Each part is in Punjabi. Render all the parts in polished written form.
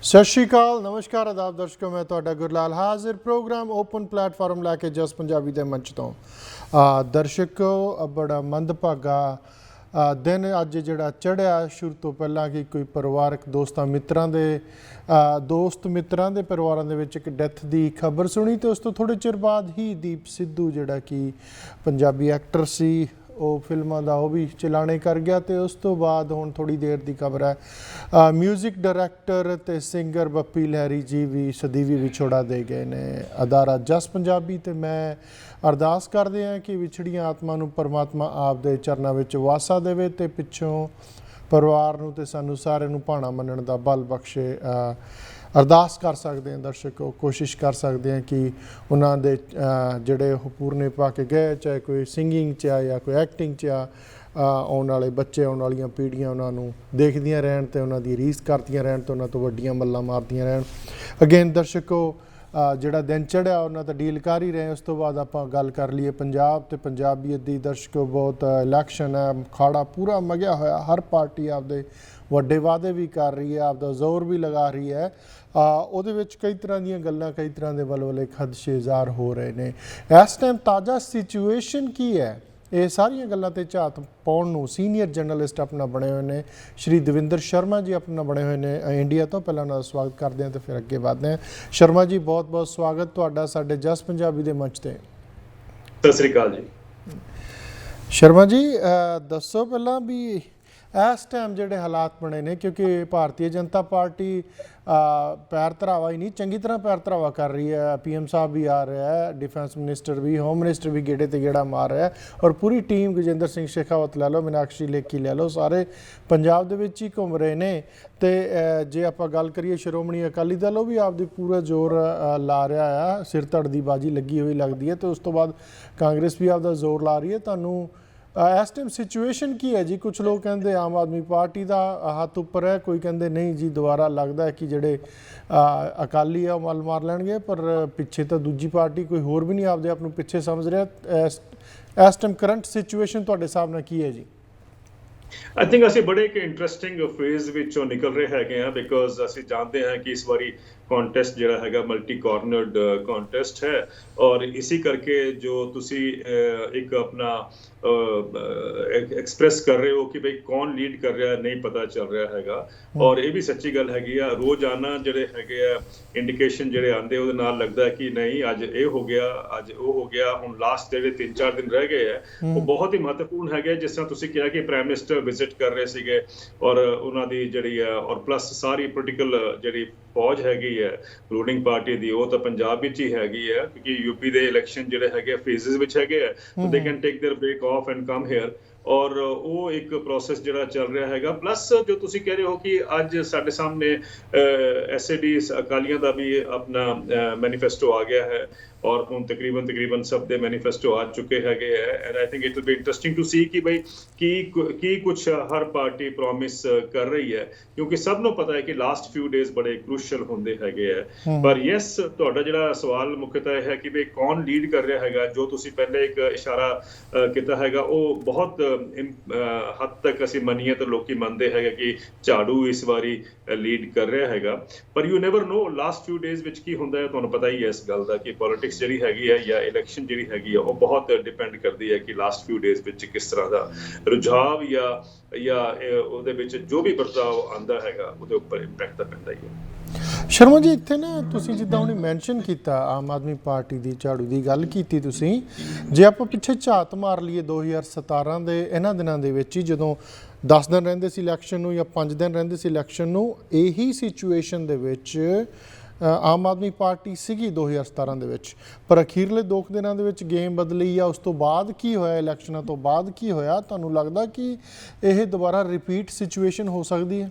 ਸਤਿ ਸ਼੍ਰੀ ਅਕਾਲ, ਨਮਸਕਾਰ, ਆਦਾਬ ਦਰਸ਼ਕੋ। ਮੈਂ ਤੁਹਾਡਾ ਗੁਰਲਾਲ ਹਾਜ਼ਰ ਪ੍ਰੋਗਰਾਮ ਓਪਨ ਪਲੇਟਫਾਰਮ ਲੈ ਕੇ ਜਸ ਪੰਜਾਬੀ ਦੇ ਮੰਚ ਤੋਂ। ਦਰਸ਼ਕੋ, ਬੜਾ ਮੰਦਭਾਗਾ ਦਿਨ ਅੱਜ ਜਿਹੜਾ ਚੜ੍ਹਿਆ। ਸ਼ੁਰੂ ਤੋਂ ਪਹਿਲਾਂ ਕਿ ਕੋਈ ਪਰਿਵਾਰਕ ਦੋਸਤ ਮਿੱਤਰਾਂ ਦੇ ਪਰਿਵਾਰਾਂ ਦੇ ਵਿੱਚ ਇੱਕ ਡੈਥ ਦੀ ਖਬਰ ਸੁਣੀ, ਤੇ ਉਸ ਤੋਂ ਥੋੜ੍ਹੇ ਚਿਰ ਬਾਅਦ ਹੀ ਦੀਪ ਸਿੱਧੂ ਜਿਹੜਾ ਕਿ ਪੰਜਾਬੀ ਐਕਟਰ ਸੀ, ਉਹ ਫਿਲਮਾਂ ਦਾ ਉਹ ਵੀ ਚਲਾਣੇ ਕਰ ਗਿਆ। ਤੇ ਉਸ ਤੋਂ ਬਾਅਦ ਹੁਣ ਥੋੜ੍ਹੀ ਦੇਰ ਦੀ ਖਬਰ ਹੈ ਮਿਊਜ਼ਿਕ ਡਾਇਰੈਕਟਰ ਅਤੇ ਸਿੰਗਰ ਬੱਪੀ ਲਹਿਰੀ ਜੀ ਵੀ ਸਦੀਵੀ ਵਿਛੋੜਾ ਦੇ ਗਏ ਨੇ। ਅਦਾਰਾ ਜਸ ਪੰਜਾਬੀ ਤੇ ਮੈਂ ਅਰਦਾਸ ਕਰਦੇ ਹਾਂ ਕਿ ਵਿਛੜੀਆਂ ਆਤਮਾ ਨੂੰ ਪਰਮਾਤਮਾ ਆਪ ਦੇ ਚਰਨਾਂ ਵਿੱਚ ਵਾਸਾ ਦੇਵੇ ਤੇ ਪਿੱਛੋਂ ਪਰਿਵਾਰ ਨੂੰ ਤੇ ਸਾਨੂੰ ਸਾਰਿਆਂ ਨੂੰ ਭਾਣਾ ਮੰਨਣ ਦਾ ਬਲ ਬਖਸ਼ੇ। ਅਰਦਾਸ ਕਰ ਸਕਦੇ ਹਾਂ ਦਰਸ਼ਕੋ, ਕੋਸ਼ਿਸ਼ ਕਰ ਸਕਦੇ ਹਾਂ ਕਿ ਉਹਨਾਂ ਦੇ ਜਿਹੜੇ ਉਹ ਪੂਰਨੇ ਪਾ ਕੇ ਗਏ, ਚਾਹੇ ਕੋਈ ਸਿੰਗਿੰਗ 'ਚ ਆ ਜਾਂ ਕੋਈ ਐਕਟਿੰਗ 'ਚ ਆ, ਆਉਣ ਵਾਲੇ ਬੱਚੇ, ਆਉਣ ਵਾਲੀਆਂ ਪੀੜ੍ਹੀਆਂ ਉਹਨਾਂ ਨੂੰ ਦੇਖਦੀਆਂ ਰਹਿਣ ਅਤੇ ਉਹਨਾਂ ਦੀ ਰੀਸ ਕਰਦੀਆਂ ਰਹਿਣ ਅਤੇ ਉਹਨਾਂ ਤੋਂ ਵੱਡੀਆਂ ਮੱਲਾਂ ਮਾਰਦੀਆਂ ਰਹਿਣ। ਅਗੇਨ ਦਰਸ਼ਕੋ, ਜਿਹੜਾ ਦਿਨ ਚੜ੍ਹਿਆ ਉਹਨਾਂ ਤਾਂ ਡੀਲ ਕਰ ਹੀ ਰਹੇ। ਉਸ ਤੋਂ ਬਾਅਦ ਆਪਾਂ ਗੱਲ ਕਰ ਲਈਏ ਪੰਜਾਬ ਅਤੇ ਪੰਜਾਬੀਅਤ ਦੀ। ਦਰਸ਼ਕੋ, ਬਹੁਤ ਇਲੈਕਸ਼ਨ ਹੈ, ਅਖਾੜਾ ਪੂਰਾ ਮਗਿਆ ਹੋਇਆ। ਹਰ ਪਾਰਟੀ ਆਪਦੇ ਵੱਡੇ ਵਾਅਦੇ ਵੀ ਕਰ ਰਹੀ ਹੈ, ਆਪਦਾ ਜ਼ੋਰ ਵੀ ਲਗਾ ਰਹੀ ਹੈ। ਉਹਦੇ ਵਿੱਚ ਕਈ ਤਰ੍ਹਾਂ ਦੀਆਂ ਗੱਲਾਂ, ਕਈ ਤਰ੍ਹਾਂ ਦੇ ਵਲਵਲੇ ਖਦਸ਼ੇ ਜ਼ਾਹਰ ਹੋ ਰਹੇ ਨੇ। ਇਸ ਟਾਈਮ ਤਾਜ਼ਾ ਸਿਚੁਏਸ਼ਨ ਕੀ ਹੈ, ਇਹ ਸਾਰੀਆਂ ਗੱਲਾਂ 'ਤੇ ਝਾਤ ਪਾਉਣ ਨੂੰ ਸੀਨੀਅਰ ਜਰਨਲਿਸਟ ਆਪਣਾ ਬਣੇ ਹੋਏ ਨੇ ਸ਼੍ਰੀ ਦਵਿੰਦਰ ਸ਼ਰਮਾ ਜੀ ਆਪਣਾ ਬਣੇ ਹੋਏ ਨੇ ਇੰਡੀਆ ਤੋਂ। ਪਹਿਲਾਂ ਉਹਨਾਂ ਦਾ ਸਵਾਗਤ ਕਰਦੇ ਹਾਂ ਅਤੇ ਫਿਰ ਅੱਗੇ ਵਧਦੇ ਹਾਂ। ਸ਼ਰਮਾ ਜੀ, ਬਹੁਤ ਬਹੁਤ ਸਵਾਗਤ ਤੁਹਾਡਾ ਸਾਡੇ ਜਸ ਪੰਜਾਬੀ ਦੇ ਮੰਚ 'ਤੇ। ਸਤਿ ਸ੍ਰੀ ਅਕਾਲ ਜੀ। ਸ਼ਰਮਾ ਜੀ, ਦੱਸੋ ਪਹਿਲਾਂ ਵੀ ਇਸ ਟਾਈਮ ਜਿਹੜੇ ਹਾਲਾਤ ਬਣੇ ਨੇ, ਕਿਉਂਕਿ ਭਾਰਤੀ ਜਨਤਾ ਪਾਰਟੀ ਪੈਰ ਧਰਾਵਾ ਹੀ ਨਹੀਂ, ਚੰਗੀ ਤਰ੍ਹਾਂ ਪੈਰ ਧਰਾਵਾ ਕਰ ਰਹੀ ਹੈ। PM ਸਾਹਿਬ ਵੀ ਆ ਰਿਹਾ ਹੈ, ਡਿਫੈਂਸ ਮਿਨਿਸਟਰ ਵੀ, ਹੋਮ ਮਿਨਿਸਟਰ ਵੀ ਗੇੜੇ 'ਤੇ ਗੇੜਾ ਮਾਰ ਰਿਹਾ, ਔਰ ਪੂਰੀ ਟੀਮ ਗਜਿੰਦਰ ਸਿੰਘ ਸ਼ੇਖਾਵਤ ਲੈ ਲਓ, ਮੀਨਾਕਸ਼ੀ ਲੇਖੀ ਲੈ ਲਓ, ਸਾਰੇ ਪੰਜਾਬ ਦੇ ਵਿੱਚ ਹੀ ਘੁੰਮ ਰਹੇ ਨੇ। ਅਤੇ ਜੇ ਆਪਾਂ ਗੱਲ ਕਰੀਏ ਸ਼੍ਰੋਮਣੀ ਅਕਾਲੀ ਦਲ, ਉਹ ਵੀ ਆਪਦੀ ਪੂਰਾ ਜ਼ੋਰ ਲਾ ਰਿਹਾ ਆ, ਸਿਰ ਧੜ ਦੀ ਬਾਜੀ ਲੱਗੀ ਹੋਈ ਲੱਗਦੀ ਹੈ। ਅਤੇ ਉਸ ਤੋਂ ਬਾਅਦ ਕਾਂਗਰਸ ਵੀ ਆਪਦਾ ਜ਼ੋਰ ਲਾ ਰਹੀ ਹੈ। ਤੁਹਾਨੂੰ ਇਸ ਟਾਈਮ ਸਿਚੁਏਸ਼ਨ ਕੀ ਹੈ ਜੀ? ਕੁਛ ਲੋਕ ਕਹਿੰਦੇ ਆਮ ਆਦਮੀ ਪਾਰਟੀ ਦਾ ਹੱਥ ਉੱਪਰ ਹੈ, ਕੋਈ ਕਹਿੰਦੇ ਨਹੀਂ ਜੀ, ਦੁਬਾਰਾ ਲੱਗਦਾ ਹੈ ਕਿ ਜਿਹੜੇ ਅਕਾਲੀ ਆ ਉਹ ਮੱਲ ਮਾਰ ਲੈਣਗੇ, ਪਰ ਪਿੱਛੇ ਤਾਂ ਦੂਜੀ ਪਾਰਟੀ ਕੋਈ ਹੋਰ ਵੀ ਨਹੀਂ ਆਪਦੇ ਆਪ ਨੂੰ ਪਿੱਛੇ ਸਮਝ ਰਿਹਾ। ਇਸ ਟਾਈਮ ਕਰੰਟ ਸਿਚੁਏਸ਼ਨ ਤੁਹਾਡੇ ਹਿਸਾਬ ਨਾਲ ਕੀ ਹੈ ਜੀ? ਆਈ ਥਿੰਕ ਅਸੀਂ ਬੜੇ ਇੱਕ ਇੰਟਰਸਟਿੰਗ ਫੇਜ਼ ਵਿੱਚੋਂ ਨਿਕਲ ਰਹੇ ਹੈਗੇ ਆ, ਬਿਕੋਜ਼ ਅਸੀਂ ਜਾਣਦੇ ਹਾਂ ਕਿ ਇਸ ਵਾਰੀ ਕੌਂਟੈਸਟ ਜਿਹੜਾ ਹੈਗਾ ਮਲਟੀ ਕਾਰਨਰਡ ਕੌਂਟੈਸਟ ਹੈ, ਔਰ ਇਸੇ ਕਰਕੇ ਜੋ ਤੁਸੀਂ ਇੱਕ ਆਪਣਾ ਐਕਸਪ੍ਰੈਸ ਕਰ ਰਹੇ ਹੋ ਕਿ ਬਈ ਕੌਣ ਲੀਡ ਕਰ ਰਿਹਾ ਨਹੀਂ ਪਤਾ ਚੱਲ ਰਿਹਾ ਹੈਗਾ। ਔਰ ਇਹ ਵੀ ਸੱਚੀ ਗੱਲ ਹੈਗੀ ਆ, ਰੋਜ਼ਾਨਾ ਜਿਹੜੇ ਹੈਗੇ ਆ ਇੰਡੀਕੇਸ਼ਨ ਜਿਹੜੇ ਆਉਂਦੇ ਉਹਦੇ ਨਾਲ ਲੱਗਦਾ ਕਿ ਨਹੀਂ ਅੱਜ ਇਹ ਹੋ ਗਿਆ, ਅੱਜ ਉਹ ਹੋ ਗਿਆ। ਹੁਣ ਲਾਸਟ ਜਿਹੜੇ 3-4 ਦਿਨ ਰਹਿ ਗਏ ਆ ਉਹ ਬਹੁਤ ਹੀ ਮਹੱਤਵਪੂਰਨ ਹੈਗੇ। ਜਿਸ ਤਰ੍ਹਾਂ ਤੁਸੀਂ ਕਿਹਾ ਕਿ ਪ੍ਰਾਈਮ ਮਿਨਿਸਟਰ ਵਿਜ਼ਿਟ ਕਰ ਰਹੇ ਸੀਗੇ, ਔਰ ਉਹਨਾਂ ਦੀ ਜਿਹੜੀ ਆ, ਔਰ ਪਲੱਸ ਸਾਰੀ ਪੋਲੀਟੀਕਲ ਜਿਹੜੀ ਫੌਜ ਹੈਗੀ ਹੈ ਰੂਲਿੰਗ ਪਾਰਟੀ ਦੀ, ਉਹ ਤਾਂ ਪੰਜਾਬ ਵਿੱਚ ਹੀ ਹੈਗੀ ਹੈ, ਕਿਉਂਕਿ ਯੂਪੀ ਦੇ ਇਲੈਕਸ਼ਨ ਜਿਹੜੇ ਹੈਗੇ ਫੇਜ਼ਸ ਵਿੱਚ ਹੈਗੇ ਆ, so they can take their break off and come here. ਔਰ ਉਹ ਇੱਕ ਪ੍ਰੋਸੈਸ ਜਿਹੜਾ ਚੱਲ ਰਿਹਾ ਹੈਗਾ। ਪਲੱਸ ਜੋ ਤੁਸੀਂ ਕਹਿ ਰਹੇ ਹੋ ਕਿ ਅੱਜ ਸਾਡੇ ਸਾਹਮਣੇ SAD ਅਕਾਲੀਆਂ ਦਾ ਵੀ ਆਪਣਾ ਮੈਨੀਫੈਸਟੋ ਆ ਗਿਆ ਹੈ, ਔਰ ਹੁਣ ਤਕਰੀਬਨ ਸਭ ਦੇ ਮੈਨੀਫੈਸਟੋ ਆ ਚੁੱਕੇ ਹੈਗੇ ਹੈ। And I think it will be interesting to see ਕਿ ਬਈ ਕੀ ਕੁਛ ਹਰ ਪਾਰਟੀ ਪ੍ਰੋਮਿਸ ਕਰ ਰਹੀ ਹੈ, ਕਿਉਂਕਿ ਸਭ ਨੂੰ ਪਤਾ ਹੈ ਕਿ ਲਾਸਟ ਫਿਊ ਡੇਜ਼ ਬੜੇ ਕ੍ਰੂਸ਼ਲ ਹੁੰਦੇ ਹੈਗੇ ਹੈ। ਪਰ ਯੈਸ, ਤੁਹਾਡਾ ਜਿਹੜਾ ਸਵਾਲ ਮੁੱਖਤਾ ਇਹ ਹੈ ਕਿ ਬਈ ਕੌਣ ਲੀਡ ਕਰ ਰਿਹਾ ਹੈਗਾ। ਜੋ ਤੁਸੀਂ ਪਹਿਲੇ ਇੱਕ ਇਸ਼ਾਰਾ ਕੀਤਾ ਹੈਗਾ, ਉਹ ਬਹੁਤ ਹੱਦ ਤੱਕ ਅਸੀਂ ਮੰਨੀਏ ਤਾਂ ਲੋਕੀ ਮੰਨਦੇ ਹੈਗੇ ਕਿ ਝਾੜੂ ਇਸ ਵਾਰੀ ਲੀਡ ਕਰ ਰਿਹਾ ਹੈਗਾ। ਪਰ you never know last ਫਿਊ days ਵਿੱਚ ਕੀ ਹੁੰਦਾ ਹੈ। ਤੁਹਾਨੂੰ ਪਤਾ ਹੀ ਹੈ ਇਸ ਗੱਲ ਦਾ ਕਿ ਪੋਲਿਟਿਕਸ ਜਿਹੜੀ ਹੈਗੀ ਹੈ ਜਾਂ ਇਲੈਕਸ਼ਨ ਜਿਹੜੀ ਹੈਗੀ ਆ, ਉਹ ਬਹੁਤ ਡਿਪੈਂਡ ਕਰਦੀ ਹੈ ਕਿ ਲਾਸਟ ਫਿਊ ਡੇਜ਼ ਵਿੱਚ ਕਿਸ ਤਰ੍ਹਾਂ ਦਾ ਰੁਝਾਵ ਜਾਂ ਉਹਦੇ ਵਿੱਚ ਜੋ ਵੀ ਬਦਲਾਅ ਆਉਂਦਾ ਹੈਗਾ ਉਹਦੇ ਉੱਪਰ ਇੰਪੈਕਟ ਤਾਂ ਪੈਂਦਾ ਹੀ ਹੈ। ਸ਼ਰਮਾ ਜੀ, ਇੱਥੇ ਨਾ ਤੁਸੀਂ ਜਿੱਦਾਂ ਉਹਨੇ ਮੈਂਸ਼ਨ ਕੀਤਾ ਆਮ ਆਦਮੀ ਪਾਰਟੀ ਦੀ ਝਾੜੂ ਦੀ ਗੱਲ ਕੀਤੀ ਤੁਸੀਂ, ਜੇ ਆਪਾਂ ਪਿੱਛੇ ਝਾਤ ਮਾਰ ਲਈਏ 2017 ਦੇ ਇਹਨਾਂ ਦਿਨਾਂ ਦੇ ਵਿੱਚ ਹੀ, ਜਦੋਂ 10 ਦਿਨ ਰਹਿੰਦੇ ਸੀ ਇਲੈਕਸ਼ਨ ਨੂੰ ਜਾਂ 5 ਦਿਨ ਰਹਿੰਦੇ ਸੀ ਇਲੈਕਸ਼ਨ ਨੂੰ, ਇਹੀ ਸਿਚੁਏਸ਼ਨ ਦੇ ਵਿੱਚ ਆਮ ਆਦਮੀ ਪਾਰਟੀ ਸੀਗੀ 2017 ਦੇ ਵਿੱਚ। ਪਰ ਅਖੀਰਲੇ 2 ਦਿਨਾਂ ਦੇ ਵਿੱਚ ਗੇਮ ਬਦਲੀ ਆ। ਉਸ ਤੋਂ ਬਾਅਦ ਕੀ ਹੋਇਆ, ਇਲੈਕਸ਼ਨਾਂ ਤੋਂ ਬਾਅਦ ਕੀ ਹੋਇਆ? ਤੁਹਾਨੂੰ ਲੱਗਦਾ ਕਿ ਇਹ ਦੁਬਾਰਾ ਰਿਪੀਟ ਸਿਚੁਏਸ਼ਨ ਹੋ ਸਕਦੀ ਹੈ?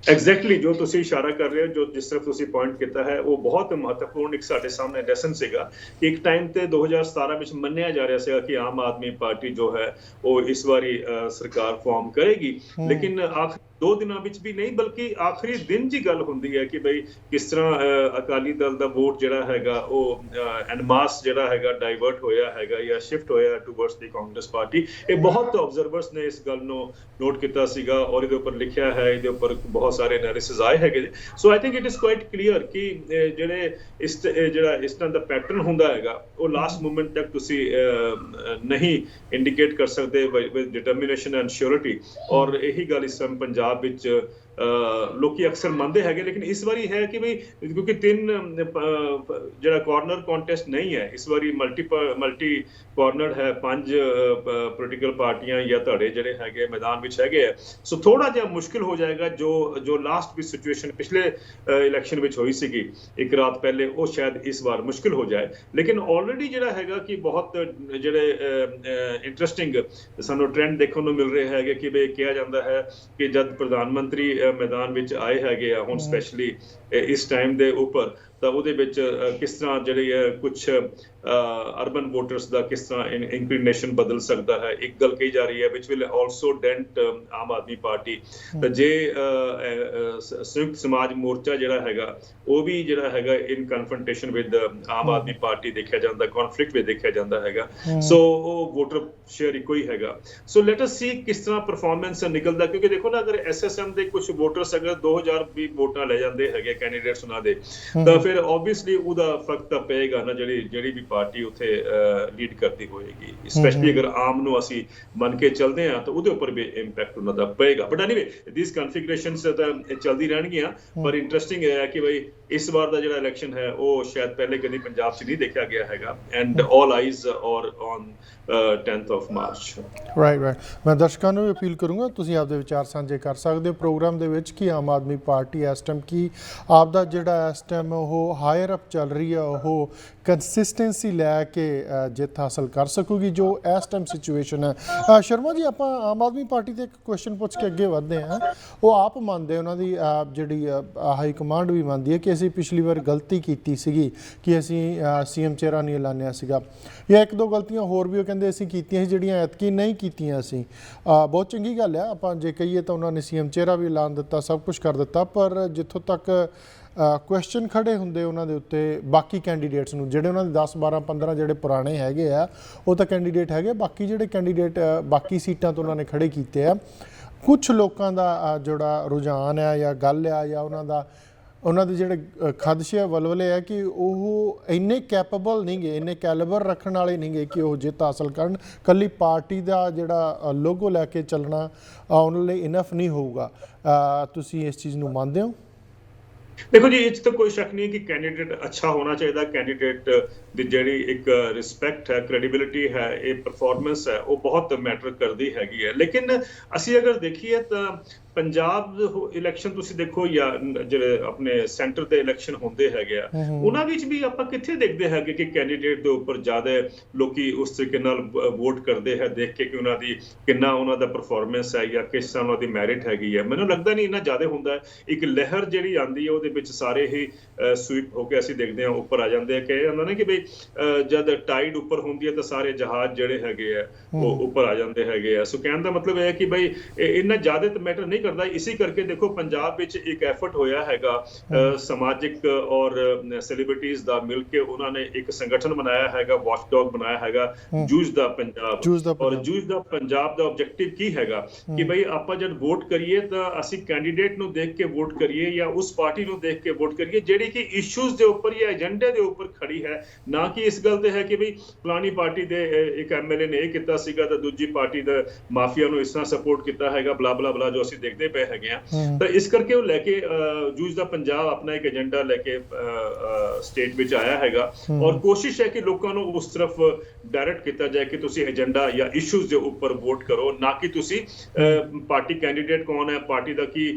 ਐਗਜ਼ੈਕਟਲੀ ਜੋ ਤੁਸੀਂ ਇਸ਼ਾਰਾ ਕਰ ਰਹੇ ਹੋ, ਜੋ ਜਿਸ ਤਰ੍ਹਾਂ ਤੁਸੀਂ ਪੁਆਇੰਟ ਕੀਤਾ ਹੈ, ਉਹ ਬਹੁਤ ਮਹੱਤਵਪੂਰਨ ਇੱਕ ਸਾਡੇ ਸਾਹਮਣੇ ਲੈਸਨ ਸੀਗਾ। ਇੱਕ ਟਾਈਮ ਤੇ 2017 ਵਿੱਚ ਮੰਨਿਆ ਜਾ ਰਿਹਾ ਸੀਗਾ ਕਿ ਆਮ ਆਦਮੀ ਪਾਰਟੀ ਜੋ ਹੈ ਉਹ ਇਸ ਵਾਰੀ ਸਰਕਾਰ ਫਾਰਮ ਕਰੇਗੀ, ਲੇਕਿਨ ਆਖਰ 2 ਦਿਨਾਂ ਵਿੱਚ ਵੀ ਨਹੀਂ ਬਲਕਿ ਆਖਰੀ ਦਿਨ ਦੀ ਗੱਲ ਹੁੰਦੀ ਹੈ ਕਿ ਬਈ ਕਿਸ ਤਰ੍ਹਾਂ ਅਕਾਲੀ ਦਲ ਦਾ ਵੋਟ ਜਿਹੜਾ ਹੈਗਾ ਉਹ ਐਨ ਮਾਸ ਜਿਹੜਾ ਹੈਗਾ ਡਾਈਵਰਟ ਹੋਇਆ ਹੈਗਾ ਜਾਂ ਸ਼ਿਫਟ ਹੋਇਆ ਟੂਵਰਡਸ ਦੀ ਕਾਂਗਰਸ ਪਾਰਟੀ। ਇਹ ਬਹੁਤ ਆਬਜ਼ਰਵਰਸ ਨੇ ਇਸ ਗੱਲ ਨੂੰ ਨੋਟ ਕੀਤਾ ਸੀਗਾ ਔਰ ਇਹਦੇ ਉੱਪਰ ਲਿਖਿਆ ਹੈ, ਇਹਦੇ ਉੱਪਰ ਬਹੁਤ ਸਾਰੇ ਐਨਾਲਿਸਿਸ ਆਏ ਹੈਗੇ। So I think it is quite clear ਕਿ ਜਿਹੜੇ ਇਸ ਤਰ੍ਹਾਂ ਦਾ ਪੈਟਰਨ ਹੁੰਦਾ ਹੈਗਾ ਉਹ ਲਾਸਟ ਮੂਮੈਂਟ ਤੱਕ ਤੁਸੀਂ ਨਹੀਂ ਇੰਡੀਕੇਟ ਕਰ ਸਕਦੇ ਵਿਦ ਡਿਟਰਮੀਨੇਸ਼ਨ ਐਂਡ ਸ਼ੋਰਿਟੀ। ਔਰ ਇਹੀ ਗੱਲ ਇਸ ਟਾਈਮ ਪੰਜਾਬ ਵਿੱਚ ਲੋਕੀ ਅਕਸਰ ਮੰਨਦੇ ਹੈਗੇ। ਲੇਕਿਨ ਇਸ ਵਾਰੀ ਹੈ ਕਿ ਬਈ ਕਿਉਂਕਿ 3 ਜਿਹੜਾ ਕਾਰਨਰ ਕੰਟੈਸਟ ਨਹੀਂ ਹੈ, ਇਸ ਵਾਰੀ ਮਲਟੀ ਕਾਰਨਰ ਹੈ, 5 ਪੋਲੀਟੀਕਲ ਪਾਰਟੀਆਂ ਜਾਂ ਧੜੇ ਜਿਹੜੇ ਹੈਗੇ ਮੈਦਾਨ ਵਿੱਚ ਹੈਗੇ ਆ। ਸੋ ਥੋੜਾ ਜਿਹਾ ਮੁਸ਼ਕਿਲ ਹੋ ਜਾਏਗਾ ਜੋ ਲਾਸਟ ਵੀ ਸਿਚੁਏਸ਼ਨ ਪਿਛਲੇ ਇਲੈਕਸ਼ਨ ਵਿੱਚ ਹੋਈ ਸੀਗੀ ਇੱਕ ਰਾਤ ਪਹਿਲੇ, ਉਹ ਸ਼ਾਇਦ ਇਸ ਵਾਰ ਮੁਸ਼ਕਿਲ ਹੋ ਜਾਏ। ਲੇਕਿਨ ਆਲਰੇਡੀ ਜਿਹੜਾ ਹੈਗਾ ਕਿ ਬਹੁਤ ਜਿਹੜੇ ਇੰਟਰਸਟਿੰਗ ਸਾਨੂੰ ਟ੍ਰੈਂਡ ਦੇਖਣ ਨੂੰ ਮਿਲ ਰਹੇ ਹੈਗੇ ਕਿ ਬਈ ਕਿਹਾ ਜਾਂਦਾ ਹੈ ਕਿ ਜਦ ਪ੍ਰਧਾਨ ਮੰਤਰੀ ਮੈਦਾਨ ਵਿੱਚ ਆਏ ਹੈਗੇ ਆ ਹੁਣ ਸਪੈਸ਼ਲੀ ਇਸ ਟਾਈਮ ਦੇ ਉੱਪਰ, ਤਾਂ ਉਹਦੇ ਵਿੱਚ ਕਿਸ ਤਰ੍ਹਾਂ ਜਿਹੜੀ ਹੈ ਕੁਝ ਅਰਬਨ ਵੋਟਰਸ ਦਾ ਕਿਸ ਤਰ੍ਹਾਂ ਇਨਕਲੀਨੇਸ਼ਨ ਬਦਲ ਸਕਦਾ ਹੈ। ਇੱਕ ਗੱਲ ਕਹੀ ਜਾ ਰਹੀ ਹੈ which will also dent Aam Aadmi Party. ਤਾਂ ਜੇ ਸੰਯੁਕਤ ਸਮਾਜ ਮੋਰਚਾ ਜਿਹੜਾ ਹੈਗਾ ਉਹ ਵੀ ਜਿਹੜਾ ਹੈਗਾ ਇਨ confrontation with Aam Aadmi party ਦੇਖਿਆ ਜਾਂਦਾ, ਕਨਫਲਿਕਟ ਵਿੱਚ ਦੇਖਿਆ ਜਾਂਦਾ ਹੈਗਾ। ਸੋ ਉਹ ਵੋਟਰ ਸ਼ੇਅਰ ਇੱਕੋ ਹੀ ਹੈਗਾ। ਸੋ ਲੈਟ ਅਸ ਸੀ ਕਿਸ ਤਰ੍ਹਾਂ ਪਰਫਾਰਮੈਂਸ ਨਿਕਲਦਾ, ਕਿਉਂਕਿ ਦੇਖੋ ਨਾ ਅਗਰ ਐਸਐਸਐਮ ਦੇ ਕੁਝ ਵੋਟਰਸ ਅਗਰ 2000 ਵੀ ਵੋਟਾਂ ਲੈ ਜਾਂਦੇ ਹੈਗੇ ਕੈਂਡੀਡੇਟਸ ਉਹਨਾਂ ਦੇ, ਤਾਂ ਫਿਰ ਆਬਵੀਅਸਲੀ ਉਹਦਾ ਫਰਕ ਤਾਂ ਪਏਗਾ ਨਾ ਜਿਹੜੀ ਵੀ ਪਾਰਟੀ ਉੱਥੇ ਲੀਡ ਕਰਦੀ ਹੋਏਗੀ। ਸਪੈਸ਼ਲੀ ਅਗਰ ਆਮ ਨੂੰ ਅਸੀਂ ਮੰਨ ਕੇ ਚੱਲਦੇ ਹਾਂ ਤਾਂ ਉਹਦੇ ਉੱਪਰ ਵੀ ਇੰਪੈਕਟ ਉਹਨਾਂ ਦਾ ਪਏਗਾ। ਬਟ ਐਨੀਵੇ ਥੀਸ ਕਨਫਿਗਰੇਸ਼ਨਸ ਤਾਂ ਚੱਲਦੀ ਰਹਿਣਗੀਆਂ। ਪਰ ਇੰਟਰਸਟਿੰਗ ਹੈ ਕਿ ਬਈ ਇਸ ਵਾਰ ਦਾ ਜਿਹੜਾ ਇਲੈਕਸ਼ਨ ਹੈ ਉਹ ਸ਼ਾਇਦ ਪਹਿਲੇ ਕਦੀ ਪੰਜਾਬ 'ਚ ਨਹੀਂ ਦੇਖਿਆ ਗਿਆ ਹੈਗਾ। ਐਂਡ ਆਲ ਆਈਜ਼ ਔਰ on 10th of March। Right ਮੈਂ ਦਰਸ਼ਕਾਂ ਨੂੰ ਵੀ ਅਪੀਲ ਕਰੂੰਗਾ ਤੁਸੀਂ ਆਪਦੇ ਵਿਚਾਰ ਸਾਂਝੇ ਕਰ ਸਕਦੇ ਹੋ ਪ੍ਰੋਗਰਾਮ ਦੇ ਵਿੱਚ ਕਿ ਆਮ ਆਦਮੀ ਪਾਰਟੀ ਇਸ ਟਾਈਮ ਕੀ ਆਪਦਾ ਜਿਹੜਾ ਇਸ ਟਾਈਮ ਉਹ ਹਾਇਰ ਅਪ ਚੱਲ ਰਹੀ ਹੈ ਉਹ ਕੰਸਿਸਟੈਂਸੀ ਲੈ ਕੇ ਜਿੱਤ ਹਾਸਲ ਕਰ ਸਕੂਗੀ ਜੋ ਇਸ ਟਾਈਮ ਸਿਚੁਏਸ਼ਨ ਹੈ। ਸ਼ਰਮਾ ਜੀ ਆਪਾਂ ਆਮ ਆਦਮੀ ਪਾਰਟੀ ਤੇ ਇੱਕ ਕੁਐਸਚਨ ਪੁੱਛ ਕੇ ਅੱਗੇ ਵਧਦੇ ਹਾਂ। ਉਹ ਆਪ ਮੰਨਦੇ, ਉਹਨਾਂ ਦੀ ਜਿਹੜੀ ਹਾਈ ਕਮਾਂਡ ਵੀ ਮੰਨਦੀ ਹੈ ਕਿ ਅਸੀਂ ਪਿਛਲੀ ਵਾਰ ਗਲਤੀ ਕੀਤੀ ਸੀਗੀ ਕਿ ਅਸੀਂ CM ਚਿਹਰਾ ਨਹੀਂ ਐਲਾਨਿਆ ਸੀਗਾ, ਜਾਂ 1-2 ਗਲਤੀਆਂ ਹੋਰ ਵੀ ਉਹ ਕਹਿੰਦੇ ਅਸੀਂ ਕੀਤੀਆਂ ਸੀ ਜਿਹੜੀਆਂ ਐਤਕੀ ਨਹੀਂ ਕੀਤੀਆਂ ਅਸੀਂ। ਬਹੁਤ ਚੰਗੀ ਗੱਲ ਆ, ਆਪਾਂ ਜੇ ਕਹੀਏ ਤਾਂ ਉਹਨਾਂ ਨੇ CM ਚਿਹਰਾ ਵੀ ਐਲਾਨ ਦਿੱਤਾ, ਸਭ ਕੁਝ ਕਰ ਦਿੱਤਾ। ਪਰ ਜਿੱਥੋਂ ਤੱਕ ਕੁਐਸਚਨ ਖੜੇ ਹੁੰਦੇ ਉਹਨਾਂ ਦੇ ਉੱਤੇ ਬਾਕੀ ਕੈਂਡੀਡੇਟਸ ਨੂੰ, ਜਿਹੜੇ ਉਹਨਾਂ ਦੇ 10, 12, 15 ਜਿਹੜੇ ਪੁਰਾਣੇ ਹੈਗੇ ਆ ਉਹ ਤਾਂ ਕੈਂਡੀਡੇਟ ਹੈਗੇ, ਬਾਕੀ ਜਿਹੜੇ ਕੈਂਡੀਡੇਟ ਬਾਕੀ ਸੀਟਾਂ ਤੋਂ ਉਹਨਾਂ ਨੇ ਖੜੇ ਕੀਤੇ ਆ, ਕੁਛ ਲੋਕਾਂ ਦਾ ਜਿਹੜਾ ਰੁਝਾਨ ਹੈ ਜਾਂ ਗੱਲ ਆ ਜਾਂ ਉਹਨਾਂ ਦੇ ਜਿਹੜੇ ਖਦਸ਼ੇ ਆ, ਵਲਵਲੇ ਆ ਕਿ ਉਹ ਇੰਨੇ ਕੈਪੇਬਲ ਨਹੀਂ ਗੇ, ਇੰਨੇ ਕੈਲੀਬਰ ਰੱਖਣ ਵਾਲੇ ਨਹੀਂ ਗੇ ਕਿ ਉਹ ਜਿੱਤ ਹਾਸਲ ਕਰਨ। ਕੱਲੀ ਪਾਰਟੀ ਦਾ ਜਿਹੜਾ ਲੋਗੋ ਲੈ ਕੇ ਚੱਲਣਾ ਉਹਨਾਂ ਲਈ ਇਨਫ ਨਹੀਂ ਹੋਊਗਾ। ਤੁਸੀਂ ਇਸ ਚੀਜ਼ ਨੂੰ ਮੰਨਦੇ ਹੋ? ਦੇਖੋ ਜੀ, ਇਹ 'ਚ ਤਾਂ ਕੋਈ ਸ਼ੱਕ ਨਹੀਂ ਕਿ ਕੈਂਡੀਡੇਟ ਅੱਛਾ ਹੋਣਾ ਚਾਹੀਦਾ। ਕੈਂਡੀਡੇਟ ਦੀ ਜਿਹੜੀ ਇੱਕ ਰਿਸਪੈਕਟ ਹੈ, ਕ੍ਰੈਡੀਬਿਲਿਟੀ ਹੈ, ਇਹ ਪਰਫਾਰਮੈਂਸ ਹੈ, ਉਹ ਬਹੁਤ ਮੈਟਰ ਕਰਦੀ ਹੈਗੀ ਹੈ। ਲੇਕਿਨ ਅਸੀਂ ਅਗਰ ਦੇਖੀਏ ਤਾਂ ਪੰਜਾਬ ਇਲੈਕਸ਼ਨ ਤੁਸੀਂ ਦੇਖੋ ਜਾਂ ਜਿਹੜੇ ਆਪਣੇ ਸੈਂਟਰ ਦੇ ਇਲੈਕਸ਼ਨ ਹੁੰਦੇ ਹੈਗੇ ਆ, ਉਹਨਾਂ ਵਿੱਚ ਵੀ ਆਪਾਂ ਕਿੱਥੇ ਦੇਖਦੇ ਹੈਗੇ ਕਿ ਕੈਂਡੀਡੇਟ ਦੇ ਉੱਪਰ ਜ਼ਿਆਦਾ ਲੋਕੀ ਉਸ ਤਰੀਕੇ ਨਾਲ ਵੋਟ ਕਰਦੇ ਹੈ ਦੇਖ ਕੇ ਕਿ ਉਹਨਾਂ ਦੀ ਕਿੰਨਾ ਉਹਨਾਂ ਦਾ ਪਰਫਾਰਮੈਂਸ ਹੈ ਜਾਂ ਕਿਸ ਤਰ੍ਹਾਂ ਉਹਨਾਂ ਦੀ ਮੈਰਿਟ ਹੈਗੀ ਹੈ। ਮੈਨੂੰ ਲੱਗਦਾ ਨਹੀਂ ਇੰਨਾ ਜ਼ਿਆਦਾ ਹੁੰਦਾ। ਇੱਕ ਲਹਿਰ ਜਿਹੜੀ ਆਉਂਦੀ ਹੈ ਉਹਦੇ ਵਿੱਚ ਸਾਰੇ ਹੀ ਸਵੀਪ ਹੋ ਕੇ ਅਸੀਂ ਦੇਖਦੇ ਹਾਂ ਉੱਪਰ ਆ ਜਾਂਦੇ ਆ। ਕਿਹਾ ਜਾਂਦਾ ਨਾ ਕਿ ਬਈ ਜਦ ਟਾਈਡ ਉੱਪਰ ਹੁੰਦੀ ਹੈ ਤਾਂ ਸਾਰੇ ਜਹਾਜ਼ ਜਿਹੜੇ ਹੈਗੇ ਆ ਉਹ ਉੱਪਰ ਆ ਜਾਂਦੇ ਹੈਗੇ ਆ। ਸੋ ਕਹਿਣ ਦਾ ਮਤਲਬ ਇਹ ਹੈ ਕਿ ਬਈ ਇੰਨਾ ਜ਼ਿਆਦਾ ਤਾਂ ਮੈਟਰ ਨਹੀਂ ਕਰਦਾ। ਇਸੇ ਕਰਕੇ ਦੇਖੋ ਪੰਜਾਬ ਵਿੱਚ ਇੱਕ ਐਫਰਟ ਹੋਇਆ ਹੈਗਾ ਸਮਾਜਿਕ ਔਰ ਸੈਲੀਬ੍ਰਿਟੀਜ਼ ਦਾ ਮਿਲ ਕੇ, ਉਹਨਾਂ ਨੇ ਇੱਕ ਸੰਗਠਨ ਬਣਾਇਆ ਹੈਗਾ, ਵਾਚਡੌਗ ਬਣਾਇਆ ਹੈਗਾ, ਜੂਝ ਦਾ ਪੰਜਾਬ। ਔਰ ਜੂਝ ਦਾ ਪੰਜਾਬ ਦਾ ਆਬਜੈਕਟਿਵ ਕੀ ਹੈਗਾ ਕਿ ਬਈ ਆਪਾਂ ਜਦ ਵੋਟ ਕਰੀਏ ਤਾਂ ਅਸੀਂ ਕੈਂਡੀਡੇਟ ਨੂੰ ਦੇਖ ਕੇ ਵੋਟ ਕਰੀਏ ਜਾਂ ਉਸ ਪਾਰਟੀ ਨੂੰ ਦੇਖ ਕੇ ਵੋਟ ਕਰੀਏ ਜਿਹੜੀ ਕਿ ਇਸ਼ੂਜ਼ ਦੇ ਉੱਪਰ ਜਾਂ ਏਜੰਡੇ ਦੇ ਉੱਪਰ ਖੜੀ ਹੈ, ਨਾ ਕਿ ਇਸ ਗੱਲ ਤੇ ਹੈ ਕਿ ਬਈ ਫਲਾਣੀ ਪਾਰਟੀ ਦੇ ਇੱਕ MLA ਨੇ ਇਹ ਕੀਤਾ ਸੀਗਾ ਤਾਂ ਦੂਜੀ ਪਾਰਟੀ ਦਾ ਮਾਫੀਆ ਨੂੰ ਇਸ ਤਰ੍ਹਾਂ ਸਪੋਰਟ ਕੀਤਾ ਹੈਗਾ, ਬਲਾ ਬਲਾ ਬਲਾ ਜੋ ਅਸੀਂ ਦੇਖਦੇ ਪਏ ਹੈਗੇ ਆ। ਤਾਂ ਇਸ ਕਰਕੇ ਉਹ ਲੈ ਕੇ ਜੂਝ ਦਾ ਪੰਜਾਬ ਆਪਣਾ ਇੱਕ ਏਜੰਡਾ ਲੈ ਕੇ ਸਟੇਟ ਵਿੱਚ ਆਇਆ ਹੈਗਾ ਔਰ ਕੋਸ਼ਿਸ਼ ਹੈ ਕਿ ਲੋਕਾਂ ਨੂੰ ਉਸ ਤਰਫ ਡਾਇਰੈਕਟ ਕੀਤਾ ਜਾਏ ਕਿ ਤੁਸੀਂ ਏਜੰਡਾ ਜਾਂ ਇਸ਼ੂਜ਼ ਦੇ ਉੱਪਰ ਵੋਟ ਕਰੋ, ਨਾ ਕਿ ਤੁਸੀਂ ਪਾਰਟੀ ਕੈਂਡੀਡੇਟ ਕੌਣ ਹੈ, ਪਾਰਟੀ ਦਾ ਕੀ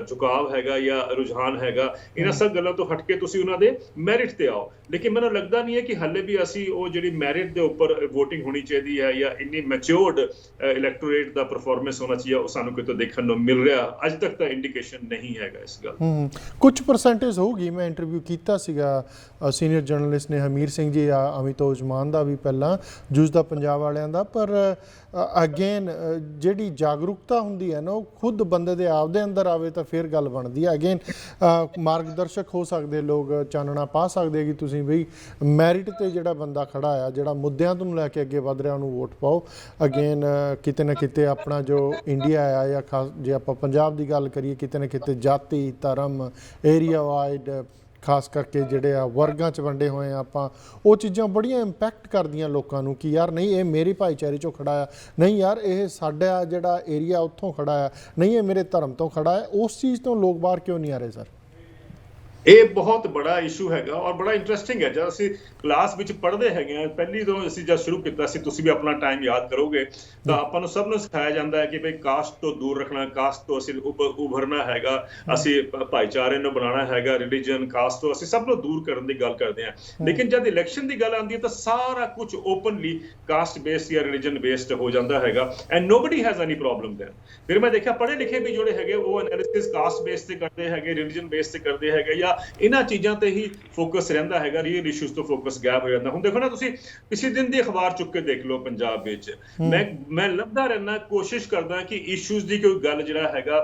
ਝੁਕਾਵ ਹੈਗਾ ਜਾਂ ਰੁਝਾਨ ਹੈਗਾ, ਇਹਨਾਂ ਸਭ ਗੱਲਾਂ ਤੋਂ ਹਟ ਕੇ ਤੁਸੀਂ ਉਹਨਾਂ ਦੇ ਮੈਰਿਟ ਤੇ ਆਓ। ਪਾਓ। ਲੇਕਿਨ ਮੈਨੂੰ ਲੱਗਦਾ ਨਹੀਂ ਹੈ ਕਿ ਹਾਲੇ ਵੀ ਅਸੀਂ ਉਹ ਜਿਹੜੀ ਮੈਰਿਟ ਦੇ ਉੱਪਰ VOTING ਹੋਣੀ ਚਾਹੀਦੀ ਹੈ ਜਾਂ ਇੰਨੀ ਮੈਚਿਓਰਡ ਇਲੈਕਟੋਰੇਟ ਦਾ ਪਰਫਾਰਮੈਂਸ ਹੋਣਾ ਚਾਹੀਦਾ, ਉਹ ਸਾਨੂੰ ਕਿਤੋਂ ਦੇਖਣ ਨੂੰ ਮਿਲ ਰਿਹਾ ਅੱਜ ਤੱਕ ਤਾਂ ਇੰਡੀਕੇਸ਼ਨ ਨਹੀਂ ਹੈਗਾ ਇਸ ਗੱਲ ਦਾ। ਕੁਝ ਪਰਸੈਂਟੇਜ ਹੋਊਗੀ। ਮੈਂ ਇੰਟਰਵਿਊ ਕੀਤਾ ਸੀਗਾ ਸੀਨੀਅਰ ਜਰਨਲਿਸਟ ਨੇ ਹਮੀਰ ਸਿੰਘ ਜੀ ਜਾਂ ਅਮਿਤੋਜ ਮਾਨ ਦਾ ਵੀ ਪਹਿਲਾਂ ਜੂਝਦਾ ਪੰਜਾਬ ਵਾਲਿਆਂ ਦਾ, ਪਰ ਅਗੇਨ ਜਿਹੜੀ ਜਾਗਰੂਕਤਾ ਹੁੰਦੀ ਹੈ ਨਾ ਉਹ ਖੁਦ ਬੰਦੇ ਦੇ ਆਪਦੇ ਅੰਦਰ ਆਵੇ ਤਾਂ ਫਿਰ ਗੱਲ ਬਣਦੀ ਹੈ। ਅਗੇਨ ਮਾਰਗਦਰਸ਼ਕ ਹੋ ਸਕਦੇ ਲੋਕ, ਚਾਨਣਾ ਪਾ ਸਕਦੇ ਕਿ ਤੁਸੀਂ ਬਈ ਮੈਰਿਟ ਤੇ ਜਿਹੜਾ ਬੰਦਾ ਖੜਾ ਆ, ਜਿਹੜਾ ਮੁੱਦਿਆਂ ਤੋਂ ਲੈ ਕੇ ਅੱਗੇ ਵਧ ਰਿਹਾ, ਉਹਨੂੰ ਵੋਟ ਪਾਓ। ਅਗੇਨ ਕਿਤੇ ਨਾ ਕਿਤੇ ਆਪਣਾ ਜੋ ਇੰਡੀਆ ਆ ਜਾਂ ਖਾਸ ਜੇ ਆਪਾਂ ਪੰਜਾਬ ਦੀ ਗੱਲ ਕਰੀਏ, ਕਿਤੇ ਨਾ ਕਿਤੇ ਜਾਤੀ ਧਰਮ ਏਰੀਆ ਵਾਈਡ ਖਾਸ ਕਰਕੇ ਜਿਹੜੇ ਆ ਵਰਗਾਂ 'ਚ ਵੰਡੇ ਹੋਏ ਆ ਆਪਾਂ, ਉਹ ਚੀਜ਼ਾਂ ਬੜੀਆਂ ਇੰਪੈਕਟ ਕਰਦੀਆਂ ਲੋਕਾਂ ਨੂੰ ਕਿ ਯਾਰ ਨਹੀਂ ਇਹ ਮੇਰੇ ਭਾਈਚਾਰੇ 'ਚੋਂ ਖੜਾ ਆ, ਨਹੀਂ ਯਾਰ ਇਹ ਸਾਡਾ ਜਿਹੜਾ ਏਰੀਆ ਉੱਥੋਂ ਖੜਾ ਆ, ਨਹੀਂ ਇਹ ਮੇਰੇ ਧਰਮ ਤੋਂ ਖੜਾ ਹੈ। ਉਸ ਚੀਜ਼ ਤੋਂ ਲੋਕ ਬਾਹਰ ਕਿਉਂ ਨਹੀਂ ਆ ਰਹੇ ਸਰ? ਇਹ ਬਹੁਤ ਬੜਾ ਇਸ਼ੂ ਹੈਗਾ ਔਰ ਬੜਾ ਇੰਟਰਸਟਿੰਗ ਹੈ। ਜਦ ਅਸੀਂ ਕਲਾਸ ਵਿੱਚ ਪੜ੍ਹਦੇ ਹੈਗੇ ਆ, ਪਹਿਲੀ ਤੋਂ ਅਸੀਂ ਜਦ ਸ਼ੁਰੂ ਕੀਤਾ ਸੀ, ਤੁਸੀਂ ਵੀ ਆਪਣਾ ਟਾਈਮ ਯਾਦ ਕਰੋਗੇ, ਤਾਂ ਆਪਾਂ ਨੂੰ ਸਭ ਨੂੰ ਸਿਖਾਇਆ ਜਾਂਦਾ ਹੈ ਕਿ ਬਈ ਕਾਸਟ ਤੋਂ ਦੂਰ ਰੱਖਣਾ, ਕਾਸਟ ਤੋਂ ਅਸੀਂ ਉਭਰਨਾ ਹੈਗਾ, ਅਸੀਂ ਭਾਈਚਾਰੇ ਨੂੰ ਬਣਾਉਣਾ ਹੈਗਾ, ਰਿਲੀਜਨ ਕਾਸਟ ਤੋਂ ਅਸੀਂ ਸਭ ਨੂੰ ਦੂਰ ਕਰਨ ਦੀ ਗੱਲ ਕਰਦੇ ਹਾਂ। ਲੇਕਿਨ ਜਦ ਇਲੈਕਸ਼ਨ ਦੀ ਗੱਲ ਆਉਂਦੀ ਹੈ ਤਾਂ ਸਾਰਾ ਕੁਝ ਓਪਨਲੀ ਕਾਸਟ ਬੇਸਡ ਜਾਂ ਰਿਲੀਜਨ ਬੇਸਡ ਹੋ ਜਾਂਦਾ ਹੈਗਾ and nobody has any problem there. ਫਿਰ ਮੈਂ ਦੇਖਿਆ ਪੜ੍ਹੇ ਲਿਖੇ ਵੀ ਜਿਹੜੇ ਹੈਗੇ ਉਹ ਐਨਾਲਿਸਿਸ ਕਾਸਟ ਬੇਸ ਤੇ ਕਰਦੇ ਹੈਗੇ, ਰਿਲੀਜਨ ਬੇਸ ਤੇ ਕਰਦੇ ਹੈਗੇ, ਜਾਂ ਇਹਨਾਂ ਚੀਜ਼ਾਂ ਤੇ ਹੀ ਫੋਕਸ ਰਹਿੰਦਾ ਹੈਗਾ, ਰੀਅਲ ਇਸ਼ੂਜ਼ ਤੋਂ ਫੋਕਸ ਗੈਪ ਹੋ ਜਾਂਦਾ। ਹੁਣ ਦੇਖੋ ਨਾ, ਤੁਸੀਂ ਕਿਸੇ ਦਿਨ ਦੀ ਅਖਬਾਰ ਚੁੱਕ ਕੇ ਦੇਖ ਲਓ ਪੰਜਾਬ ਵਿੱਚ, ਮੈਂ ਲੱਭਦਾ ਰਹਿਣਾ, ਕੋਸ਼ਿਸ਼ ਕਰਦਾ ਕਿ ਇਸ਼ੂਜ਼ ਦੀ ਕੋਈ ਗੱਲ ਜਿਹੜਾ ਹੈਗਾ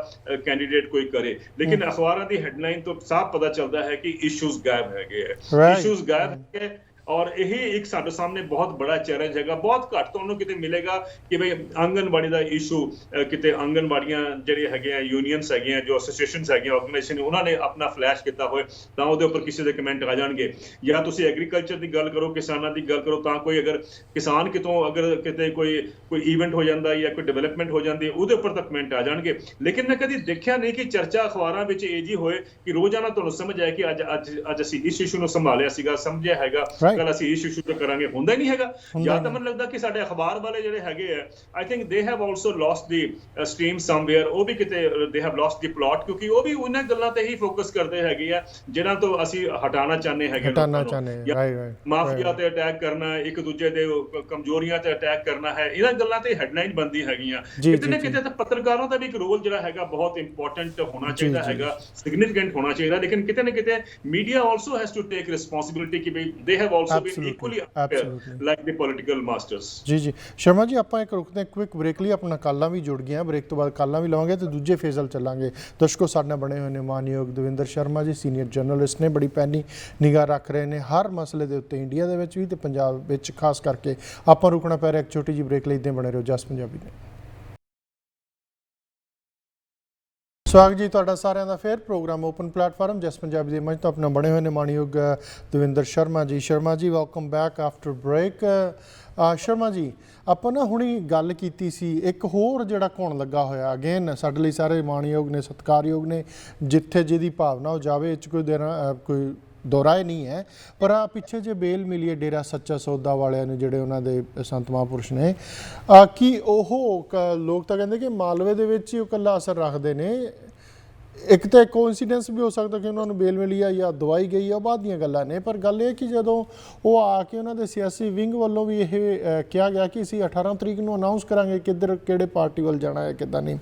ਕੈਂਡੀਡੇਟ ਕੋਈ ਕਰੇ, ਲੇਕਿਨ ਅਖਬਾਰਾਂ ਦੀ ਹੈਡਲਾਈਨ ਤੋਂ ਸਾਫ਼ ਪਤਾ ਚੱਲਦਾ ਹੈ ਕਿ ਇਸ਼ੂਜ਼ ਗਾਇਬ ਹੈਗੇ ਹੈ, ਇਸ਼ੂਜ਼ ਗਾਇਬ ਹੈਗੇ। ਔਰ ਇਹ ਇੱਕ ਸਾਡੇ ਸਾਹਮਣੇ ਬਹੁਤ ਬੜਾ ਚੈਲੰਜ ਹੈਗਾ। ਬਹੁਤ ਘੱਟ ਤੁਹਾਨੂੰ ਕਿਤੇ ਮਿਲੇਗਾ ਕਿ ਬਈ ਆਂਗਨਵਾੜੀ ਦਾ ਇਸ਼ੂ, ਕਿਤੇ ਆਂਗਨਵਾੜੀਆਂ ਜਿਹੜੇ ਹੈਗੇ ਆ, ਯੂਨੀਅਨਸ ਹੈਗੀਆਂ, ਜੋ ਐਸੋਸੀਏਸ਼ਨਸ ਹੈਗੀਆਂ, ਆਰਗੇਨਾਈਜੇਸ਼ਨ, ਉਹਨਾਂ ਨੇ ਆਪਣਾ ਫਲੈਸ਼ ਕੀਤਾ ਹੋਏ ਤਾਂ ਉਹਦੇ ਉੱਪਰ ਕਿਸੇ ਦੇ ਕਮੈਂਟ ਆ ਜਾਣਗੇ। ਜਾਂ ਤੁਸੀਂ ਐਗਰੀਕਲਚਰ ਦੀ ਗੱਲ ਕਰੋ, ਕਿਸਾਨਾਂ ਦੀ ਗੱਲ ਕਰੋ, ਤਾਂ ਕੋਈ ਅਗਰ ਕਿਸਾਨ ਕਿਤੋਂ ਅਗਰ ਕਿਤੇ ਕੋਈ ਈਵੈਂਟ ਹੋ ਜਾਂਦਾ ਜਾਂ ਕੋਈ ਡਿਵੈਲਪਮੈਂਟ ਹੋ ਜਾਂਦੀ, ਉਹਦੇ ਉੱਪਰ ਤਾਂ ਕਮੈਂਟ ਆ ਜਾਣਗੇ। ਲੇਕਿਨ ਮੈਂ ਕਦੀ ਦੇਖਿਆ ਨਹੀਂ ਕਿ ਚਰਚਾ ਅਖਬਾਰਾਂ ਵਿੱਚ ਇਹ ਜੀ ਹੋਏ ਕਿ ਰੋਜ਼ਾਨਾ ਤੁਹਾਨੂੰ ਸਮਝ ਆਏ ਕਿ ਅੱਜ ਅਸੀਂ ਇਸ ਇਸ਼ੂ ਨੂੰ ਸੰਭਾਲਿਆ ਸੀਗਾ, ਸਮਝਿਆ ਹੈਗਾ, ਕੱਲ ਅਸੀਂ ਇਸ ਇਸ਼ੂ ਤੇ ਕਰਾਂਗੇ। ਹੁੰਦਾ ਹੀ ਨਹੀਂ ਹੈਗਾ। ਜਾਂ ਤਾਂ ਮੈਨੂੰ ਲੱਗਦਾ ਕਿ ਸਾਡੇ ਅਖਬਾਰ ਵਾਲੇ ਜਿਹੜੇ ਹੈਗੇ ਆ, ਆਈ ਥਿੰਕ ਦੇ have also lost the stream somewhere. ਉਹ ਵੀ ਕਿਤੇ they have lost the plot, ਕਿਉਂਕਿ ਉਹ ਵੀ ਉਹਨਾਂ ਗੱਲਾਂ ਤੇ ਹੀ ਫੋਕਸ ਕਰਦੇ ਹੈਗੇ ਆ ਜਿਹਨਾਂ ਤੋਂ ਅਸੀਂ ਹਟਾਉਣਾ ਚਾਹੁੰਦੇ ਹੈਗੇ। ਮਾਫੀਆ ਤੇ ਅਟੈਕ ਕਰਨਾ, ਇੱਕ ਦੂਜੇ ਦੇ ਕਮਜ਼ੋਰੀਆਂ ਤੇ ਅਟੈਕ ਕਰਨਾ ਹੈ, ਇਹਨਾਂ ਗੱਲਾਂ ਤੇ ਹੈਡਲਾਈਨ ਬਣਦੀ ਹੈਗੀਆਂ। ਕਿਤੇ ਨਾ ਕਿਤੇ ਤਾਂ ਪੱਤਰਕਾਰਾਂ ਦਾ ਵੀ ਇੱਕ ਰੋਲ ਜਿਹੜਾ ਹੈਗਾ ਬਹੁਤ ਇੰਪੋਰਟੈਂਟ ਹੋਣਾ ਚਾਹੀਦਾ ਹੈਗਾ, ਸਿਗਨੀਫੀਕੈਂਟ ਹੋਣਾ ਚਾਹੀਦਾ। ਲੇਕਿਨ ਕਿਤੇ ਨਾ ਕਿਤੇ media also has to take responsibility ਕਿ they have also been equally like the political masters. ਜੀ ਸ਼ਰਮਾ ਜੀ, ਆਪਾਂ ਇੱਕ ਰੁਕਦੇ ਕੁਇਕ ਬ੍ਰੇਕ ਲਈ। ਆਪਣਾ ਕਾਲਾਂ ਵੀ ਜੁੜ ਗਈਆਂ, ਬ੍ਰੇਕ ਤੋਂ ਬਾਅਦ ਕਾਲਾਂ ਵੀ ਲਵਾਂਗੇ ਤੇ ਦੂਜੇ ਫੇਜ਼ਲ ਚੱਲਾਂਗੇ। ਦਰਸ਼ਕੋ, ਸਾਡੇ ਨਾਲ ਬਣੇ ਹੋਏ ਨੇ ਮਾਨਯੋਗ ਦਵਿੰਦਰ ਸ਼ਰਮਾ ਜੀ, ਸੀਨੀਅਰ ਜਰਨਲਿਸਟ ਨੇ, ਬੜੀ ਪੈਨੀ ਨਿਗਾਹ ਰੱਖ ਰਹੇ ਨੇ ਹਰ ਮਸਲੇ ਦੇ ਉੱਤੇ, ਇੰਡੀਆ ਦੇ ਵਿੱਚ ਵੀ ਤੇ ਪੰਜਾਬ ਵਿੱਚ ਖਾਸ ਕਰਕੇ। ਆਪਾਂ ਰੁਕਣਾ ਪੈ ਰਿਹਾ ਇੱਕ ਛੋਟੀ ਜਿਹੀ ਬ੍ਰੇਕ ਲਈ। ਇੱਦਾਂ ਬਣੇ ਰਹੋ ਜਸ ਪੰਜਾਬੀ ਨੇ। ਸਵਾਗਤ ਜੀ ਤੁਹਾਡਾ ਸਾਰਿਆਂ ਦਾ ਫਿਰ ਪ੍ਰੋਗਰਾਮ ਓਪਨ ਪਲੇਟਫਾਰਮ ਜਸ ਪੰਜਾਬੀ ਦੇ ਮੰਚ ਤੋਂ। ਆਪਣਾ ਬਣੇ ਹੋਏ ਨੇ ਮਾਨਯੋਗ Davinder Sharma ji. Sharma ji, welcome back after break. Sharma ji, ਆਪਾਂ ਨਾ ਹੁਣੀ ਗੱਲ ਕੀਤੀ ਸੀ, ਇੱਕ ਹੋਰ ਜਿਹੜਾ ਘੁਣ ਲੱਗਾ ਹੋਇਆ, ਅਗੇਨ ਸਾਡੇ ਲਈ ਸਾਰੇ ਮਾਣਯੋਗ ਨੇ, ਸਤਿਕਾਰਯੋਗ ਨੇ, ਜਿੱਥੇ ਜਿਹਦੀ ਭਾਵਨਾ ਉਹ ਜਾਵੇ, ਇਹ 'ਚ ਕੋਈ ਦੋਰਾਏ ਨਹੀਂ ਹੈ। ਪਰ ਆ ਪਿੱਛੇ ਜੇ ਬੇਲ ਮਿਲੀ ਹੈ ਡੇਰਾ ਸੱਚਾ ਸੌਦਾ ਵਾਲਿਆਂ ਨੂੰ, ਜਿਹੜੇ ਉਹਨਾਂ ਦੇ ਸੰਤ ਮਹਾਂਪੁਰਸ਼ ਨੇ, ਕਿ ਉਹ ਲੋਕ ਤਾਂ ਕਹਿੰਦੇ ਕਿ ਮਾਲਵੇ ਦੇ ਵਿੱਚ ਹੀ ਉਹ ਇਕੱਲਾ ਅਸਰ ਰੱਖਦੇ ਨੇ। ਇੱਕ ਤਾਂ ਕੋਇਨਸੀਡੈਂਸ ਵੀ ਹੋ ਸਕਦਾ ਕਿ ਉਹਨਾਂ ਨੂੰ ਬੇਲ ਮਿਲੀ ਆ ਜਾਂ ਦਵਾਈ ਗਈ ਆ, ਉਹ ਬਾਅਦ ਦੀਆਂ ਗੱਲਾਂ ਨੇ। ਪਰ ਗੱਲ ਇਹ ਕਿ ਜਦੋਂ ਉਹ ਆ ਕੇ ਉਹਨਾਂ ਦੇ ਸਿਆਸੀ ਵਿੰਗ ਵੱਲੋਂ ਵੀ ਇਹ ਕਿਹਾ ਗਿਆ ਕਿ ਅਸੀਂ 18 ਤਰੀਕ ਨੂੰ ਅਨਾਊਂਸ ਕਰਾਂਗੇ ਕਿੱਧਰ ਕਿਹੜੇ ਪਾਰਟੀ ਵੱਲ ਜਾਣਾ ਹੈ, ਕਿੱਦਾਂ ਨਹੀਂ।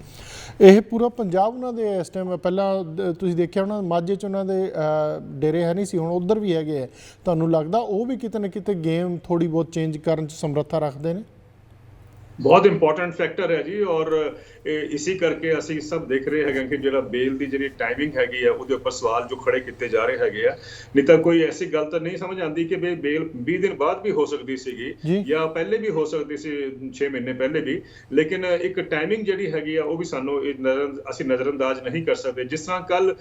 ਇਹ ਪੂਰਾ ਪੰਜਾਬ ਉਹਨਾਂ ਦੇ ਇਸ ਟਾਈਮ, ਪਹਿਲਾਂ ਤੁਸੀਂ ਦੇਖਿਆ ਉਹਨਾਂ ਮਾਝੇ 'ਚ ਉਹਨਾਂ ਦੇ ਡੇਰੇ ਹੈ ਨਹੀਂ ਸੀ, ਹੁਣ ਉੱਧਰ ਵੀ ਹੈਗੇ ਹੈ। ਤੁਹਾਨੂੰ ਲੱਗਦਾ ਉਹ ਵੀ ਕਿਤੇ ਨਾ ਕਿਤੇ ਗੇਮ ਥੋੜ੍ਹੀ ਬਹੁਤ ਚੇਂਜ ਕਰਨ 'ਚ ਸਮਰੱਥਾ ਰੱਖਦੇ ਨੇ? ਬਹੁਤ ਇੰਪੋਰਟੈਂਟ ਫੈਕਟਰ ਹੈ ਜੀ। ਔਰ ਇਸੇ ਕਰਕੇ ਅਸੀਂ ਸਭ ਦੇਖ ਰਹੇ ਹੈਗੇ ਕਿ ਜਿਹੜਾ ਬੇਲ ਦੀ ਜਿਹੜੀ ਟਾਈਮਿੰਗ ਹੈਗੀ ਆ, ਉਹਦੇ ਉੱਪਰ ਸਵਾਲ ਜੋ ਖੜੇ ਕੀਤੇ ਜਾ ਰਹੇ ਹੈਗੇ ਆ। ਨਹੀਂ ਤਾਂ ਕੋਈ ਐਸੀ ਗੱਲ ਤਾਂ ਨਹੀਂ ਸਮਝ ਆਉਂਦੀ ਕਿ ਬੇਲ 20 ਦਿਨ ਬਾਅਦ ਵੀ ਹੋ ਸਕਦੀ ਸੀਗੀ ਜਾਂ ਪਹਿਲੇ ਵੀ ਹੋ ਸਕਦੀ ਸੀ, 6 ਮਹੀਨੇ ਪਹਿਲੇ ਵੀ। ਲੇਕਿਨ ਇੱਕ ਟਾਈਮਿੰਗ ਜਿਹੜੀ ਹੈਗੀ ਆ, ਉਹ ਵੀ ਸਾਨੂੰ ਅਸੀਂ ਨਜ਼ਰਅੰਦਾਜ਼ ਨਹੀਂ ਕਰ ਸਕਦੇ। ਜਿਸ ਤਰ੍ਹਾਂ ਕੱਲ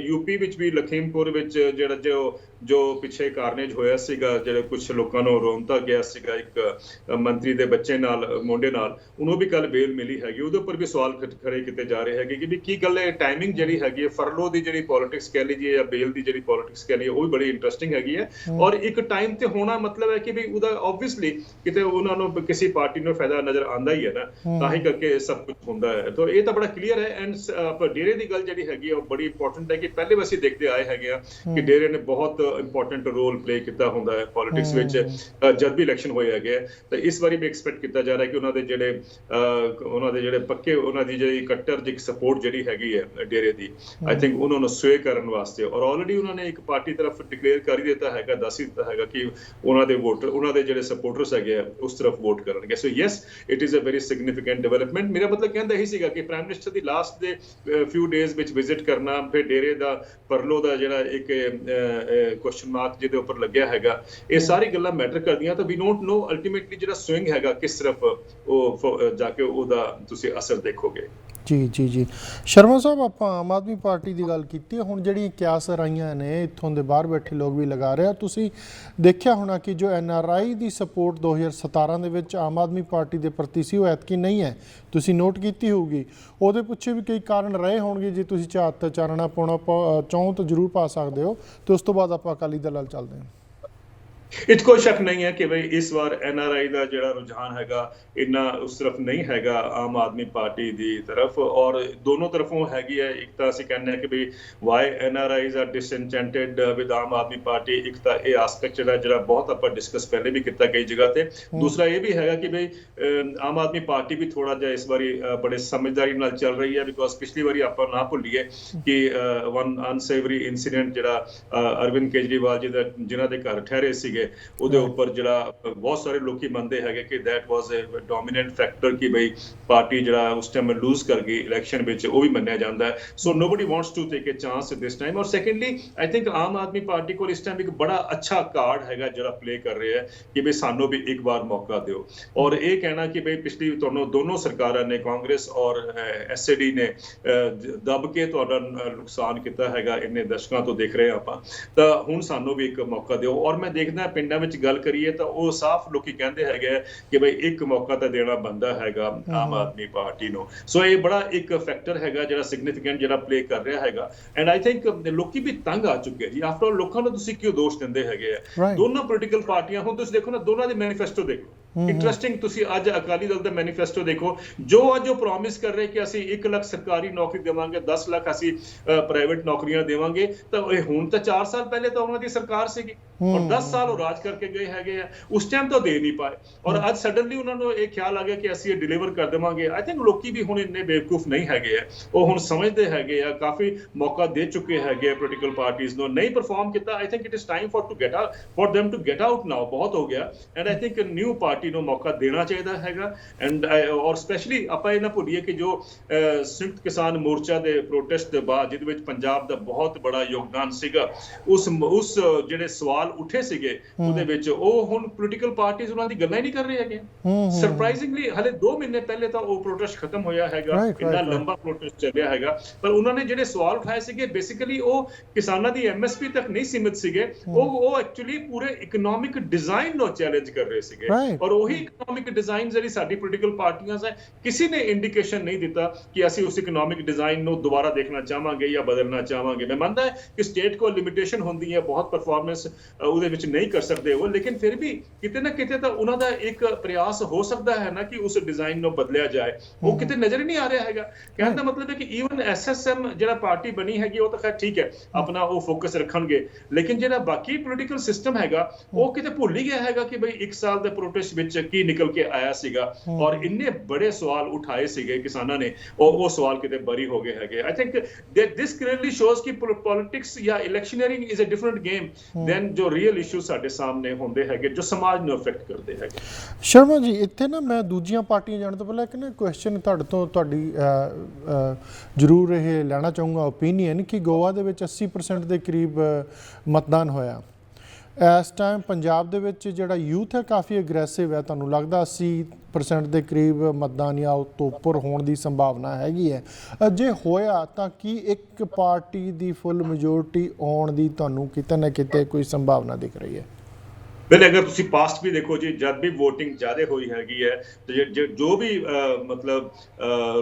ਯੂਪੀ ਵਿੱਚ ਵੀ ਲਖੀਮਪੁਰ ਵਿੱਚ ਜਿਹੜਾ ਜੋ ਪਿੱਛੇ ਕਾਰਨੇਜ ਹੋਇਆ ਸੀਗਾ, ਜਿਹੜੇ ਕੁਝ ਲੋਕਾਂ ਨੂੰ ਰੋਂਤਾ ਗਿਆ ਸੀਗਾ, ਇੱਕ ਮੰਤਰੀ ਦੇ ਬੱਚੇ ਨਾਲ ਮੁੰਡੇ ਨਾਲ, ਉਹਨੂੰ ਵੀ ਕੱਲ ਬੇਲ ਮਿਲੀ ਹੈਗੀ, ਉਹਦੇ ਉੱਪਰ ਵੀ ਸਵਾਲ ਖੜੇ ਕੀਤੇ ਜਾ ਰਹੇ ਹੈਗੇ ਕਿ ਵੀ ਕੀ ਗੱਲ ਹੈ, ਟਾਈਮਿੰਗ ਜਿਹੜੀ ਹੈਗੀ ਹੈ ਫਰਲੋ ਦੀ ਜਿਹੜੀ ਪੋਲਿਟਿਕਸ ਕਹਿ ਲਈਏ ਜਾਂ ਬੇਲ ਦੀ ਜਿਹੜੀ ਪੋਲਿਟਿਕਸ ਕਹਿ ਲਈਏ, ਉਹ ਵੀ ਬੜੀ ਇੰਟਰਸਟਿੰਗ ਹੈਗੀ ਹੈ। ਔਰ ਇੱਕ ਟਾਈਮ ਤੇ ਹੋਣਾ ਮਤਲਬ ਹੈ ਕਿ ਵੀ ਉਹਦਾ ਆਬਵੀਅਸਲੀ ਕਿਤੇ ਉਹਨਾਂ ਨੂੰ ਕਿਸੇ ਪਾਰਟੀ ਨੂੰ ਫਾਇਦਾ ਨਜ਼ਰ ਆਉਂਦਾ ਹੀ ਹੈ ਨਾ, ਤਾਂ ਹੀ ਕਰਕੇ ਸਭ ਕੁਝ ਹੁੰਦਾ ਹੈ। ਤਾਂ ਇਹ ਤਾਂ ਬੜਾ ਕਲੀਅਰ ਹੈ। ਐਂਡ ਡੇਰੇ ਦੀ ਗੱਲ ਜਿਹੜੀ ਹੈਗੀ ਆ ਉਹ ਬੜੀ ਇੰਪੋਰਟੈਂਟ ਹੈ ਕਿ ਪਹਿਲੇ ਵੀ ਅਸੀਂ ਦੇਖਦੇ ਆਏ ਹੈਗੇ ਆ ਕਿ ਡੇਰੇ ਨੇ ਬਹੁਤ ਇੰਪੋਰਟੈਂਟ ਰੋਲ ਪਲੇ ਕੀਤਾ ਹੁੰਦਾ ਹੈ ਪੋਲਿਟਿਕਸ ਵਿੱਚ ਜਦ ਵੀ ਇਲੈਕਸ਼ਨ ਹੋਏ ਹੈਗੇ। ਤਾਂ ਇਸ ਵਾਰੀ ਵੀ ਐਕਸਪੈਕਟ ਕੀਤਾ ਜਾ ਰਿਹਾ ਕਿ ਉਹਨਾਂ ਦੇ ਜਿਹੜੇ ਪੱਕੇ, ਉਹਨਾਂ ਦੀ ਜਿਹੜੀ ਕੱਟਰ ਦੀ ਸਪੋਰਟ ਜਿਹੜੀ ਹੈਗੀ ਹੈ ਡੇਰੇ ਦੀ, ਆਈ ਥਿੰਕ ਉਹਨਾਂ ਨੂੰ ਸਵੇ ਕਰਨ ਵਾਸਤੇ, ਔਰ ਆਲਰੇਡੀ ਉਹਨਾਂ ਨੇ ਇੱਕ ਪਾਰਟੀ ਤਰਫ ਡਿਕਲੇਅਰ ਕਰ ਹੀ ਦਿੱਤਾ ਹੈਗਾ, ਦੱਸ ਹੀ ਦਿੱਤਾ ਹੈਗਾ ਕਿ ਉਹਨਾਂ ਦੇ ਵੋਟਰ, ਉਹਨਾਂ ਦੇ ਜਿਹੜੇ ਸਪੋਰਟਰਸ ਹੈਗੇ ਆ ਉਸ ਤਰਫ ਵੋਟ ਕਰਨਗੇ। So yes, it is a very significant development. ਮੇਰਾ ਮਤਲਬ ਕਹਿੰਦਾ ਇਹੀ ਸੀਗਾ ਕਿ ਪ੍ਰਾਈਮ ਮਿਨਿਸਟਰ ਦੀ ਲਾਸਟ ਦੇ ਫਿਊ ਡੇਜ਼ ਵਿੱਚ ਵਿਜ਼ਿਟ ਕਰਨਾ, ਫਿਰ ਡੇਰੇ ਦਾ ਪਰਲੋ ਦਾ ਜਿਹੜਾ ਇੱਕ ਕੁਐਸਚਨ ਮਾਰਕ ਜਿਹਦੇ ਉੱਪਰ ਲੱਗਿਆ ਹੈਗਾ, ਇਹ ਸਾਰੀ ਗੱਲਾਂ ਮੈਟਰ ਕਰਦੀਆਂ। ਤਾਂ ਵੀ ਡੋਂਟ ਨੋ ਅਲਟੀਮੇਟਲੀ ਜਿਹੜਾ ਸਵਿੰਗ ਹੈਗਾ ਕਿਸ ਤਰਫ ਉਹ ਜਾ ਕੇ ਉਹਦਾ ਤੁਸੀਂ ਅਸਰ ਦੇਖੋਗੇ। ਜੀ ਸ਼ਰਮਾ ਸਾਹਿਬ, ਆਪਾਂ ਆਮ ਆਦਮੀ ਪਾਰਟੀ ਦੀ ਗੱਲ ਕੀਤੀ, ਹੁਣ ਜਿਹੜੀਆਂ ਕਿਆਸ ਰਾਈਆਂ ਨੇ ਇੱਥੋਂ ਦੇ ਬਾਹਰ ਬੈਠੇ ਲੋਕ ਵੀ ਲਗਾ ਰਹੇ ਆ, ਤੁਸੀਂ ਦੇਖਿਆ ਹੋਣਾ ਕਿ ਜੋ NRI ਦੀ ਸਪੋਰਟ 2017 ਦੇ ਵਿੱਚ ਆਮ ਆਦਮੀ ਪਾਰਟੀ ਦੇ ਪ੍ਰਤੀ ਸੀ, ਉਹ ਐਤਕੀ ਨਹੀਂ ਹੈ, ਤੁਸੀਂ ਨੋਟ ਕੀਤੀ ਹੋਊਗੀ। ਉਹਦੇ ਪਿੱਛੇ ਵੀ ਕਈ ਕਾਰਨ ਰਹੇ ਹੋਣਗੇ, ਜੇ ਤੁਸੀਂ ਚਾਨਣਾ ਪਾਉਣਾ ਚਾਹੋ ਤਾਂ ਜ਼ਰੂਰ ਪਾ ਸਕਦੇ ਹੋ, ਤੇ ਉਸ ਤੋਂ ਬਾਅਦ ਆਪਾਂ ਅਕਾਲੀ ਦਲ ਵੱਲ ਚੱਲਦੇ ਹਾਂ। ਇਹ 'ਚ ਕੋਈ ਸ਼ੱਕ ਨਹੀਂ ਹੈ ਕਿ ਬਈ ਇਸ ਵਾਰ NRI ਦਾ ਜਿਹੜਾ ਰੁਝਾਨ ਹੈਗਾ ਇੰਨਾ ਉਸ ਤਰਫ ਨਹੀਂ ਹੈਗਾ ਆਮ ਆਦਮੀ ਪਾਰਟੀ ਦੀ ਤਰਫ, ਔਰ ਦੋਨੋਂ ਤਰਫੋਂ ਹੈਗੀ ਹੈ। ਇੱਕ ਤਾਂ ਅਸੀਂ ਕਹਿੰਦੇ ਹਾਂ ਕਿ ਬਈ why NRIs are disenchanted with Aam Aadmi Party, ਇੱਕ ਤਾਂ ਇਹ ਆਸਪੈਕਟ ਜਿਹੜਾ ਬਹੁਤ ਆਪਾਂ ਡਿਸਕਸ ਪਹਿਲੇ ਵੀ ਕੀਤਾ ਕਈ ਜਗ੍ਹਾ ਤੇ। ਦੂਸਰਾ ਇਹ ਵੀ ਹੈਗਾ ਕਿ ਬਈ ਆਮ ਆਦਮੀ ਪਾਰਟੀ ਵੀ ਥੋੜਾ ਜਿਹਾ ਇਸ ਵਾਰੀ ਬੜੇ ਸਮਝਦਾਰੀ ਨਾਲ ਚੱਲ ਰਹੀ ਹੈ, ਬਿਕੋਜ਼ ਪਿਛਲੀ ਵਾਰੀ ਆਪਾਂ ਨਾ ਭੁੱਲੀਏ ਕਿ ਵਨ ਅਨਸੇਵਰੀ ਇਨਸੀਡੈਂਟ ਜਿਹੜਾ ਅਰਵਿੰਦ ਕੇਜਰੀਵਾਲ ਜੀ ਦਾ ਜਿਨ੍ਹਾਂ ਦੇ ਘਰ ਠਹਿਰੇ ਸੀਗੇ, ਉਹਦੇ ਉੱਪਰ ਜਿਹੜਾ ਬਹੁਤ ਸਾਰੇ ਲੋਕੀ ਮੰਨਦੇ ਹੈਗੇ ਕਿ that was a dominant factor ਕਿ ਬਈ ਪਾਰਟੀ ਜਿਹੜਾ ਉਸ ਟਾਈਮ ਲੂਜ਼ ਕਰ ਗਈ ਇਲੈਕਸ਼ਨ ਵਿੱਚ, ਉਹ ਵੀ ਮੰਨਿਆ ਜਾਂਦਾ ਹੈ। So nobody wants to take a chance this time. ਔਰ secondly I think Aam Aadmi Party ਕੋਲ ਇਸ ਟਾਈਮ ਇੱਕ ਬੜਾ ਅੱਛਾ ਕਾਰਡ ਹੈਗਾ ਜਿਹੜਾ ਪਲੇ ਕਰ ਰਿਹਾ ਹੈ ਕਿ ਬਈ ਸਾਨੂੰ ਵੀ ਇੱਕ ਵਾਰ ਮੌਕਾ ਦਿਓ। ਔਰ ਇਹ ਕਹਿਣਾ ਕਿ ਬਈ ਪਿਛਲੀ ਤੁਹਾਨੂੰ ਦੋਨੋਂ ਸਰਕਾਰਾਂ ਨੇ, ਕਾਂਗਰਸ ਔਰ SAD ਨੇ ਦੱਬ ਕੇ ਤੁਹਾਡਾ ਨੁਕਸਾਨ ਕੀਤਾ ਹੈਗਾ, ਇੰਨੇ ਦਸ਼ਕਾਂ ਤੋਂ ਦੇਖ ਰਹੇ ਆਪਾਂ, ਤਾਂ ਹੁਣ ਸਾਨੂੰ ਵੀ ਇੱਕ ਮੌਕਾ ਦਿਓ। ਔਰ ਮੈਂ ਦੇਖਦਾ ਪਿੰਡਾਂ ਵਿੱਚ ਗੱਲ ਕਰੀਏ ਤਾਂ ਉਹ ਸਾਫ਼ ਲੋਕੀ ਕਹਿੰਦੇ ਹੈਗੇ ਕਿ ਬਈ ਇੱਕ ਮੌਕਾ ਤਾਂ ਦੇਣਾ ਬਣਦਾ ਹੈਗਾ ਆਮ ਆਦਮੀ ਪਾਰਟੀ ਨੂੰ। ਸੋ ਇਹ ਬੜਾ ਇੱਕ ਫੈਕਟਰ ਹੈਗਾ ਜਿਹੜਾ ਸਿਗਨੀਫਿਕੈਂਟ ਜਿਹੜਾ ਪਲੇ ਕਰ ਰਿਹਾ ਹੈਗਾ। ਐਂਡ ਆਈ ਥਿੰਕ ਲੋਕੀ ਵੀ ਤੰਗ ਆ ਚੁੱਕੇ ਜੀ। ਆਫਟਰ ਆਲ ਲੋਕਾਂ ਨੂੰ ਤੁਸੀਂ ਕਿਉਂ ਦੋਸ਼ ਦਿੰਦੇ ਹੈਗੇ ਆ? ਦੋਨੋਂ ਪੋਲੀਟੀਕਲ ਪਾਰਟੀਆਂ, ਹੁਣ ਤੁਸੀਂ ਦੇਖੋ ਨਾ, ਦੋਨਾਂ ਦੇ ਮੈਨੀਫੈਸਟੋ ਦੇਖੋ, ਇੰਟਰਸਟਿੰਗ। ਤੁਸੀਂ ਅੱਜ ਅਕਾਲੀ ਦਲ ਦਾ ਮੈਨੀਫੈਸਟੋ ਦੇਖੋ, ਜੋ ਅੱਜ ਉਹ ਪ੍ਰੋਮਿਸ ਕਰ ਰਹੇ ਕਿ ਅਸੀਂ 1 ਲੱਖ ਸਰਕਾਰੀ ਨੌਕਰੀ ਦੇਵਾਂਗੇ, 10 ਲੱਖ ਅਸੀਂ ਪ੍ਰਾਈਵੇਟ ਨੌਕਰੀਆਂ ਦੇਵਾਂਗੇ, ਤਾਂ ਇਹ ਹੁਣ ਤਾਂ 4 ਸਾਲ ਪਹਿਲੇ ਤਾਂ ਉਹਨਾਂ ਦੀ ਸਰਕਾਰ ਸੀਗੀ ਔਰ 10 ਸਾਲ ਉਹ ਰਾਜ ਕਰਕੇ ਗਏ ਹੈਗੇ ਆ, ਉਸ ਟਾਈਮ ਤਾਂ ਦੇ ਨਹੀਂ ਪਾਏ, ਔਰ ਅੱਜ ਸਡਨਲੀ ਉਹਨਾਂ ਨੂੰ ਇਹ ਖਿਆਲ ਆ ਗਿਆ ਕਿ ਅਸੀਂ ਇਹ ਡਿਲੀਵਰ ਕਰ ਦੇਵਾਂਗੇ। ਆਈ ਥਿੰਕ ਲੋਕੀ ਵੀ ਹੁਣ ਇੰਨੇ ਬੇਵਕੂਫ ਨਹੀਂ ਹੈਗੇ ਆ, ਉਹ ਹੁਣ ਸਮਝਦੇ ਹੈਗੇ ਆ, ਕਾਫੀ ਮੌਕਾ ਦੇ ਚੁੱਕੇ ਹੈਗੇ ਆ ਪੋਲੀਟੀਕਲ ਪਾਰਟੀਜ਼ ਨੂੰ, ਨਹੀਂ ਪਰਫਾਰਮ ਕੀਤਾ। ਆਈ think it is time for them to get out now, ਬਹੁਤ ਹੋ ਗਿਆ। And I think new party ਨੂੰ ਮੌਕਾ ਦੇਣਾ ਚਾਹੀਦਾ ਹੈਗਾ। ਐਂਡ ਔਰ ਸਪੈਸ਼ਲੀ ਆਪਾਂ ਇਹ ਨਾ ਭੁੱਲੀਏ ਕਿ ਜੋ ਸੰਯੁਕਤ ਕਿਸਾਨ ਮੋਰਚਾ ਦੇ ਪ੍ਰੋਟੈਸਟ ਦੇ ਬਾਅਦ, ਜਿਹਦੇ ਵਿੱਚ ਪੰਜਾਬ ਦਾ ਬਹੁਤ ਬੜਾ ਯੋਗਦਾਨ ਸੀਗਾ, ਉਸ ਜਿਹੜੇ ਸਵਾਲ ਉੱਠੇ ਸੀਗੇ ਉਹਦੇ ਵਿੱਚ, ਉਹ ਹੁਣ ਪੋਲੀਟੀਕਲ ਪਾਰਟੀਜ਼ ਉਹਨਾਂ ਦੀ ਗੱਲਾਂ ਹੀ ਨਹੀਂ ਕਰ ਰਹੇ ਹੈਗੇ। ਸਰਪ੍ਰਾਈਜ਼ਿੰਗਲੀ ਹਲੇ 2 ਮਹੀਨੇ ਪਹਿਲੇ ਤਾਂ ਉਹ ਪ੍ਰੋਟੈਸਟ ਖਤਮ ਹੋਇਆ ਹੈਗਾ, ਇੰਨਾ ਲੰਬਾ ਪ੍ਰੋਟੈਸਟ ਚੱਲਿਆ ਹੈਗਾ, ਪਰ ਉਹਨਾਂ ਨੇ ਜਿਹੜੇ ਸਵਾਲ ਉਠਾਏ ਸੀਗੇ ਬੇਸਿਕਲੀ ਉਹ ਕਿਸਾਨਾਂ ਦੀ MSP ਤੱਕ ਨਹੀਂ ਸੀਮਿਤ ਸੀਗੇ, ਉਹ ਐਕਚੁਅਲੀ ਪੂਰੇ ਇਕਨੋਮਿਕ ਡਿਜ਼ਾਈਨ ਨੂੰ ਚੈਲੰਜ ਕਰ ਰਹੇ ਸੀਗੇ। ਔਰ ਉਹੀ ਇਕਨੋਮਿਕ ਡਿਜ਼ਾਈਨ ਜਿਹੜੀ ਸਾਡੀ ਪੋਲੀਟੀਕਲ ਪਾਰਟੀਆਂ ਹੈ, ਕਿਸੇ ਨੇ ਇੰਡੀਕੇਸ਼ਨ ਨਹੀਂ ਦਿੱਤਾ ਕਿ ਅਸੀਂ ਉਸ ਇਕਨੋਮਿਕ ਡਿਜ਼ਾਈਨ ਨੂੰ ਦੁਬਾਰਾ ਦੇਖਣਾ ਚਾਹਾਂਗੇ ਜਾਂ ਬਦਲਣਾ ਚਾਹਾਂਗੇ। ਮੈਂ ਮੰਨਦਾ ਕਿ ਸਟੇਟ ਕੋਲ ਲਿਮਿਟੇਸ਼ਨ ਹੁੰਦੀ ਹੈ, ਬਹੁਤ ਪਰਫਾਰਮੈਂਸ ਉਹਦੇ ਵਿੱਚ ਨਹੀਂ ਕਰ ਸਕਦੇ ਉਹ, ਲੇਕਿਨ ਫਿਰ ਵੀ ਕਿਤੇ ਨਾ ਕਿਤੇ ਤਾਂ ਉਹਨਾਂ ਦਾ ਇੱਕ ਪ੍ਰਯਾਸ ਹੋ ਸਕਦਾ ਹੈ ਨਾ ਕਿ ਉਸ ਡਿਜ਼ਾਈਨ ਨੂੰ ਬਦਲਿਆ ਜਾਏ। ਉਹ ਕਿਤੇ ਨਜ਼ਰ ਹੀ ਨਹੀਂ ਆ ਰਿਹਾ ਹੈਗਾ। ਕਹਿਣ ਦਾ ਮਤਲਬ ਹੈ ਕਿ ਈਵਨ SSM ਜਿਹੜਾ ਪਾਰਟੀ ਬਣੀ ਹੈਗੀ, ਉਹ ਤਾਂ ਖੈਰ ਠੀਕ ਹੈ, ਆਪਣਾ ਉਹ ਫੋਕਸ ਰੱਖਣਗੇ, ਲੇਕਿਨ ਜਿਹੜਾ ਬਾਕੀ ਪੋਲੀਟੀਕਲ ਸਿਸਟਮ ਹੈਗਾ ਉਹ ਕਿਤੇ ਭੁੱਲ ਹੀ ਗਿਆ ਹੈਗਾ ਕਿ ਬਈ 1 ਸਾਲ ਦੇ ਪ੍ਰੋਟੈਸਟ ਵਿੱਚ ਕੀ ਨਿਕਲ ਕੇ ਆਇਆ ਸੀਗਾ, ਔਰ ਇੰਨੇ ਬੜੇ ਸਵਾਲ ਉਠਾਏ ਸੀਗੇ ਕਿਸਾਨਾਂ ਨੇ, ਉਹ ਸਵਾਲ ਕਿਤੇ ਬਰੀ ਹੋ ਗਏ ਹੈਗੇ। I think this clearly shows ਕਿ ਪੋਲਿਟਿਕਸ ਜਾਂ electioneering is a different game than ਜੋ ਰੀਅਲ ਇਸ਼ੂ ਸਾਡੇ ਸਾਹਮਣੇ ਹੁੰਦੇ ਹੈਗੇ, ਜੋ ਸਮਾਜ ਨੂੰ ਅਫੈਕਟ ਕਰਦੇ ਹੈਗੇ। ਸ਼ਰਮਾ ਜੀ, ਇੱਥੇ ਨਾ ਮੈਂ ਦੂਜੀਆਂ ਪਾਰਟੀਆਂ ਜਾਣ ਤੋਂ ਪਹਿਲਾਂ ਇੱਕ ਨਾ ਕੁਐਸਚਨ ਤੁਹਾਡੇ ਤੋਂ, ਤੁਹਾਡੀ ਜ਼ਰੂਰ ਇਹ ਲੈਣਾ ਚਾਹੂੰਗਾ ਓਪੀਨੀਅਨ, ਕਿ ਗੋਆ ਦੇ ਵਿੱਚ 80% ਦੇ ਕਰੀਬ ਮਤਦਾਨ ਹੋਇਆ। ਇਸ ਟਾਈਮ ਪੰਜਾਬ ਦੇ ਵਿੱਚ ਜਿਹੜਾ ਯੂਥ ਹੈ ਕਾਫੀ ਅਗਰੈਸਿਵ ਹੈ, ਤੁਹਾਨੂੰ ਲੱਗਦਾ 80% ਦੇ ਕਰੀਬ ਮਤਦਾਨ ਜਾਂ ਉਸ ਤੋਂ ਉੱਪਰ ਹੋਣ ਦੀ ਸੰਭਾਵਨਾ ਹੈਗੀ ਹੈ? ਜੇ ਹੋਇਆ ਤਾਂ ਕੀ ਇੱਕ ਪਾਰਟੀ ਦੀ ਫੁੱਲ ਮੈਜੋਰਟੀ ਆਉਣ ਦੀ ਤੁਹਾਨੂੰ ਕਿਤੇ ਨਾ ਕਿਤੇ ਕੋਈ ਸੰਭਾਵਨਾ ਦਿਖ ਰਹੀ ਹੈ? ਫਿਰ ਅਗਰ ਤੁਸੀਂ ਪਾਸਟ ਵੀ ਦੇਖੋ ਜੀ, ਜਦ ਵੀ VOTING ਜ਼ਿਆਦਾ ਹੋਈ ਹੈਗੀ ਹੈ ਤੇ ਜੋ ਵੀ ਮਤਲਬ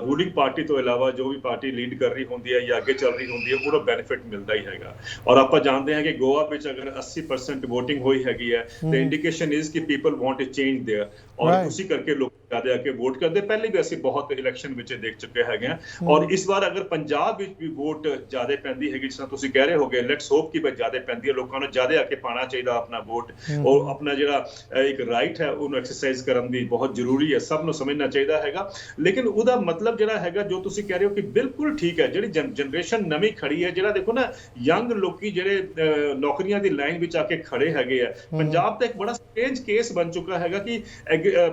ਰੂਲਿੰਗ ਪਾਰਟੀ ਤੋਂ ਇਲਾਵਾ ਜੋ ਵੀ ਪਾਰਟੀ ਲੀਡ ਕਰ ਰਹੀ ਹੁੰਦੀ ਹੈ ਜਾਂ ਅੱਗੇ ਚੱਲ ਰਹੀ ਹੁੰਦੀ ਹੈ, ਉਹਦਾ ਬੈਨੀਫਿਟ ਮਿਲਦਾ ਹੀ ਹੈਗਾ। ਔਰ ਆਪਾਂ ਜਾਣਦੇ ਹਾਂ ਕਿ ਗੋਆ ਵਿੱਚ ਅਗਰ 80% VOTING ਹੋਈ ਹੈਗੀ ਹੈ ਤੇ ਇੰਡੀਕੇਸ਼ਨ ਇਜ਼ ਕਿ people want to change their, ਔਰ ਉਸੇ ਕਰਕੇ ਲੋਕ ਜ਼ਿਆਦਾ ਆ ਕੇ ਵੋਟ ਕਰਦੇ। ਪਹਿਲੇ ਵੀ ਅਸੀਂ ਬਹੁਤ ਇਲੈਕਸ਼ਨ ਵਿੱਚ ਦੇਖ ਚੁੱਕੇ ਹੈਗੇ ਆ, ਔਰ ਇਸ ਵਾਰ ਅਗਰ ਪੰਜਾਬ ਵਿੱਚ ਵੀ ਵੋਟ ਜ਼ਿਆਦਾ ਪੈਂਦੀ ਹੈਗੀ, ਜਿਸ ਤਰ੍ਹਾਂ ਤੁਸੀਂ ਕਹਿ ਰਹੇ ਹੋਗੇ, ਲੈਟਸ ਹੋਪ ਕਿ ਜ਼ਿਆਦਾ ਪੈਂਦੀ ਹੈ, ਲੋਕਾਂ ਨੂੰ ਜ਼ਿਆਦਾ ਆ ਕੇ ਪਾਣਾ ਚਾਹੀਦਾ ਆਪਣਾ ਵੋਟ, ਔਰ ਆਪਣਾ ਜਿਹੜਾ ਇੱਕ ਰਾਈਟ ਹੈ ਉਹਨੂੰ ਐਕਸਰਸਾਈਜ਼ ਕਰਨ ਦੀ ਬਹੁਤ ਜ਼ਰੂਰੀ ਹੈ, ਸਭ ਨੂੰ ਸਮਝਣਾ ਚਾਹੀਦਾ ਹੈਗਾ। ਲੇਕਿਨ ਉਹਦਾ ਮਤਲਬ ਜਿਹੜਾ ਹੈਗਾ, ਜੋ ਤੁਸੀਂ ਕਹਿ ਰਹੇ ਹੋ ਕਿ ਬਿਲਕੁਲ ਠੀਕ ਹੈ, ਜਿਹੜੀ ਜਨਰੇਸ਼ਨ ਨਵੀਂ ਖੜੀ ਹੈ, ਜਿਹੜਾ ਦੇਖੋ ਨਾ ਯੰਗ ਲੋਕੀ ਜਿਹੜੇ ਨੌਕਰੀਆਂ ਦੀ ਲਾਈਨ ਵਿੱਚ ਆ ਕੇ ਖੜੇ ਹੈਗੇ ਆ, ਪੰਜਾਬ ਦਾ ਇੱਕ ਬੜਾ ਸਟ੍ਰੇਂਜ ਕੇਸ ਬਣ ਚੁੱਕਾ ਹੈਗਾ ਕਿ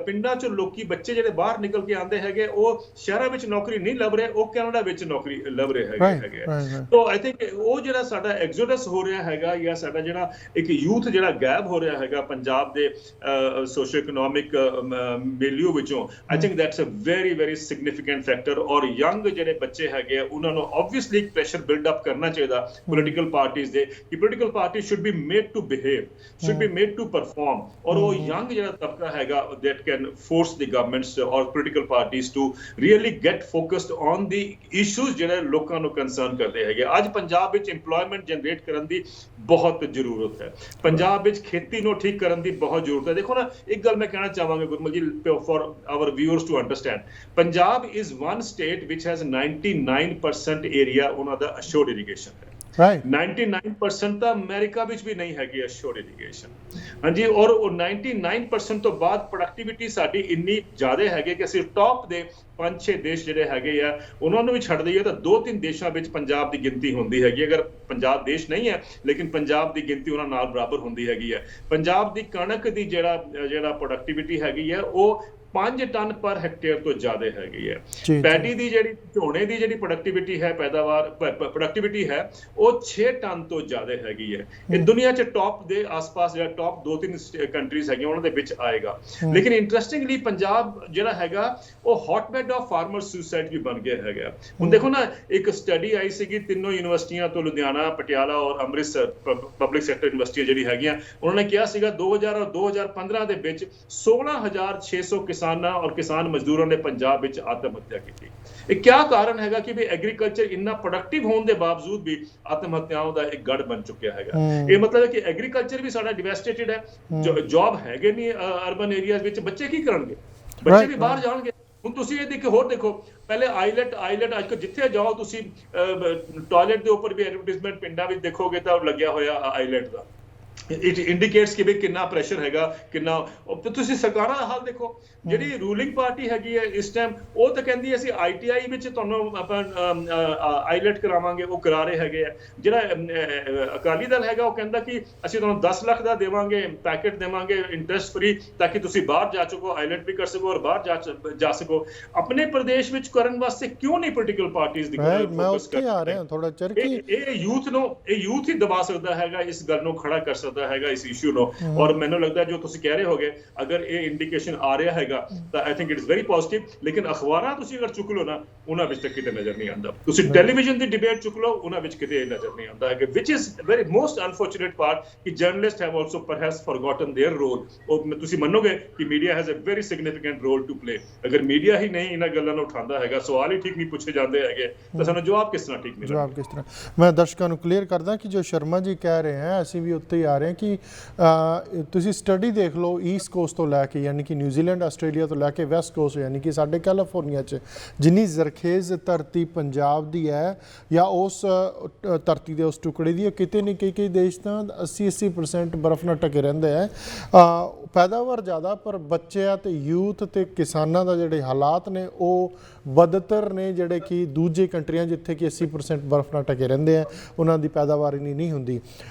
ਪਿੰਡਾਂ ਚੋਂ ਲੋਕੀ ਬੱਚੇ ਜਿਹੜੇ ਬਾਹਰ ਨਿਕਲ ਕੇ ਆਉਂਦੇ ਹੈਗੇ, ਉਹ ਸ਼ਹਿਰਾਂ ਵਿੱਚ ਨੌਕਰੀ ਨਹੀਂ ਲੱਭ ਰਹੇ, ਉਹ ਕੈਨੇਡਾ ਵਿੱਚ ਨੌਕਰੀ ਲੱਭ ਰਹੇ ਹੈਗੇ। ਸੋ ਆਈ ਥਿੰਕ ਉਹ ਜਿਹੜਾ ਸਾਡਾ ਐਗਜ਼ੋਡਸ ਹੋ ਰਿਹਾ ਹੈਗਾ, ਜਾਂ ਸਾਡਾ ਜਿਹੜਾ ਇੱਕ ਯੂਥ ਜਿਹੜਾ ਗਾਇਬ ਹੋ ਰਿਹਾ ਹੈਗਾ ਪੰਜਾਬ ਦੇ ਸੋਸ਼ੋ ਇਕਨੋਮਿਕ ਮਿਲਿਓ ਵਿੱਚੋਂ, I think that's a very very significant factor. ਔਰ ਯੰਗ ਜਿਹੜੇ ਬੱਚੇ ਹੈਗੇ ਆ, ਉਹਨਾਂ ਨੂੰ ਆਬਵੀਅਸਲੀ ਇੱਕ ਪ੍ਰੈਸ਼ਰ ਬਿਲਡ ਅਪ ਕਰਨਾ ਚਾਹੀਦਾ ਪੋਲੀਟੀਕਲ ਪਾਰਟੀਜ਼ ਦੇ, ਕਿ political party should be made to behave, should be made to perform. ਔਰ ਉਹ ਯੰਗ ਜਿਹੜਾ ਤਬਕਾ ਹੈਗਾ, that can force the governments or political parties to really get focused on the issues ਜਿਹੜੇ ਲੋਕਾਂ ਨੂੰ ਕੰਸਰਨ ਕਰਦੇ ਹੈਗੇ। ਅੱਜ ਪੰਜਾਬ ਵਿੱਚ EMPLOYMENT ਜਨਰੇਟ ਕਰਨ ਦੀ ਬਹੁਤ ਜ਼ਰੂਰਤ ਹੈ, ਪੰਜਾਬ ਵਿੱਚ ਖੇਤੀ ਨੂੰ ਠੀਕ ਕਰਨ ਦੀ ਬਹੁਤ ਜ਼ਰੂਰਤ ਹੈ। ਦੇਖੋ ਨਾ, ਇੱਕ ਗੱਲ ਮੈਂ ਕਹਿਣਾ ਚਾਹਾਂਗਾ ਗੁਰਮਲ ਜੀ, for our viewers to understand, Punjab is one state which has 99% area ਉਹਨਾਂ ਦਾ assured irrigation ਹੈ। 99% ਤਾਂ ਅਮਰੀਕਾ ਵਿੱਚ ਵੀ ਨਹੀਂ ਹੈਗੀ ਅਸ਼ੋਰਡ ਇਰੀਗੇਸ਼ਨ। ਹਾਂਜੀ, ਔਰ ਉਹ 99% ਤੋਂ ਬਾਅਦ ਪ੍ਰੋਡਕਟਿਵਿਟੀ ਸਾਡੀ ਇੰਨੀ ਜ਼ਿਆਦਾ ਹੈਗੀ ਕਿ ਅਸੀਂ ਟੌਪ ਦੇ 5-6 ਦੇਸ਼ ਜਿਹੜੇ ਹੈਗੇ ਆ, ਉਹਨਾਂ ਨੂੰ ਵੀ ਛੱਡ ਦਈਏ ਤਾਂ 2-3 ਦੇਸ਼ਾਂ ਵਿੱਚ ਪੰਜਾਬ ਦੀ ਗਿਣਤੀ ਹੁੰਦੀ ਹੈਗੀ। ਅਗਰ ਪੰਜਾਬ ਦੇਸ਼ ਨਹੀਂ ਹੈ, ਲੇਕਿਨ ਪੰਜਾਬ ਦੀ ਗਿਣਤੀ ਉਹਨਾਂ ਨਾਲ ਬਰਾਬਰ ਹੁੰਦੀ ਹੈਗੀ ਹੈ। ਪੰਜਾਬ ਦੀ ਕਣਕ ਦੀ ਜਿਹੜਾ ਪ੍ਰੋਡਕਟਿਵਿਟੀ ਹੈਗੀ ਹੈ, ਉਹ 5 ਟਨ ਪਰ ਹੈਕਟੇਅਰ ਤੋਂ ਜ਼ਿਆਦਾ ਹੈਗੀ ਹੈ। ਪੈਡੀ ਦੀ ਜਿਹੜੀ ਝੋਨੇ ਦੀ ਜਿਹੜੀ ਪ੍ਰੋਡਕਟਿਵਿਟੀ ਹੈ, ਪ੍ਰੋਡਕਟਿਵਿਟੀ ਹੈ, ਉਹ 6 ਟਨ ਤੋਂ ਜ਼ਿਆਦਾ ਹੈਗੀ ਹੈ। ਇਹ ਦੁਨੀਆ 'ਚ ਟੌਪ ਦੇ ਆਸ-ਪਾਸ ਜਿਹੜਾ ਟੌਪ 2-3 ਕੰਟਰੀਜ਼ ਹੈਗੀਆਂ ਉਹਨਾਂ ਦੇ ਵਿੱਚ ਆਏਗਾ। ਲੇਕਿਨ ਇੰਟਰਸਟਿੰਗਲੀ ਪੰਜਾਬ ਜਿਹੜਾ ਹੈਗਾ, ਉਹ ਹੌਟਬੈਡ ਆਫ ਫਾਰਮਰ ਸੁਸਾਈਡ ਵੀ ਬਣ ਗਿਆ ਹੈਗਾ। ਹੁਣ ਦੇਖੋ ਨਾ, ਇੱਕ ਸਟੱਡੀ ਆਈ ਸੀਗੀ ਤਿੰਨੋਂ ਯੂਨੀਵਰਸਿਟੀਆਂ ਤੋਂ, ਲੁਧਿਆਣਾ, ਪਟਿਆਲਾ ਔਰ ਅੰਮ੍ਰਿਤਸਰ ਪਬਲਿਕ ਸੈਕਟਰ ਯੂਨੀਵਰਸਿਟੀਆਂ ਜਿਹੜੀ ਹੈਗੀਆਂ, ਉਹਨਾਂ ਨੇ ਕਿਹਾ ਸੀਗਾ 2000 ਔਰ 2015 ਦੇ ਵਿੱਚ 16,600 ਕਿਸਾਨਾਂ ਔਰ ਕਿਸਾਨ ਮਜ਼ਦੂਰਾਂ ਨੇ ਪੰਜਾਬ ਵਿੱਚ ਆਤਮ ਹੱਤਿਆ ਕੀਤੀ। ਇਹ ਕਿਆ ਕਾਰਨ ਹੈਗਾ ਕਿ ਵੀ ਐਗਰੀਕਲਚਰ ਇੰਨਾ ਪ੍ਰੋਡਕਟਿਵ ਹੋਣ ਦੇ ਬਾਵਜੂਦ ਵੀ ਆਤਮ ਹੱਤਿਆਵਾਂ ਦਾ ਇੱਕ ਗੜ ਬਣ ਚੁੱਕਿਆ ਹੈਗਾ। ਇਹ ਮਤਲਬ ਹੈ ਕਿ ਐਗਰੀਕਲਚਰ ਵੀ ਸਾਡਾ ਡਿਵੈਸਟੇਟਿਡ ਹੈ, ਜੌਬ ਹੈਗੇ ਨਹੀਂ ਅਰਬਨ ਏਰੀਆਜ਼ ਵਿੱਚ, ਬੱਚੇ ਕੀ ਕਰਨਗੇ? ਬੱਚੇ ਵੀ ਬਾਹਰ ਜਾਣਗੇ। ਹੁਣ ਤੁਸੀਂ ਇਹ ਦੇਖੋ, ਹੋਰ ਦੇਖੋ, ਪਹਿਲੇ ਆਈਲੈਟ ਅੱਜ ਜਿੱਥੇ ਜਾਓ ਤੁਸੀਂ ਟਾਇਲਟ ਦੇ ਉੱਪਰ ਵੀ ਐਡਵਰਟਾਈਜ਼ਮੈਂਟ ਪਿੰਡਾਂ ਵਿੱਚ ਦੇਖੋਗੇ ਤਾਂ ਲੱਗਿਆ ਹੋਇਆ ਆਈਲੈਟ ਦਾ। ਇਟ ਇੰਡੀਕੇਟਸ ਕਿ ਵੀ ਕਿੰਨਾ ਪ੍ਰੈਸ਼ਰ ਹੈਗਾ, ਕਿੰਨਾ। ਤੁਸੀਂ ਸਰਕਾਰਾਂ ਦਾ ਹਾਲ ਦੇਖੋ, ਜਿਹੜੀ ਰੂਲਿੰਗ ਪਾਰਟੀ ਹੈਗੀ ਹੈ ਇਸ ਟਾਈਮ, ਉਹ ਤਾਂ ਕਹਿੰਦੀ ਅਸੀਂ ITI ਵਿੱਚ ਤੁਹਾਨੂੰ ਆਪਾਂ ਆਈਲੈਟ ਕਰਾਵਾਂਗੇ, ਉਹ ਕਰਾ ਰਹੇ ਹੈਗੇ ਆ। ਜਿਹੜਾ ਅਕਾਲੀ ਦਲ ਹੈਗਾ, ਉਹ ਕਹਿੰਦਾ ਕਿ ਅਸੀਂ ਤੁਹਾਨੂੰ 10 ਲੱਖ ਦਾ ਦੇਵਾਂਗੇ, ਪੈਕੇਟ ਦੇਵਾਂਗੇ ਇੰਟਰਸਟ ਫ੍ਰੀ, ਤਾਂ ਕਿ ਤੁਸੀਂ ਬਾਹਰ ਜਾ ਸਕੋ, ਆਈਲੈਟ ਵੀ ਕਰ ਸਕੋ ਔਰ ਬਾਹਰ ਜਾ ਸਕੋ। ਆਪਣੇ ਪ੍ਰਦੇਸ਼ ਵਿੱਚ ਕਰਨ ਵਾਸਤੇ ਕਿਉਂ ਨਹੀਂ ਪੋਲੀਟੀਕਲ ਪਾਰਟੀਜ਼ ਦੀ ਫੋਕਸ ਕਰ ਰਹੇ? ਇਹ ਯੂਥ ਹੀ ਦਬਾ ਸਕਦਾ ਹੈਗਾ, ਇਸ ਗੱਲ ਨੂੰ ਖੜਾ ਕਰ ਸਕਦਾ ਹੈਗਾ, ਇਸ ਇਸ਼ੂ ਨੂੰ। ਔਰ ਮੈਨੂੰ ਲੱਗਦਾ ਜੋ ਤੁਸੀਂ ਕਹਿ ਰਹੇ ਹੋਗੇ, ਅਗਰ ਇਹ ਇੰਡੀਕੇਸ਼ਨ ਆ ਰਿਹਾ ਹੈਗਾ ਤਾਂ I think it is very positive. ਲੇਕਿਨ ਅਖਬਾਰਾਂ ਤੁਸੀਂ ਅਗਰ ਚੁੱਕ ਲਓ ਨਾ, ਉਹਨਾਂ ਵਿੱਚ ਤਾਂ ਕਿਤੇ ਨਜ਼ਰ ਨਹੀਂ ਆਉਂਦਾ। ਤੁਸੀਂ ਟੈਲੀਵਿਜ਼ਨ ਦੀ ਡਿਬੇਟ ਚੁੱਕ ਲਓ, ਉਹਨਾਂ ਵਿੱਚ ਕਿਤੇ ਨਜ਼ਰ ਨਹੀਂ ਆਉਂਦਾ ਹੈਗਾ, which is very most unfortunate part ਕਿ journalist have also perhaps forgotten their role. ਉਹ ਤੁਸੀਂ ਮੰਨੋਗੇ ਕਿ media has a very significant role to play. ਅਗਰ ਮੀਡੀਆ ਹੀ ਨਹੀਂ ਇਹਨਾਂ ਗੱਲਾਂ ਨੂੰ ਉਠਾਉਂਦਾ ਹੈਗਾ, ਸਵਾਲ ਹੀ ਠੀਕ ਨਹੀਂ ਪੁੱਛੇ ਜਾਂਦੇ ਹੈਗੇ, ਤਾਂ ਸਾਨੂੰ ਜਵਾਬ ਕਿਸ ਤਰ੍ਹਾਂ ਠੀਕ ਮਿਲੇਗਾ? ਜਵਾਬ ਕਿਸ ਤਰ੍ਹਾਂ? ਮੈਂ ਦਰਸ਼ਕਾਂ ਨੂੰ ਕਲੀਅਰ ਕਰਦਾ ਕਿ ਜੋ ਸ਼ਰਮਾ ਜੀ ਕਹਿ ਰਹੇ ਹੈ, ਅਸੀਂ ਵੀ ਉੱਤੇ ਹੀ ਆ ਰਹੇ ਹਾਂ ਕਿ ਤੁਸੀਂ ਸਟੱਡੀ ਦੇਖ ਲਓ, ਈਸਟ ਕੋਸਟ ਤੋਂ ਲੈ ਕੇ, ਯਾਨੀ ਕਿ ਨਿਊਜ਼ੀਲੈਂਡ, ਆਸਟ੍ਰੇਲੀਆ ਤੋਂ ਲੈ ਕੇ ਵੈਸਟ ਕੋਸਟ, ਯਾਨੀ ਕਿ ਸਾਡੇ ਕੈਲੀਫੋਰਨੀਆ 'ਚ ਜਿੰਨੀ ਜ਼ਰਖੇਜ਼ ਧਰਤੀ ਪੰਜਾਬ ਦੀ ਹੈ, ਜਾਂ ਉਸ ਧਰਤੀ ਦੇ ਉਸ ਟੁਕੜੇ ਦੀ, ਕਿਤੇ ਨਹੀਂ ਕਈ ਦੇਸ਼ ਤਾਂ 80% ਬਰਫ਼ ਨਾਲ ਢਕੇ ਰਹਿੰਦੇ ਹੈ। ਪੈਦਾਵਾਰ ਜ਼ਿਆਦਾ, ਪਰ ਬੱਚਿਆਂ ਤੇ ਯੂਥ ਤੇ ਕਿਸਾਨਾਂ ਦਾ ਜਿਹੜੇ ਹਾਲਾਤ ਨੇ ਉਹ ਬਦਤਰ ਨੇ, ਜਿਹੜੇ ਕਿ ਦੂਜੇ ਕੰਟਰੀਆਂ ਜਿੱਥੇ ਕਿ 80% ਬਰਫ਼ ਨਾਲ ਢਕੇ ਰਹਿੰਦੇ ਆ, ਉਹਨਾਂ ਦੀ ਪੈਦਾਵਾਰ ਇੰਨੀ ਨਹੀਂ ਹੁੰਦੀ।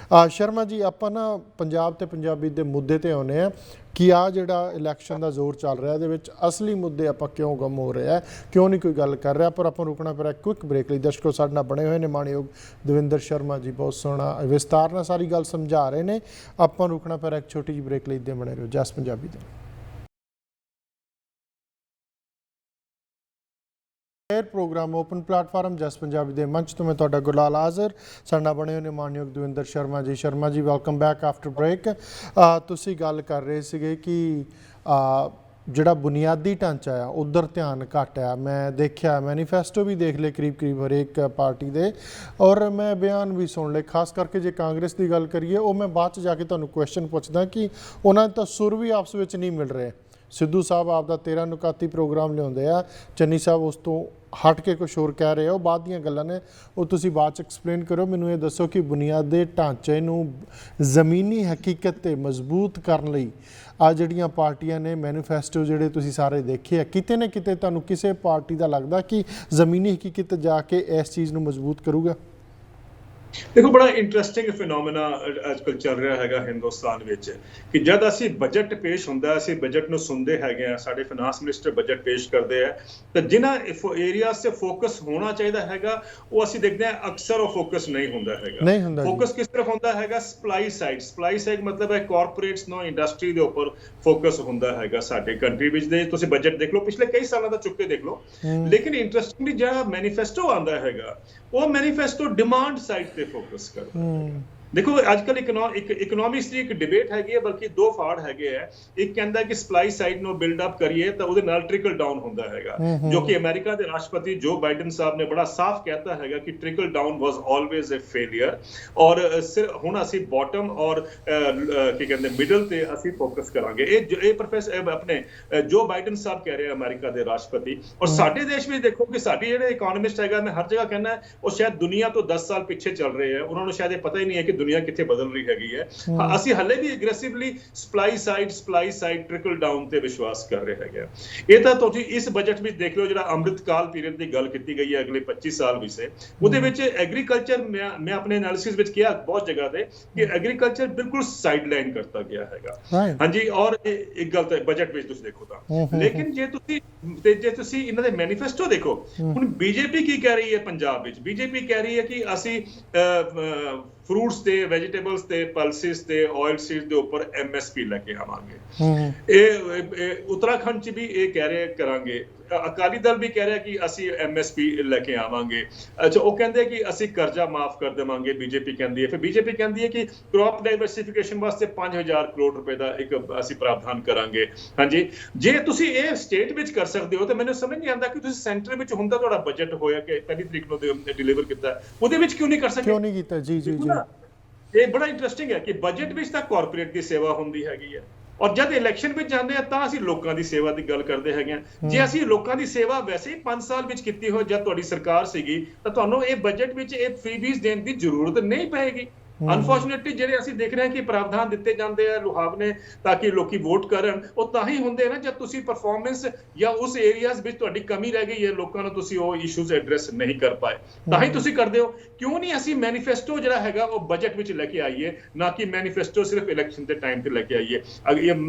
ਸ਼ਰਮਾ ਜੀ, ਆਪਾਂ ਨਾ ਪੰਜਾਬ ਤੇ ਪੰਜਾਬੀ ਦੇ ਮੁੱਦੇ ਤੇ ਆਉਂਦੇ ਆ ਕਿ ਆ ਜਿਹੜਾ ਇਲੈਕਸ਼ਨ ਦਾ ਜ਼ੋਰ ਚੱਲ ਰਿਹਾ, ਇਹਦੇ ਵਿੱਚ ਅਸਲੀ ਮੁੱਦੇ ਆਪਾਂ ਕਿਉਂ ਗੁੰਮ ਹੋ ਰਿਹਾ, ਕਿਉਂ ਨਹੀਂ ਕੋਈ ਗੱਲ ਕਰ ਰਿਹਾ। ਪਰ ਆਪਾਂ ਰੁਕਣਾ ਪਿਆ ਕੁਇਕ ਬ੍ਰੇਕ ਲਈ। ਦਰਸ਼ਕੋ, ਸਾਡੇ ਨਾਲ ਬਣੇ ਹੋਏ ਨੇ ਮਾਣਯੋਗ ਦਵਿੰਦਰ ਸ਼ਰਮਾ ਜੀ, ਬਹੁਤ ਸੋਹਣਾ ਵਿਸਤਾਰ ਨਾਲ ਸਾਰੀ ਗੱਲ ਸਮਝਾ ਰਹੇ ਨੇ। ਆਪਾਂ ਰੁਕਣਾ ਪਿਆ ਇੱਕ ਛੋਟੀ ਜਿਹੀ ਬ੍ਰੇਕ ਲਈ, ਇੱਦਾਂ ਬਣੇ ਰਹੋ ਜਸ ਪੰਜਾਬੀ ਦੇ। ਪ੍ਰੋਗਰਾਮ ਓਪਨ ਪਲੇਟਫਾਰਮ ਜਸ ਪੰਜਾਬੀ ਦੇ ਮੰਚ ਤੋਂ ਮੈਂ ਤੁਹਾਡਾ ਗੁਲਾਲ ਹਾਜ਼ਰ। ਸਾਡੇ ਨਾਲ ਬਣੇ ਹੋਏ ਨੇ ਮਾਨਯੋਗ Davinder Sharma ji. Sharma ji, welcome back after break. ਤੁਸੀਂ ਗੱਲ ਕਰ ਰਹੇ ਸੀਗੇ ਕਿ ਜਿਹੜਾ ਬੁਨਿਆਦੀ ਢਾਂਚਾ ਆ ਉਧਰ ਧਿਆਨ ਘੱਟ ਆ। ਮੈਂ ਦੇਖਿਆ ਮੈਨੀਫੈਸਟੋ ਵੀ ਦੇਖ ਲਏ ਕਰੀਬ ਹਰੇਕ ਪਾਰਟੀ ਦੇ, ਔਰ ਮੈਂ ਬਿਆਨ ਵੀ ਸੁਣ ਲਏ। ਖਾਸ ਕਰਕੇ ਜੇ ਕਾਂਗਰਸ ਦੀ ਗੱਲ ਕਰੀਏ, ਉਹ ਮੈਂ ਬਾਅਦ 'ਚ ਜਾ ਕੇ ਤੁਹਾਨੂੰ ਕੁਐਸਚਨ ਪੁੱਛਦਾ ਕਿ ਉਹਨਾਂ ਦੇ ਤਾਂ ਸੁਰ ਵੀ ਆਪਸ ਵਿੱਚ ਨਹੀਂ ਮਿਲ ਰਹੇ। ਸਿੱਧੂ ਸਾਹਿਬ ਆਪਦਾ 13 ਨੁਕਾਤੀ ਪ੍ਰੋਗਰਾਮ ਲਿਆਉਂਦੇ ਆ, ਚੰਨੀ ਸਾਹਿਬ ਉਸ ਤੋਂ ਹਟ ਕੇ ਕੁਛ ਹੋਰ ਕਹਿ ਰਹੇ ਆ। ਉਹ ਬਾਅਦ ਦੀਆਂ ਗੱਲਾਂ ਨੇ, ਉਹ ਤੁਸੀਂ ਬਾਅਦ 'ਚ ਐਕਸਪਲੇਨ ਕਰੋ। ਮੈਨੂੰ ਇਹ ਦੱਸੋ ਕਿ ਬੁਨਿਆਦੀ ਢਾਂਚੇ ਨੂੰ ਜ਼ਮੀਨੀ ਹਕੀਕਤ 'ਤੇ ਮਜ਼ਬੂਤ ਕਰਨ ਲਈ ਆ ਜਿਹੜੀਆਂ ਪਾਰਟੀਆਂ ਨੇ ਮੈਨੀਫੈਸਟੋ ਜਿਹੜੇ ਤੁਸੀਂ ਸਾਰੇ ਦੇਖੇ ਆ, ਕਿਤੇ ਨਾ ਕਿਤੇ ਤੁਹਾਨੂੰ ਕਿਸੇ ਪਾਰਟੀ ਦਾ ਲੱਗਦਾ ਕਿ ਜ਼ਮੀਨੀ ਹਕੀਕਤ ਜਾ ਕੇ ਇਸ ਚੀਜ਼ ਨੂੰ ਮਜ਼ਬੂਤ ਕਰੂਗਾ? ਦੇਖੋ, ਬੜਾ ਇੰਟਰਸਟਿੰਗ ਫਿਨੋਮੀਨਾ ਅੱਜਕੱਲ ਚੱਲ ਰਿਹਾ ਹੈਗਾ ਹਿੰਦੁਸਤਾਨ ਵਿੱਚ ਕਿ ਜਦ ਅਸੀਂ ਬਜਟ ਪੇਸ਼ ਹੁੰਦਾ, ਅਸੀਂ ਬਜਟ ਨੂੰ ਸੁਣਦੇ ਹੈਗੇ ਆ, ਸਾਡੇ ਫਾਈਨਾਂਸ ਮਿਨਿਸਟਰ ਬਜਟ ਪੇਸ਼ ਕਰਦੇ ਆ, ਤਾਂ ਜਿਨ੍ਹਾਂ ਏਰੀਆਜ਼ 'ਤੇ ਫੋਕਸ ਹੋਣਾ ਚਾਹੀਦਾ ਹੈਗਾ ਉਹ ਅਸੀਂ ਦੇਖਦੇ ਆ ਅਕਸਰ ਉਹ ਫੋਕਸ ਨਹੀਂ ਹੁੰਦਾ ਹੈਗਾ। ਫੋਕਸ ਕਿਸ ਤਰ੍ਹਾਂ ਹੁੰਦਾ ਹੈਗਾ? ਸਪਲਾਈ ਸਾਈਡ ਮਤਲਬ ਹੈ ਕਾਰਪੋਰੇਟਸ ਨੂੰ, ਇੰਡਸਟਰੀ ਦੇ ਉੱਪਰ ਫੋਕਸ ਹੁੰਦਾ ਹੈਗਾ ਸਾਡੇ ਕੰਟਰੀ ਵਿੱਚ। ਦੇ ਤੁਸੀਂ ਬਜਟ ਦੇਖ ਲਓ, ਪਿਛਲੇ ਕਈ ਸਾਲਾਂ ਦਾ ਚੁੱਕ ਕੇ ਦੇਖ ਲਓ। ਲੇਕਿਨ ਇੰਟਰਸਟਿੰਗਲੀ ਜਿਹੜਾ ਮੈਨੀਫੈਸਟੋ ਆਉਂਦਾ ਹੈਗਾ, ਉਹ ਮੈਨੀਫੈਸਟੋ ਡਿਮਾਂਡ ਸਾਈਡ ਤੇ ਫੋਕਸ ਕਰਦਾ ਹੈ। ਦੇਖੋ, ਅੱਜਕੱਲ ਇਕਨੋਮਿਕਸ ਦੀ ਇੱਕ ਡਿਬੇਟ ਹੈਗੀ ਹੈ, ਬਲਕਿ ਦੋ ਫਾੜ ਹੈਗੇ ਆ। ਇੱਕ ਕਹਿੰਦਾ ਕਿ ਸਪਲਾਈ ਸਾਈਡ ਨੂੰ ਬਿਲਡ ਅਪ ਕਰੀਏ ਤਾਂ ਉਹਦੇ ਨਾਲ ਟ੍ਰਿਕਲ ਡਾਊਨ ਹੁੰਦਾ ਹੈਗਾ, ਜੋ ਕਿ ਅਮਰੀਕਾ ਦੇ ਰਾਸ਼ਟਰਪਤੀ ਜੋ ਬਾਈਡਨ ਸਾਹਿਬ ਨੇ ਬੜਾ ਸਾਫ਼ ਕਹਿਤਾ ਹੈਗਾ ਕਿ trickle down was always a failure. ਔਰ ਹੁਣ ਅਸੀਂ ਬਾਟਮ ਔਰ ਕੀ ਕਹਿੰਦੇ ਮਿਡਲ ਤੇ ਅਸੀਂ ਫੋਕਸ ਕਰਾਂਗੇ। ਇਹ ਪ੍ਰੋਫੈਸਰ ਆਪਣੇ ਜੋ ਬਾਈਡਨ ਸਾਹਿਬ ਕਹਿ ਰਹੇ ਅਮਰੀਕਾ ਦੇ ਰਾਸ਼ਟਰਪਤੀ। ਔਰ ਸਾਡੇ ਦੇਸ਼ ਵਿੱਚ ਦੇਖੋ ਕਿ ਸਾਡੀ ਜਿਹੜੇ ਇਕਨੋਮਿਸਟ ਹੈਗਾ, ਮੈਂ ਹਰ ਜਗ੍ਹਾ ਕਹਿੰਦਾ ਉਹ ਸ਼ਾਇਦ ਦੁਨੀਆ ਤੋਂ 10 ਸਾਲ ਪਿੱਛੇ ਚੱਲ ਰਹੇ ਆ। ਉਹਨਾਂ ਨੂੰ ਸ਼ਾਇਦ ਇਹ ਪਤਾ ਹੀ ਨਹੀਂ ਹੈ ਕਿ ਦੁਨੀਆ ਕਿੱਥੇ ਬਦਲ ਰਹੀ ਹੈਗੀ ਹੈ। ਅਸੀਂ ਹਲੇ ਵੀ ਐਗਰੈਸਿਵਲੀ ਸਪਲਾਈ ਸਾਈਡ ਟ੍ਰਿਕਲ ਡਾਊਨ ਤੇ ਵਿਸ਼ਵਾਸ ਕਰ ਰਹੇ ਹੈਗੇ। ਇਹ ਤਾਂ ਤੁਸੀਂ ਇਸ ਬਜਟ ਵਿੱਚ ਦੇਖ ਲਓ, ਜਿਹੜਾ ਅੰਮ੍ਰਿਤਕਾਲ ਪੀਰੀਅਡ ਦੀ ਗੱਲ ਕੀਤੀ ਗਈ ਹੈ ਅਗਲੇ 25 ਸਾਲ ਵਿਸੇ, ਉਹਦੇ ਵਿੱਚ ਐਗਰੀਕਲਚਰ ਮੈਂ ਆਪਣੇ ਐਨਾਲਿਸਿਸ ਵਿੱਚ ਕਿਹਾ ਬਹੁਤ ਜਗ੍ਹਾ ਤੇ ਕਿ ਐਗਰੀਕਲਚਰ ਬਿਲਕੁਲ ਸਾਈਡਲਾਈਨ ਕਰਤਾ ਗਿਆ ਹੈਗਾ। ਹਾਂਜੀ, ਔਰ ਇੱਕ ਗੱਲ ਤਾਂ ਬਜਟ ਵਿੱਚ ਤੁਸੀਂ ਦੇਖੋ ਤਾਂ। ਲੇਕਿਨ ਜੇ ਤੁਸੀਂ ਇਹਨਾਂ ਦੇ ਮੈਨੀਫੈਸਟੋ ਦੇਖੋ, ਹੁਣ ਬੀਜੇਪੀ ਕੀ ਕਹਿ ਰਹੀ ਹੈ ਪੰਜਾਬ ਵਿੱਚ? ਬੀਜੇਪੀ ਕਹਿ ਰਹੀ ਹੈ ਕਿ ਅਸੀਂ ਫਰੂਟਸ ਤੇ, ਵੈਜੀਟੇਬਲਸ ਤੇ, ਪਲਸਿਸ ਤੇ, ਆਇਲ ਸੀਡਸ ਦੇ ਉੱਪਰ MSP ਲੈ ਕੇ ਆਵਾਂਗੇ। ਇਹ ਉੱਤਰਾਖੰਡ 'ਚ ਵੀ ਇਹ ਕਹਿ ਰਹੇ ਕਰਾਂਗੇ। ਅਕਾਲੀ ਦਲ ਵੀ ਕਹਿ ਰਿਹਾ ਕਿ ਅਸੀਂ MSP ਲੈ ਕੇ ਆਵਾਂਗੇ। ਅੱਛਾ, ਉਹ ਕਹਿੰਦੇ ਕਿ ਅਸੀਂ ਕਰਜ਼ਾ ਮਾਫ ਕਰ ਦੇਵਾਂਗੇ, ਬੀਜੇਪੀ ਕਹਿੰਦੀ ਹੈ। ਫਿਰ ਬੀਜੇਪੀ ਕਹਿੰਦੀ ਹੈ ਕਿ ਕ੍ਰੌਪ ਡਾਈਵਰਸਿਫਿਕੇਸ਼ਨ ਵਾਸਤੇ 5000 ਕਰੋੜ ਰੁਪਏ ਦਾ ਇੱਕ ਅਸੀਂ ਪ੍ਰਾਵਧਾਨ ਕਰਾਂਗੇ। ਹਾਂਜੀ, ਜੇ ਤੁਸੀਂ ਇਹ ਸਟੇਟ ਵਿੱਚ ਕਰ ਸਕਦੇ ਹੋ ਤਾਂ ਮੈਨੂੰ ਸਮਝ ਨਹੀਂ ਆਉਂਦਾ ਕਿ ਤੁਸੀਂ ਸੈਂਟਰ ਵਿੱਚ ਹੁੰਦਾ, ਤੁਹਾਡਾ ਬਜਟ ਹੋਇਆ ਕਿ 1 ਤਰੀਕ ਨੂੰ ਡਿਲੀਵਰ ਕੀਤਾ, ਉਹਦੇ ਵਿੱਚ ਕਿਉਂ ਨਹੀਂ ਕਰ ਸਕਦੇ? ਕਿਉਂ ਨਹੀਂ ਕੀਤਾ? ਜੀ ਇਹ ਬੜਾ ਇੰਟਰਸਟਿੰਗ ਹੈ ਕਿ ਬਜਟ ਵਿੱਚ ਤਾਂ ਕਾਰਪੋਰੇਟ ਦੀ ਸੇਵਾ ਹੁੰਦੀ ਹੈਗੀ ਹੈ, ਔਰ ਜਦ ਇਲੈਕਸ਼ਨ ਵਿੱਚ ਜਾਂਦੇ ਆ ਤਾਂ ਅਸੀਂ ਲੋਕਾਂ ਦੀ ਸੇਵਾ ਦੀ ਗੱਲ ਕਰਦੇ ਹੈਗੇ ਆ। ਜੇ ਅਸੀਂ ਲੋਕਾਂ ਦੀ ਸੇਵਾ ਵੈਸੇ ਹੀ 5 ਸਾਲ ਵਿੱਚ ਕੀਤੀ ਹੋਈ ਜਦ ਤੁਹਾਡੀ ਸਰਕਾਰ ਸੀਗੀ, ਤਾਂ ਤੁਹਾਨੂੰ ਇਹ ਬਜਟ ਵਿੱਚ ਇਹ ਫ੍ਰੀਬੀਜ਼ ਦੇਣ ਦੀ ਜ਼ਰੂਰਤ ਨਹੀਂ ਪਏਗੀ। ਅਨਫੋਰਚੂਨੇਟਲੀ ਜਿਹੜੇ ਅਸੀਂ ਦੇਖ ਰਹੇ ਹਾਂ ਕਿ ਪ੍ਰਾਵਧਾਨ ਦਿੱਤੇ ਜਾਂਦੇ ਆ ਲੁਹਾਵਨੇ ਤਾਂ ਕਿ ਲੋਕੀ ਵੋਟ ਕਰਨ, ਉਹ ਤਾਂ ਹੀ ਹੁੰਦੇ ਨਾ ਜਦ ਤੁਸੀਂ ਪਰਫਾਰਮੈਂਸ ਜਾਂ ਉਸ ਏਰੀਆਜ਼ ਵਿੱਚ ਤੁਹਾਡੀ ਕਮੀ ਰਹਿ ਗਈ ਹੈ, ਲੋਕਾਂ ਨੂੰ ਤੁਸੀਂ ਉਹ ਇਸ਼ੂਜ਼ ਐਡਰੈਸ ਨਹੀਂ ਕਰ ਪਾਏ, ਤਾਂ ਹੀ ਤੁਸੀਂ ਕਰਦੇ ਹੋ। ਕਿਉਂ ਨਹੀਂ ਅਸੀਂ ਮੈਨੀਫੈਸਟੋ ਜਿਹੜਾ ਹੈਗਾ ਉਹ ਬਜਟ ਵਿੱਚ ਲੈ ਕੇ ਆਈਏ, ਨਾ ਕਿ ਮੈਨੀਫੈਸਟੋ ਸਿਰਫ ਇਲੈਕਸ਼ਨ ਦੇ ਟਾਈਮ ਤੇ ਲੈ ਕੇ ਆਈਏ।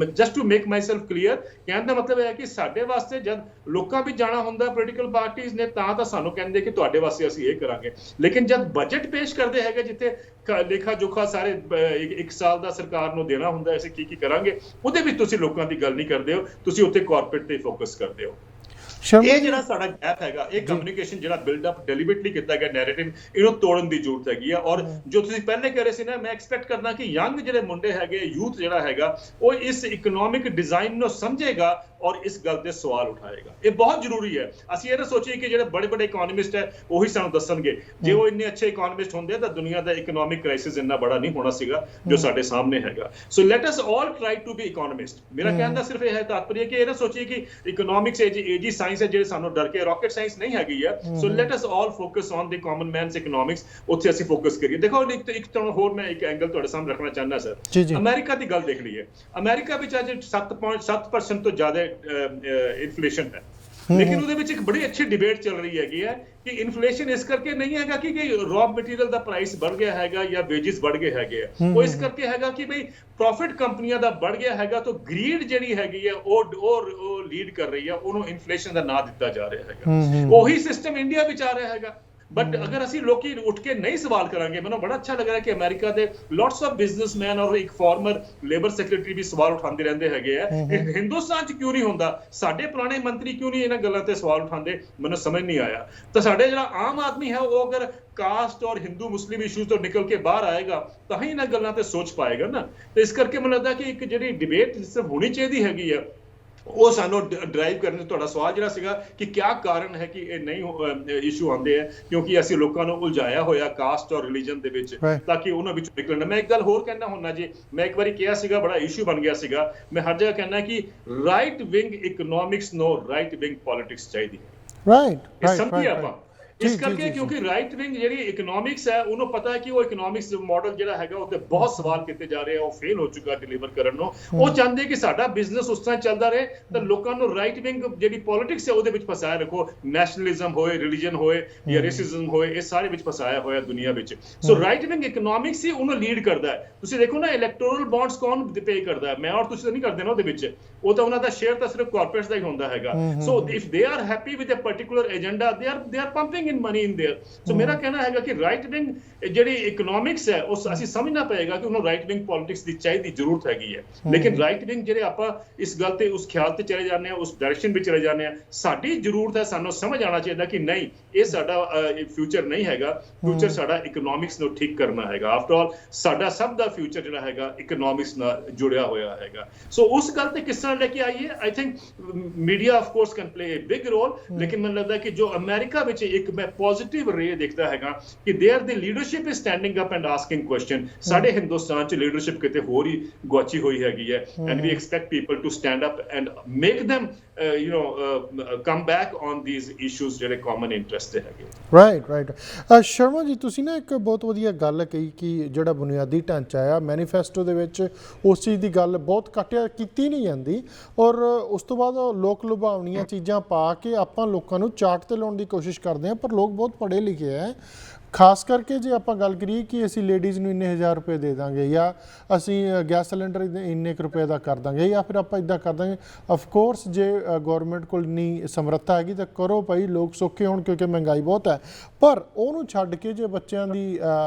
Just to make myself clear, ਕਹਿਣ ਦਾ ਮਤਲਬ ਹੈ ਕਿ ਸਾਡੇ ਵਾਸਤੇ ਜਦ ਲੋਕਾਂ ਵਿੱਚ ਜਾਣਾ ਹੁੰਦਾ ਪੋਲੀਟੀਕਲ ਪਾਰਟੀਆਂ ਨੇ, ਤਾਂ ਸਾਨੂੰ ਕਹਿੰਦੇ ਕਿ ਤੁਹਾਡੇ ਵਾਸਤੇ ਅਸੀਂ ਇਹ ਕਰਾਂਗੇ। ਲੇਕਿਨ ਜਦ ਬਜਟ ਪੇਸ਼ ਕਰਦੇ ਹੈਗੇ ਜਿੱਥੇ ਲੇਖਾ ਜੋਖਾ ਸਾਰੇ ਇੱਕ ਸਾਲ ਦਾ ਸਰਕਾਰ ਨੂੰ ਦੇਣਾ ਹੁੰਦਾ, ਅਸੀਂ ਕੀ ਕਰਾਂਗੇ, ਉਹਦੇ ਵਿੱਚ ਤੁਸੀਂ ਲੋਕਾਂ ਦੀ ਗੱਲ ਨਹੀਂ ਕਰਦੇ ਹੋ, ਤੁਸੀਂ ਉੱਥੇ ਕਾਰਪੋਰੇਟ ਤੇ ਫੋਕਸ ਕਰਦੇ ਹੋ। ਇਹ ਜਿਹੜਾ ਸਾਡਾ ਗੈਪ ਹੈਗਾ, ਇਹ ਕਮਿਊਨੀਕੇਸ਼ਨ ਜਿਹੜਾ ਬਿਲਡ ਅਪ ਡੈਲੀਬਰੇਟਲੀ ਕੀਤਾ ਗਿਆ ਨੈਰੇਟਿਵ, ਇਹਨੂੰ ਤੋੜਨ ਦੀ ਜ਼ਰੂਰਤ ਹੈਗੀ ਆ। ਔਰ ਜੋ ਤੁਸੀਂ ਪਹਿਲੇ ਕਹਿ ਰਹੇ ਸੀ ਨਾ, ਮੈਂ ਐਕਸਪੈਕਟ ਕਰਦਾ ਕਿ ਯੰਗ ਜਿਹੜੇ ਮੁੰਡੇ ਹੈਗੇ, ਯੂਥ ਜਿਹੜਾ ਹੈਗਾ, ਉਹ ਇਸ ਇਕਨੋਮਿਕ ਡਿਜ਼ਾਈਨ ਨੂੰ ਸਮਝੇਗਾ ਔਰ ਇਸ ਗੱਲ ਤੇ ਸਵਾਲ ਉਠਾਏਗਾ। ਇਹ ਬਹੁਤ ਜ਼ਰੂਰੀ ਹੈ। ਅਸੀਂ ਇਹ ਨਾ ਸੋਚੀਏ ਕਿ ਜਿਹੜੇ ਬੜੇ ਇਕਨੋਮਿਸਟ ਹੈ ਉਹੀ ਸਾਨੂੰ ਦੱਸਣਗੇ। ਜੇ ਉਹ ਇੰਨੇ ਅੱਛੇ ਇਕਨੋਮਿਸਟ ਹੁੰਦੇ ਤਾਂ ਦੁਨੀਆ ਦਾ ਇਕਨੋਮਿਕ ਕ੍ਰਾਈਸਿਸ ਇੰਨਾ ਬੜਾ ਨਹੀਂ ਹੋਣਾ ਸੀਗਾ ਜੋ ਸਾਡੇ ਸਾਹਮਣੇ ਹੈਗਾ। So let us all try to be economist. ਮੇਰਾ ਕਹਿਣ ਦਾ ਸਿਰਫ ਇਹ ਹੈ ਤਾਤਪਰਯ ਕਿ ਇਹ ਨਾ ਸੋਚੀਏ ਕਿ ਇਕਨੋਮਿਕਸ ਏਜੀ ਸਾਇੰਸ ਹੈ ਜਿਹੜੇ ਸਾਨੂੰ ਡਰ ਕੇ, ਰਾਕਟ ਸਾਇੰਸ ਨਹੀਂ ਹੈਗੀ ਹੈ। ਸੋ let us all focus on the common men's economics, ਉੱਥੇ ਅਸੀਂ ਫੋਕਸ ਕਰੀਏ। ਦੇਖੋ, ਇੱਕ ਤੁਹਾਨੂੰ ਹੋਰ ਮੈਂ ਇੱਕ ਐਂਗਲ ਤੁਹਾਡੇ ਸਾਹਮਣੇ ਰੱਖਣਾ ਚਾਹੁੰਦਾ ਸਰ। ਅਮਰੀਕਾ ਦੀ ਗੱਲ ਦੇਖ ਲਈਏ। ਅਮਰੀਕਾ ਵਿੱਚ ਅੱਜ 7.7% ਤੋਂ ਜ਼ਿਆਦਾ ਇਨਫਲੇਸ਼ਨ ਹੈ, ਲੇਕਿਨ ਉਹਦੇ ਵਿੱਚ ਇੱਕ ਬੜੀ ਅੱਛੀ ਡਿਬੇਟ ਚੱਲ ਰਹੀ ਹੈਗੀ ਹੈ ਕਿ ਇਨਫਲੇਸ਼ਨ ਇਸ ਕਰਕੇ ਨਹੀਂ ਹੈਗਾ ਕਿ ਰॉ ਮਟੀਰੀਅਲ ਦਾ ਪ੍ਰਾਈਸ ਵੱਧ ਗਿਆ ਹੈਗਾ ਜਾਂ ਵੇਜਿਸ ਵੱਧ ਗਏ ਹੈਗੇ ਆ, ਉਹ ਇਸ ਕਰਕੇ ਹੈਗਾ ਕਿ ਬਈ ਪ੍ਰੋਫਿਟ ਕੰਪਨੀਆਂ ਦਾ ਵੱਧ ਗਿਆ ਹੈਗਾ, ਤਾਂ ਗਰੀਡ ਜਿਹੜੀ ਹੈਗੀ ਹੈ ਉਹ ਲੀਡ ਕਰ ਰਹੀ ਹੈ, ਉਹਨੂੰ ਇਨਫਲੇਸ਼ਨ ਦਾ ਨਾਂ ਦਿੱਤਾ ਜਾ ਰਿਹਾ ਹੈਗਾ। ਉਹੀ ਸਿਸਟਮ ਇੰਡੀਆ ਵਿੱਚ ਆ ਰਿਹਾ ਹੈਗਾ। ਬਟ ਅਗਰ ਅਸੀਂ ਲੋਕੀ ਉੱਠ ਕੇ ਨਹੀਂ ਸਵਾਲ ਕਰਾਂਗੇ, ਮੈਨੂੰ ਬੜਾ ਅੱਛਾ ਲੱਗ ਰਿਹਾ ਕਿ ਅਮਰੀਕਾ ਦੇ ਲੋਟਸ ਆਫ ਬਿਜ਼ਨਸਮੈਨ ਔਰ ਇੱਕ ਫਾਰਮਰ ਲੇਬਰ ਸੈਕਟਰੀ ਵੀ ਸਵਾਲ ਉਠਾਉਂਦੇ ਰਹਿੰਦੇ ਹੈਗੇ ਆ। ਹਿੰਦੁਸਤਾਨ 'ਚ ਕਿਉਂ ਨਹੀਂ ਹੁੰਦਾ? ਸਾਡੇ ਪੁਰਾਣੇ ਮੰਤਰੀ ਕਿਉਂ ਨਹੀਂ ਇਹਨਾਂ ਗੱਲਾਂ ਤੇ ਸਵਾਲ ਉਠਾਉਂਦੇ? ਮੈਨੂੰ ਸਮਝ ਨਹੀਂ ਆਇਆ। ਤਾਂ ਸਾਡੇ ਜਿਹੜਾ ਆਮ ਆਦਮੀ ਹੈ ਉਹ ਅਗਰ ਕਾਸਟ ਔਰ ਹਿੰਦੂ ਮੁਸਲਿਮ ਇਸ਼ੂਜ਼ ਤੋਂ ਨਿਕਲ ਕੇ ਬਾਹਰ ਆਏਗਾ ਤਾਂ ਹੀ ਇਹਨਾਂ ਗੱਲਾਂ ਤੇ ਸੋਚ ਪਾਏਗਾ ਨਾ। ਤੇ ਇਸ ਕਰਕੇ ਮੈਨੂੰ ਲੱਗਦਾ ਕਿ ਇੱਕ ਜਿਹੜੀ ਡਿਬੇਟ ਸਿਰਫ ਹੋਣੀ ਚਾਹੀਦੀ ਹੈਗੀ ਆ, ਉਹ ਸਾਨੂੰ ਡਰਾਈਵ ਕਰਨ। ਤੁਹਾਡਾ ਸਵਾਲ ਜਿਹੜਾ ਸੀਗਾ ਕਿ ਕਿਆ ਕਾਰਨ ਹੈ ਕਿ ਇਹ ਨਹੀਂ ਇਸ਼ੂ ਆਉਂਦੇ ਆ, ਕਿਉਂਕਿ ਅਸੀਂ ਲੋਕਾਂ ਨੂੰ ਉਲਝਾਇਆ ਹੋਇਆ ਕਾਸਟ ਔਰ ਰਿਲੀਜਨ ਦੇ ਵਿੱਚ, ਤਾਂ ਕਿ ਉਹਨਾਂ ਵਿੱਚੋਂ ਨਿਕਲਣਾ। ਮੈਂ ਇੱਕ ਗੱਲ ਹੋਰ ਕਹਿਣਾ ਹੁੰਦਾ ਜੀ, ਮੈਂ ਇੱਕ ਵਾਰੀ ਕਿਹਾ ਸੀਗਾ, ਬੜਾ ਇਸ਼ੂ ਬਣ ਗਿਆ ਸੀਗਾ, ਮੈਂ ਹਰ ਜਗ੍ਹਾ ਕਹਿਣਾ ਕਿ ਰਾਈਟ ਵਿੰਗ ਇਕਨੋਮਿਕਸ ਨੋ ਰਾਈਟ ਵਿੰਗ ਪੋਲਿਟਿਕਸ ਚਾਹੀਦੀ ਹੈ। ਰਾਈਟ ਸਮਝੀ ਆਪਾਂ? ਇਸ ਕਰਕੇ ਕਿਉਂਕਿ ਰਾਈਟ ਵਿੰਗ ਜਿਹੜੀ ਇਕਨੋਮਿਕਸ ਹੈ ਉਹਨੂੰ ਪਤਾ ਹੈ ਕਿ ਉਹ ਇਕਨੋਮਿਕਸ ਮਾਡਲ ਜਿਹੜਾ ਹੈਗਾ ਉਹਤੇ ਬਹੁਤ ਸਵਾਲ ਕੀਤੇ ਜਾ ਰਹੇ ਆ, ਉਹ ਫੇਲ ਹੋ ਚੁੱਕਾ ਡਿਲੀਵਰ ਕਰਨ ਨੂੰ। ਉਹ ਚਾਹੁੰਦੇ ਕਿ ਸਾਡਾ ਬਿਜ਼ਨਸ ਉਸ ਤਰ੍ਹਾਂ ਚੱਲਦਾ ਰਹੇ, ਤਾਂ ਲੋਕਾਂ ਨੂੰ ਰਾਈਟ ਵਿੰਗ ਜਿਹੜੀ ਪੋਲਿਟਿਕਸ ਹੈ ਉਹਦੇ ਵਿੱਚ ਫਸਾਇਆ ਰੱਖੋ। ਨੈਸ਼ਨਲਿਜ਼ਮ ਹੋਏ, ਰਿਲੀਜਨ ਹੋਏ ਜਾਂ ਰੇਸਿਜ਼ਮ ਹੋਏ, ਇਹ ਸਾਰੇ ਵਿੱਚ ਫਸਾਇਆ ਹੋਇਆ ਦੁਨੀਆ ਵਿੱਚ। ਸੋ ਰਾਈਟ ਵਿੰਗ ਇਕਨੋਮਿਕਸ ਹੀ ਉਹਨੂੰ ਲੀਡ ਕਰਦਾ ਹੈ। ਤੁਸੀਂ ਦੇਖੋ ਨਾ, ਇਲੈਕਟੋਰਲ ਬੌਂਡਸ ਕੌਣ ਪੇ ਕਰਦਾ ਹੈ? ਮੈਂ ਔਰ ਤੁਸੀਂ ਤਾਂ ਨਹੀਂ ਕਰਦੇ ਨਾ ਉਹਦੇ ਵਿੱਚ, ਉਹ ਤਾਂ ਉਹਨਾਂ ਦਾ ਸ਼ੇਅਰ ਤਾਂ ਸਿਰਫ ਕਾਰਪੋਰੇਟਸ ਦਾ ਹੀ ਹੁੰਦਾ ਹੈਗਾ। So if they are happy with a particular agenda, they are pumping in money in their. So ਮੇਰਾ ਕਹਿਣਾ ਹੈਗਾ ਕਿ ਰਾਈਟ ਵਿੰਗ ਜਿਹੜੀ ਇਕਨੋਮਿਕਸ ਹੈ ਉਹ ਅਸੀਂ ਸਮਝਣਾ ਪਏਗਾ ਕਿ ਉਹਨੂੰ ਰਾਈਟ ਵਿੰਗ ਪੋਲਿਟਿਕਸ ਦੀ ਚਾਹੀਦੀ ਜ਼ਰੂਰਤ ਹੈਗੀ ਹੈ। ਲੇਕਿਨ ਰਾਈਟ ਵਿੰਗ ਜਿਹੜੇ ਆਪਾਂ ਇਸ ਗੱਲ ਤੇ ਉਸ ਖਿਆਲ ਤੇ ਚਲੇ ਜਾਂਦੇ ਆ, ਉਸ ਡਾਇਰੈਕਸ਼ਨ ਵਿੱਚ ਚਲੇ ਜਾਂਦੇ ਆ, ਸਾਡੀ ਜ਼ਰੂਰਤ ਹੈ, ਸਾਨੂੰ ਸਮਝ ਆਉਣਾ ਚਾਹੀਦਾ ਕਿ ਨਹੀਂ, ਇਹ ਸਾਡਾ ਫਿਊਚਰ ਨਹੀਂ ਹੈਗਾ। ਫਿਊਚਰ ਸਾਡਾ ਇਕਨੋਮਿਕਸ ਨੂੰ ਠੀਕ ਕਰਨਾ ਹੈਗਾ। ਆਫਟਰ ਆਲ ਸਾਡਾ ਸਭ ਦਾ ਫਿਊਚਰ ਜਿਹੜਾ ਹੈਗਾ ਇਕਨੋਮਿਕਸ ਨਾਲ ਜੁੜਿਆ ਹੋਇਆ ਹੈਗਾ। ਸੋ ਉਸ ਗੱਲ ਤੇ ਕਿਸ ਤਰ੍ਹਾਂ ਲੈ ਕੇ ਆਈਏ? I think media of course can play a big role, ਲੇਕਿਨ ਮੈਨੂੰ ਲੱਗਦਾ ਕਿ ਜੋ ਅਮਰੀਕਾ ਵਿੱਚ ਇੱਕ ਮੈਂ ਪੋਜ਼ਿਟਿਵ ਰੇ ਦੇਖਦਾ ਹੈਗਾ ਕਿ there the leadership is standing up and asking question. ਸਾਡੇ ਹਿੰਦੁਸਤਾਨ 'ਚ ਲੀਡਰਸ਼ਿਪ ਕਿਤੇ ਹੋਰ ਹੀ ਗੁਆਚੀ ਹੋਈ ਹੈਗੀ ਹੈ, and we expect people to stand up and make them come back on these issues ਜਿਹੜੇ ਕਾਮਨ ਇੰਟਰਸਟ ਦੇ ਹੈਗੇ। ਰਾਈਟ ਸ਼ਰਮਾ ਜੀ, ਤੁਸੀਂ ਨਾ ਇੱਕ ਬਹੁਤ ਵਧੀਆ ਗੱਲ ਕਹੀ ਕਿ ਜਿਹੜਾ ਬੁਨਿਆਦੀ ਢਾਂਚਾ ਆ ਮੈਨੀਫੈਸਟੋ ਦੇ ਵਿੱਚ ਉਸ ਚੀਜ਼ ਦੀ ਗੱਲ ਬਹੁਤ ਕੀਤੀ ਨਹੀਂ ਜਾਂਦੀ, ਔਰ ਉਸ ਤੋਂ ਬਾਅਦ ਲੋਕ ਲੁਭਾਵਣੀਆਂ ਚੀਜ਼ਾਂ ਪਾ ਕੇ ਆਪਾਂ ਲੋਕਾਂ ਨੂੰ ਚਾਟ ਤੇ ਲਾਉਣ ਦੀ ਕੋਸ਼ਿਸ਼ ਕਰਦੇ ਹਾਂ। ਪਰ ਲੋਕ ਬਹੁਤ ਪੜ੍ਹੇ ਲਿਖੇ ਹੈ, ਖਾਸ ਕਰਕੇ ਜੇ ਆਪਾਂ ਗੱਲ ਕਰੀਏ ਕਿ ਅਸੀਂ ਲੇਡੀਜ਼ ਨੂੰ ਇੰਨੇ 1000 ਰੁਪਏ ਦੇ ਦਾਂਗੇ, ਜਾਂ ਅਸੀਂ ਗੈਸ ਸਿਲੰਡਰ ਇੰਨੇ ਕੁ ਰੁਪਏ ਦਾ ਕਰ ਦਾਂਗੇ, ਜਾਂ ਫਿਰ ਆਪਾਂ ਇੱਦਾਂ ਕਰ ਦਾਂਗੇ। ਅਫਕੋਰਸ ਜੇ ਗੌਰਮੈਂਟ ਕੋਲ ਇੰਨੀ ਸਮਰੱਥਾ ਹੈਗੀ ਤਾਂ ਕਰੋ ਭਾਈ, ਲੋਕ ਸੌਖੇ ਹੋਣ, ਕਿਉਂਕਿ ਮਹਿੰਗਾਈ ਬਹੁਤ ਹੈ। ਪਰ ਉਹਨੂੰ ਛੱਡ ਕੇ ਜੇ ਬੱਚਿਆਂ ਦੀ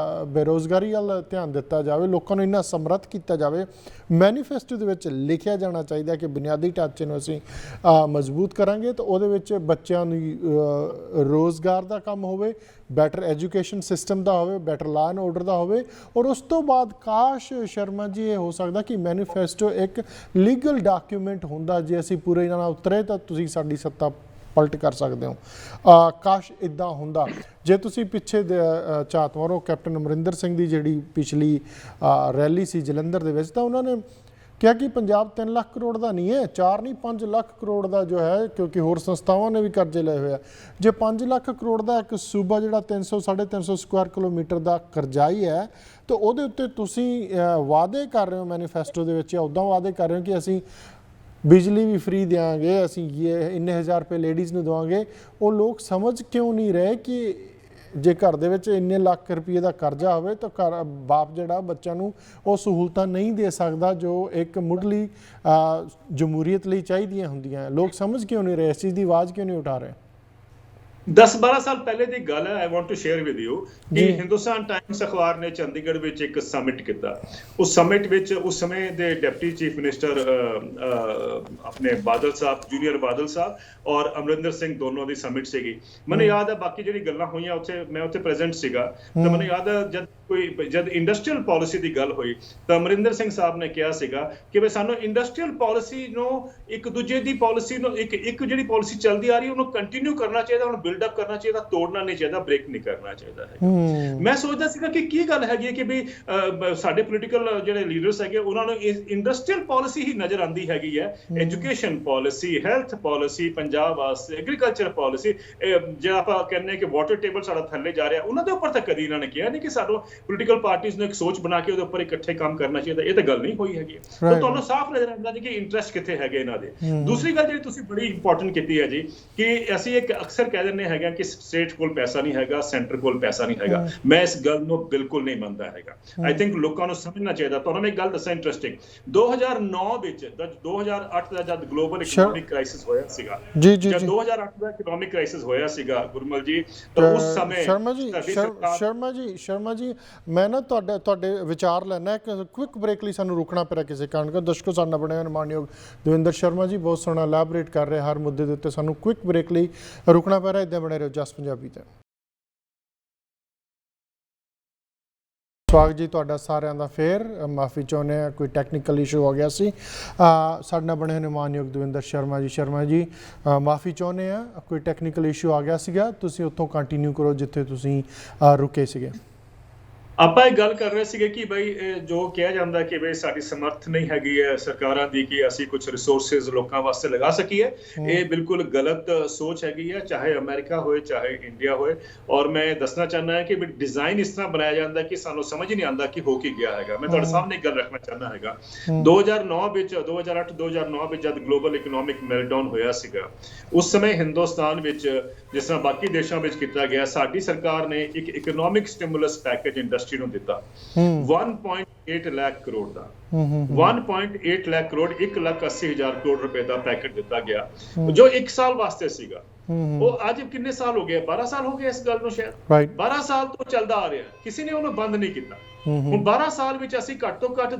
ਬੇਰੁਜ਼ਗਾਰੀ ਵੱਲ ਧਿਆਨ ਦਿੱਤਾ ਜਾਵੇ, ਲੋਕਾਂ ਨੂੰ ਇੰਨਾ ਸਮਰੱਥ ਕੀਤਾ ਜਾਵੇ, ਮੈਨੀਫੈਸਟੋ ਦੇ ਵਿੱਚ ਲਿਖਿਆ ਜਾਣਾ ਚਾਹੀਦਾ ਕਿ ਬੁਨਿਆਦੀ ਢਾਂਚੇ ਨੂੰ ਅਸੀਂ ਮਜ਼ਬੂਤ ਕਰਾਂਗੇ ਤਾਂ ਉਹਦੇ ਵਿੱਚ ਬੱਚਿਆਂ ਨੂੰ ਰੋਜ਼ਗਾਰ ਦਾ ਕੰਮ ਹੋਵੇ, ਬੈਟਰ ਐਜੂਕੇਸ਼ਨ ਸਿਸਟਮ ਦਾ ਹੋਵੇ, ਬੈਟਰ ਲਾਅ ਐਂਡ ਆਰਡਰ ਦਾ ਹੋਵੇ। ਔਰ ਉਸ ਤੋਂ ਬਾਅਦ ਕਾਸ਼ ਸ਼ਰਮਾ ਜੀ ਇਹ ਹੋ ਸਕਦਾ ਕਿ ਮੈਨੀਫੈਸਟੋ ਇੱਕ ਲੀਗਲ ਡਾਕੂਮੈਂਟ ਹੁੰਦਾ, ਜੇ ਅਸੀਂ ਪੂਰੇ ਨਾਲ ਉਤਰੇ ਤਾਂ ਤੁਸੀਂ ਸਾਡੀ ਸੱਤਾ ਪਲਟ ਕਰ ਸਕਦੇ ਹੋ। ਕਾਸ਼ ਇੱਦਾਂ ਹੁੰਦਾ। ਜੇ ਤੁਸੀਂ ਪਿੱਛੇ ਝਾਤ ਮਾਰੋ ਕੈਪਟਨ ਅਮਰਿੰਦਰ ਸਿੰਘ ਦੀ ਜਿਹੜੀ ਪਿਛਲੀ ਰੈਲੀ ਸੀ ਜਲੰਧਰ ਦੇ ਵਿੱਚ, ਤਾਂ ਉਹਨਾਂ ਨੇ ਕਿਹਾ ਕਿ ਪੰਜਾਬ 3 ਲੱਖ ਕਰੋੜ ਦਾ ਨਹੀਂ ਹੈ, 4 ਨਹੀਂ 5 ਲੱਖ ਕਰੋੜ ਦਾ ਜੋ ਹੈ, ਕਿਉਂਕਿ ਹੋਰ ਸੰਸਥਾਵਾਂ ਨੇ ਵੀ ਕਰਜ਼ੇ ਲਏ ਹੋਏ ਆ। ਜੇ 5 ਲੱਖ ਕਰੋੜ ਦਾ ਇੱਕ ਸੂਬਾ ਜਿਹੜਾ 300-350 ਸਕੁਆਇਰ ਕਿਲੋਮੀਟਰ ਦਾ ਕਰਜ਼ਾਈ ਹੈ, ਤਾਂ ਉਹਦੇ ਉੱਤੇ ਤੁਸੀਂ ਵਾਅਦੇ ਕਰ ਰਹੇ ਹੋ ਮੈਨੀਫੈਸਟੋ ਦੇ ਵਿੱਚ, ਜਾਂ ਉੱਦਾਂ ਵਾਅਦੇ ਕਰ ਰਹੇ ਹੋ ਕਿ ਅਸੀਂ ਬਿਜਲੀ ਵੀ ਫ੍ਰੀ ਦੇਵਾਂਗੇ, ਅਸੀਂ ਇੰਨੇ 1000 ਰੁਪਏ ਲੇਡੀਜ਼ ਨੂੰ ਦੇਵਾਂਗੇ। ਉਹ ਲੋਕ ਸਮਝ ਕਿਉਂ ਨਹੀਂ ਰਹੇ ਕਿ ਜੇ ਘਰ ਦੇ ਵਿੱਚ ਇੰਨੇ ਲੱਖ ਰੁਪਏ ਦਾ ਕਰਜ਼ਾ ਹੋਵੇ ਤਾਂ ਘਰ ਬਾਪ ਜਿਹੜਾ ਬੱਚਿਆਂ ਨੂੰ ਉਹ ਸਹੂਲਤਾਂ ਨਹੀਂ ਦੇ ਸਕਦਾ ਜੋ ਇੱਕ ਮੁੱਢਲੀ ਜਮਹੂਰੀਅਤ ਲਈ ਚਾਹੀਦੀਆਂ ਹੁੰਦੀਆਂ। ਲੋਕ ਸਮਝ ਕਿਉਂ ਨਹੀਂ ਰਹੇ, ਇਸ ਚੀਜ਼ ਦੀ ਆਵਾਜ਼ ਕਿਉਂ ਨਹੀਂ ਉਠਾ ਰਹੇ? 10-12 ਸਾਲ ਪਹਿਲੇ ਦੀ ਗੱਲ ਹੈ। I want to share with you ਕਿ ਹਿੰਦੁਸਤਾਨ ਟਾਈਮਸ ਅਖਬਾਰ ਨੇ ਚੰਡੀਗੜ੍ਹ ਵਿੱਚ ਇੱਕ ਸਮਿਟ ਕੀਤਾ। ਉਸ ਸਮਿਟ ਵਿੱਚ ਉਸ ਸਮੇਂ ਦੇ ਡਿਪਟੀ ਚੀਫ ਮਿਨਿਸਟਰ ਆਪਣੇ ਬਾਦਲ ਸਾਹਿਬ, ਜੂਨੀਅਰ ਬਾਦਲ ਸਾਹਿਬ ਔਰ ਅਮਰਿੰਦਰ ਸਿੰਘ ਦੋਨੋਂ ਦੀ ਸਮਿਟ ਸੀਗੀ। ਮੈਨੂੰ ਯਾਦ ਹੈ ਬਾਕੀ ਜਿਹੜੀ ਗੱਲਾਂ ਹੋਈਆਂ ਉੱਥੇ, ਮੈਂ ਉੱਥੇ ਪ੍ਰੈਜ਼ੈਂਟ ਸੀਗਾ, ਤਾਂ ਮੈਨੂੰ ਯਾਦ ਹੈ ਜਦ ਇੰਡਸਟਰੀਅਲ ਪਾਲਿਸੀ ਦੀ ਗੱਲ ਹੋਈ ਤਾਂ ਅਮਰਿੰਦਰ ਸਿੰਘ ਸਾਹਿਬ ਨੇ ਕਿਹਾ ਸੀਗਾ ਕਿ ਵੀ ਸਾਨੂੰ ਇੰਡਸਟਰੀਅਲ ਪਾਲਿਸੀ ਨੂੰ ਇੱਕ ਦੂਜੇ ਦੀ ਪਾਲਿਸੀ ਨੂੰ ਇੱਕ ਜਿਹੜੀ ਪਾਲਿਸੀ ਚੱਲਦੀ ਆ ਰਹੀ ਉਹਨੂੰ ਕੰਟੀਨਿਊ ਕਰਨਾ ਚਾਹੀਦਾ, ਉਹਨੂੰ ਬਿਲਡਅਪ ਕਰਨਾ ਚਾਹੀਦਾ, ਤੋੜਨਾ ਨਹੀਂ ਚਾਹੀਦਾ, ਬ੍ਰੇਕ ਨਹੀਂ ਕਰਨਾ ਚਾਹੀਦਾ ਹੈ। ਮੈਂ ਸੋਚਦਾ ਸੀਗਾ ਕਿ ਕੀ ਗੱਲ ਹੈਗੀ ਹੈ ਕਿ ਵੀ ਸਾਡੇ ਪੋਲੀਟੀਕਲ ਜਿਹੜੇ ਲੀਡਰਸ ਹੈਗੇ ਉਹਨਾਂ ਨੂੰ ਇੰਡਸਟਰੀਅਲ ਪਾਲਿਸੀ ਹੀ ਨਜ਼ਰ ਆਉਂਦੀ ਹੈਗੀ ਹੈ। Education policy, health policy, Punjab ਵਾਸਤੇ ਐਗਰੀਕਲਚਰ ਪਾਲਿਸੀ, ਜਿਹੜਾ ਆਪਾਂ ਕਹਿੰਦੇ ਕਿ ਵਾਟਰ ਟੇਬਲ ਸਾਡਾ ਥੱਲੇ ਜਾ ਰਿਹਾ, ਉਹਨਾਂ ਦੇ ਉੱਪਰ ਤਾਂ ਕਦੀ ਇਹਨਾਂ ਨੇ ਕਿਹਾ ਨਹੀਂ ਕਿ ਸਾਨੂੰ ਪੋਲੀਟੀਕਲ ਪਾਰਟੀਆਂ ਨੂੰ ਇੱਕ ਸੋਚ ਬਣਾ ਕੇ ਉਹਦੇ ਉੱਪਰ ਇਕੱਠੇ ਕੰਮ ਕਰਨਾ ਚਾਹੀਦਾ। ਇਹ ਤਾਂ ਗੱਲ ਨਹੀਂ ਹੋਈ ਹੈਗੀ। ਤਾਂ ਤੁਹਾਨੂੰ ਸਾਫ਼ ਨਜ਼ਰ ਆਉਂਦਾ ਜੀ ਕਿ ਇੰਟਰਸਟ ਕਿੱਥੇ ਹੈਗੇ ਇਹਨਾਂ ਦੇ। ਦੂਸਰੀ ਗੱਲ ਜਿਹੜੀ ਤੁਸੀਂ ਬੜੀ ਇੰਪੋਰਟੈਂਟ ਕੀਤੀ ਹੈ ਜੀ ਕਿ ਅਸੀਂ ਇੱਕ ਅਕਸਰ ਕਹਿ ਦਿੰਦੇ ਕਹਿੰਦੇ ਹੈਗੇ ਕਿ ਸਟੇਟ ਕੋਲ ਪੈਸਾ ਨਹੀਂ ਹੈਗਾ, ਸੈਂਟਰ ਕੋਲ ਪੈਸਾ ਨਹੀਂ ਹੈਗਾ। ਮੈਂ ਇਸ ਗੱਲ ਨੂੰ ਬਿਲਕੁਲ ਨਹੀਂ ਮੰਨਦਾ ਹੈਗਾ। ਆਈ ਥਿੰਕ ਲੋਕਾਂ ਨੂੰ ਸਮਝਣਾ ਚਾਹੀਦਾ। ਤੁਹਾਨੂੰ ਮੈਂ ਇੱਕ ਗੱਲ ਦੱਸਾਂ ਇੰਟਰਸਟਿੰਗ, 2009 ਵਿੱਚ 2008 ਦਾ ਜਦ ਗਲੋਬਲ ਇਕਨੋਮਿਕ ਕ੍ਰਾਈਸਿਸ ਹੋਇਆ ਸੀਗਾ, ਜਦ 2008 ਦਾ ਇਕਨੋਮਿਕ ਕ੍ਰਾਈਸਿਸ ਹੋਇਆ ਸੀਗਾ ਗੁਰਮਲ ਜੀ, ਤਾਂ ਉਸ ਸਮੇਂ ਸ਼ਰਮਾ ਜੀ ਮੈਂ ਨਾ ਤੁਹਾਡੇ ਵਿਚਾਰ ਲੈਣਾ। ਇੱਕ ਕੁਇਕ ਬ੍ਰੇਕ ਲਈ ਸਾਨੂੰ ਰੁਕਣਾ ਪਿਆ ਕਿਸੇ ਕਾਰਨ ਕਰਕੇ। ਦਰਸ਼ਕੋ ਸਾਡੇ ਨਾਲ ਬਣੇ ਹੋਏ ਮਾਨਯੋਗ ਦਵਿੰਦਰ ਸ਼ਰਮਾ ਜੀ ਬਹੁਤ ਸੋਹਣਾ ਐਲੈਬੋਰੇਟ ਕਰ ਰਹੇ ਹਰ ਮੁੱਦੇ ਦੇ ਉੱਤੇ। ਸਾਨੂੰ ਕੁਇਕ ਬ੍ਰੇਕ ਲਈ ਰੁਕਣਾ ਪੈ ਰਿਹਾ। ਇੱਦਾਂ ਬਣੇ ਰਹੋ ਜਸ ਪੰਜਾਬੀ ਤੇ। ਸਵਾਗਤ ਜੀ ਤੁਹਾਡਾ ਸਾਰਿਆਂ ਦਾ। ਫੇਰ ਮਾਫੀ ਚਾਹੁੰਦੇ ਹਾਂ, ਕੋਈ ਟੈਕਨੀਕਲ ਇਸ਼ੂ ਹੋ ਗਿਆ ਸੀ। ਸਾਡੇ ਨਾਲ ਬਣੇ ਹੋਏ ਮਾਨਯੋਗ ਦਵਿੰਦਰ ਸ਼ਰਮਾ ਜੀ। ਸ਼ਰਮਾ ਜੀ ਮਾਫੀ ਚਾਹੁੰਦੇ ਹਾਂ, ਕੋਈ ਟੈਕਨੀਕਲ ਇਸ਼ੂ ਆ ਗਿਆ ਸੀਗਾ। ਤੁਸੀਂ ਉੱਥੋਂ ਕੰਟੀਨਿਊ ਕਰੋ ਜਿੱਥੇ ਤੁਸੀਂ ਰੁਕੇ ਸੀਗੇ। ਆਪਾਂ ਇਹ ਗੱਲ ਕਰ ਰਹੇ ਸੀਗੇ ਕਿ ਬਈ ਜੋ ਕਿਹਾ ਜਾਂਦਾ ਕਿ ਬਈ ਸਾਡੀ ਸਮਰਥ ਨਹੀਂ ਹੈਗੀ ਹੈ ਸਰਕਾਰਾਂ ਦੀ ਕਿ ਅਸੀਂ ਕੁਝ ਰਿਸੋਰਸਿਸ ਲੋਕਾਂ ਵਾਸਤੇ ਲਗਾ ਸਕੀਏ, ਇਹ ਬਿਲਕੁਲ ਗਲਤ ਸੋਚ ਹੈਗੀ ਹੈ, ਚਾਹੇ ਅਮਰੀਕਾ ਹੋਏ ਚਾਹੇ ਇੰਡੀਆ ਹੋਏ। ਔਰ ਮੈਂ ਦੱਸਣਾ ਚਾਹੁੰਦਾ ਹਾਂ ਕਿ ਡਿਜ਼ਾਈਨ ਇਸ ਤਰ੍ਹਾਂ ਬਣਾਇਆ ਜਾਂਦਾ ਕਿ ਸਾਨੂੰ ਸਮਝ ਹੀ ਨਹੀਂ ਆਉਂਦਾ ਕਿ ਹੋ ਕੀ ਗਿਆ ਹੈਗਾ। ਮੈਂ ਤੁਹਾਡੇ ਸਾਹਮਣੇ ਇੱਕ ਗੱਲ ਰੱਖਣਾ ਚਾਹੁੰਦਾ ਹੈਗਾ, 2009 ਵਿੱਚ 2008-2009 ਵਿੱਚ ਜਦ ਗਲੋਬਲ ਇਕਨੋਮਿਕ ਮੈਲਟਡਾਊਨ ਹੋਇਆ ਸੀਗਾ, ਉਸ ਸਮੇਂ ਹਿੰਦੁਸਤਾਨ ਵਿੱਚ ਜਿਸ ਤਰ੍ਹਾਂ ਬਾਕੀ ਦੇਸ਼ਾਂ ਵਿੱਚ ਕੀਤਾ ਗਿਆ, ਸਾਡੀ ਸਰਕਾਰ ਨੇ ਇੱਕ ਇਕਨੋਮਿਕ ਸਟਿਮੂਲਸ ਪੈਕੇਜ ਇੰਡਸਟਰੀ ਨੂੰ ਦਿੱਤਾ 1.8 ਲੱਖ ਕਰੋੜ ਦਾ। 1.8 ਲੱਖ ਕਰੋੜ 1,80,000 ਕਰੋੜ ਰੁਪਏ ਦਾ ਪੈਕੇਜ ਦਿੱਤਾ ਗਿਆ ਜੋ 1 ਸਾਲ ਵਾਸਤੇ ਸੀਗਾ। ਉਹ ਅੱਜ ਕਿੰਨੇ ਸਾਲ ਹੋ ਗਏ? 12 ਸਾਲ ਹੋ ਗਏ ਇਸ ਗੱਲ ਨੂੰ। ਸ਼ਾਇਦ 12 ਸਾਲ ਤੋਂ ਚੱਲਦਾ ਆ ਰਿਹਾ, ਕਿਸੇ ਨੇ ਉਹਨੂੰ ਬੰਦ ਨਹੀਂ ਕੀਤਾ। ਹੁਣ 12 ਸਾਲ ਵਿੱਚ ਅਸੀਂ ਘੱਟ ਤੋਂ ਘੱਟ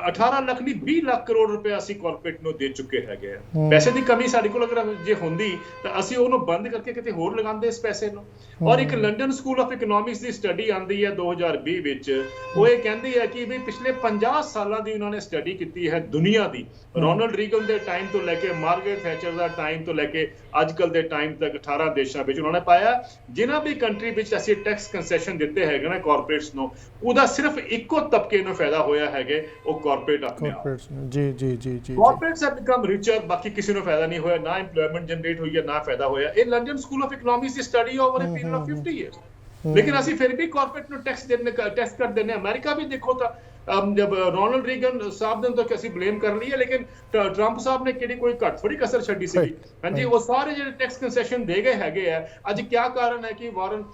18 ਲੱਖ ਨਹੀਂ 20 ਲੱਖ ਕਰੋੜ ਰੁਪਏ ਅਸੀਂ ਕਾਰਪੋਰੇਟ ਨੂੰ ਦੇ ਚੁੱਕੇ ਹੈਗੇ ਆ। ਪੈਸੇ ਦੀ ਕਮੀ ਸਾਡੇ ਕੋਲ ਅਗਰ ਜੇ ਹੁੰਦੀ ਤਾਂ ਅਸੀਂ ਉਹਨੂੰ ਬੰਦ ਕਰਕੇ ਕਿਤੇ ਹੋਰ ਲਗਾਉਂਦੇ ਇਸ ਪੈਸੇ ਨੂੰ। ਔਰ ਇੱਕ ਲੰਡਨ ਸਕੂਲ ਆਫ ਇਕਨੋਮਿਕਸ ਦੀ ਸਟੱਡੀ ਆਂਦੀ ਹੈ 2020 ਵਿੱਚ, ਉਹ ਇਹ ਕਹਿੰਦੀ ਹੈ ਕਿ ਵੀ ਪਿਛਲੇ 50 ਸਾਲਾਂ ਦੀ ਉਹਨਾਂ ਨੇ ਸਟੱਡੀ ਕੀਤੀ ਹੈ ਦੁਨੀਆ ਦੀ, ਰੋਨਾਲਡ ਰੀਗਨ ਦੇ ਟਾਈਮ ਤੋਂ ਲੈ ਕੇ ਮਾਰਗਰੇਟ ਥੈਚਰ ਦਾ ਟਾਈਮ ਤੋਂ ਲੈ ਕੇ ਅੱਜ ਕੱਲ ਦੇ ਟਾਈਮ ਤੱਕ 18 ਦੇਸ਼ਾਂ ਵਿੱਚ ਉਹਨਾਂ ਨੇ ਪਾਇਆ ਜਿਨ੍ਹਾਂ ਵੀ ਕੰਟਰੀ ਵਿੱਚ ਅਸੀਂ ਟੈਕਸ ਕੰਸੈਸ਼ਨ ਦਿੱਤੇ ਹੈਗੇ ਨਾ ਕਾਰਪੋਰੇਟਸ ਨੂੰ, ਉਹਦਾ ਸਿਰਫ ਇੱਕੋ ਤਬਕੇ ਨੂੰ ਫਾਇਦਾ ਹੋਇਆ ਹੈਗੇ, ਉਹ ਕਾਰਪੋਰੇਟ ਆਪਣੇ ਆਪ। ਜੀ ਜੀ ਜੀ ਜੀ ਕਾਰਪੋਰੇਟਸ ਹੈਵ ਬਿਕਮ ਰਿਚਰ, ਬਾਕੀ ਕਿਸੇ ਨੂੰ ਫਾਇਦਾ ਨਹੀਂ ਹੋਇਆ, ਨਾ ਇੰਪਲੋਇਮੈਂਟ ਜਨਰੇਟ ਹੋਈ ਹੈ ਨਾ ਫਾਇਦਾ ਹੋਇਆ। ਇਹ ਲੰਡਨ ਸਕੂਲ ਆਫ ਇਕਨੋਮਿਕਸ ਦੀ study over a period of 50 years. ਲੇਕਿਨ ਅਸੀਂ ਫਿਰ ਵੀ ਕਾਰਪੋਰੇਟ ਨੂੰ ਟੈਕਸ ਕਰ ਦਿੰਦੇ ਹਾਂ। ਅਮਰੀਕਾ ਵੀ ਦੇਖੋ ਤਾਂ ਜਬ ਰੋਨਾਲਡ ਰੀਗਨ ਸਾਹਿਬ ਨੇ ਤਾਂ ਅਸੀਂ ਬਲੇਮ ਕਰ ਲਈ ਹੈ, ਲੇਕਿਨ ਟਰੰਪ ਸਾਹਿਬ ਨੇ ਕਿਹੜੀ ਕੋਈ ਘੱਟ ਥੋੜੀ ਕਸਰ ਛੱਡੀ ਸੀ। ਹਾਂਜੀ, ਉਹ ਸਾਰੇ ਜਿਹੜੇ ਟੈਕਸ ਕੰਸੈਸ਼ਨ ਦੇ ਗਏ ਹੈਗੇ ਆ। ਅੱਜ ਕੀ ਕਾਰਨ ਹੈ ਕਿ ਵਾਰਨ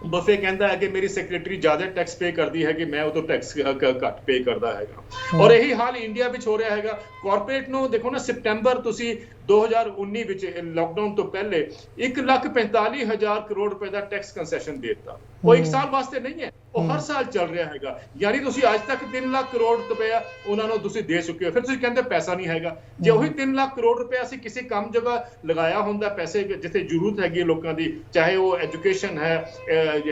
ਬਫੇ ਕਹਿੰਦਾ ਹੈ ਕਿ ਮੇਰੀ ਸੈਕਟਰੀ ਜ਼ਿਆਦਾ ਟੈਕਸ ਪੇ ਕਰਦੀ ਹੈ ਕਿ ਮੈਂ ਉਹ ਤੋਂ ਟੈਕਸ ਘੱਟ ਪੇ ਕਰਦਾ ਹੈਗਾ। ਔਰ ਇਹੀ ਹਾਲ ਇੰਡੀਆ ਵਿੱਚ ਹੋ ਰਿਹਾ ਹੈਗਾ। ਕਾਰਪੋਰੇਟ ਨੂੰ ਦੇਖੋ ਨਾ, ਸਪਟੈਂਬਰ ਤੁਸੀਂ 2019 ਵਿੱਚ ਲਾਕਡਾਊਨ ਤੋਂ ਪਹਿਲੇ 1,45,000 ਕਰੋੜ ਰੁਪਏ ਦਾ ਟੈਕਸ ਕੰਸੈਸ਼ਨ ਦੇ ਦਿੱਤਾ। ਉਹ 1 ਸਾਲ ਵਾਸਤੇ ਨਹੀਂ ਹੈ, ਉਹ ਹਰ ਸਾਲ ਚੱਲ ਰਿਹਾ ਹੈਗਾ। ਯਾਨੀ ਤੁਸੀਂ ਅੱਜ ਤੱਕ 3 ਲੱਖ ਕਰੋੜ ਰੁਪਇਆ ਉਹਨਾਂ ਨੂੰ ਤੁਸੀਂ ਦੇ ਚੁੱਕੇ ਹੋ। ਫਿਰ ਤੁਸੀਂ ਕਹਿੰਦੇ ਪੈਸਾ ਨਹੀਂ ਹੈਗਾ। ਜੇ ਉਹੀ 3 ਲੱਖ ਕਰੋੜ ਰੁਪਇਆ ਅਸੀਂ ਕਿਸੇ ਕੰਮ ਜਗ੍ਹਾ ਲਗਾਇਆ ਹੁੰਦਾ, ਪੈਸੇ ਜਿੱਥੇ ਜ਼ਰੂਰਤ ਹੈਗੀ ਲੋਕਾਂ ਦੀ, ਚਾਹੇ ਉਹ ਐਜੂਕੇਸ਼ਨ ਹੈ,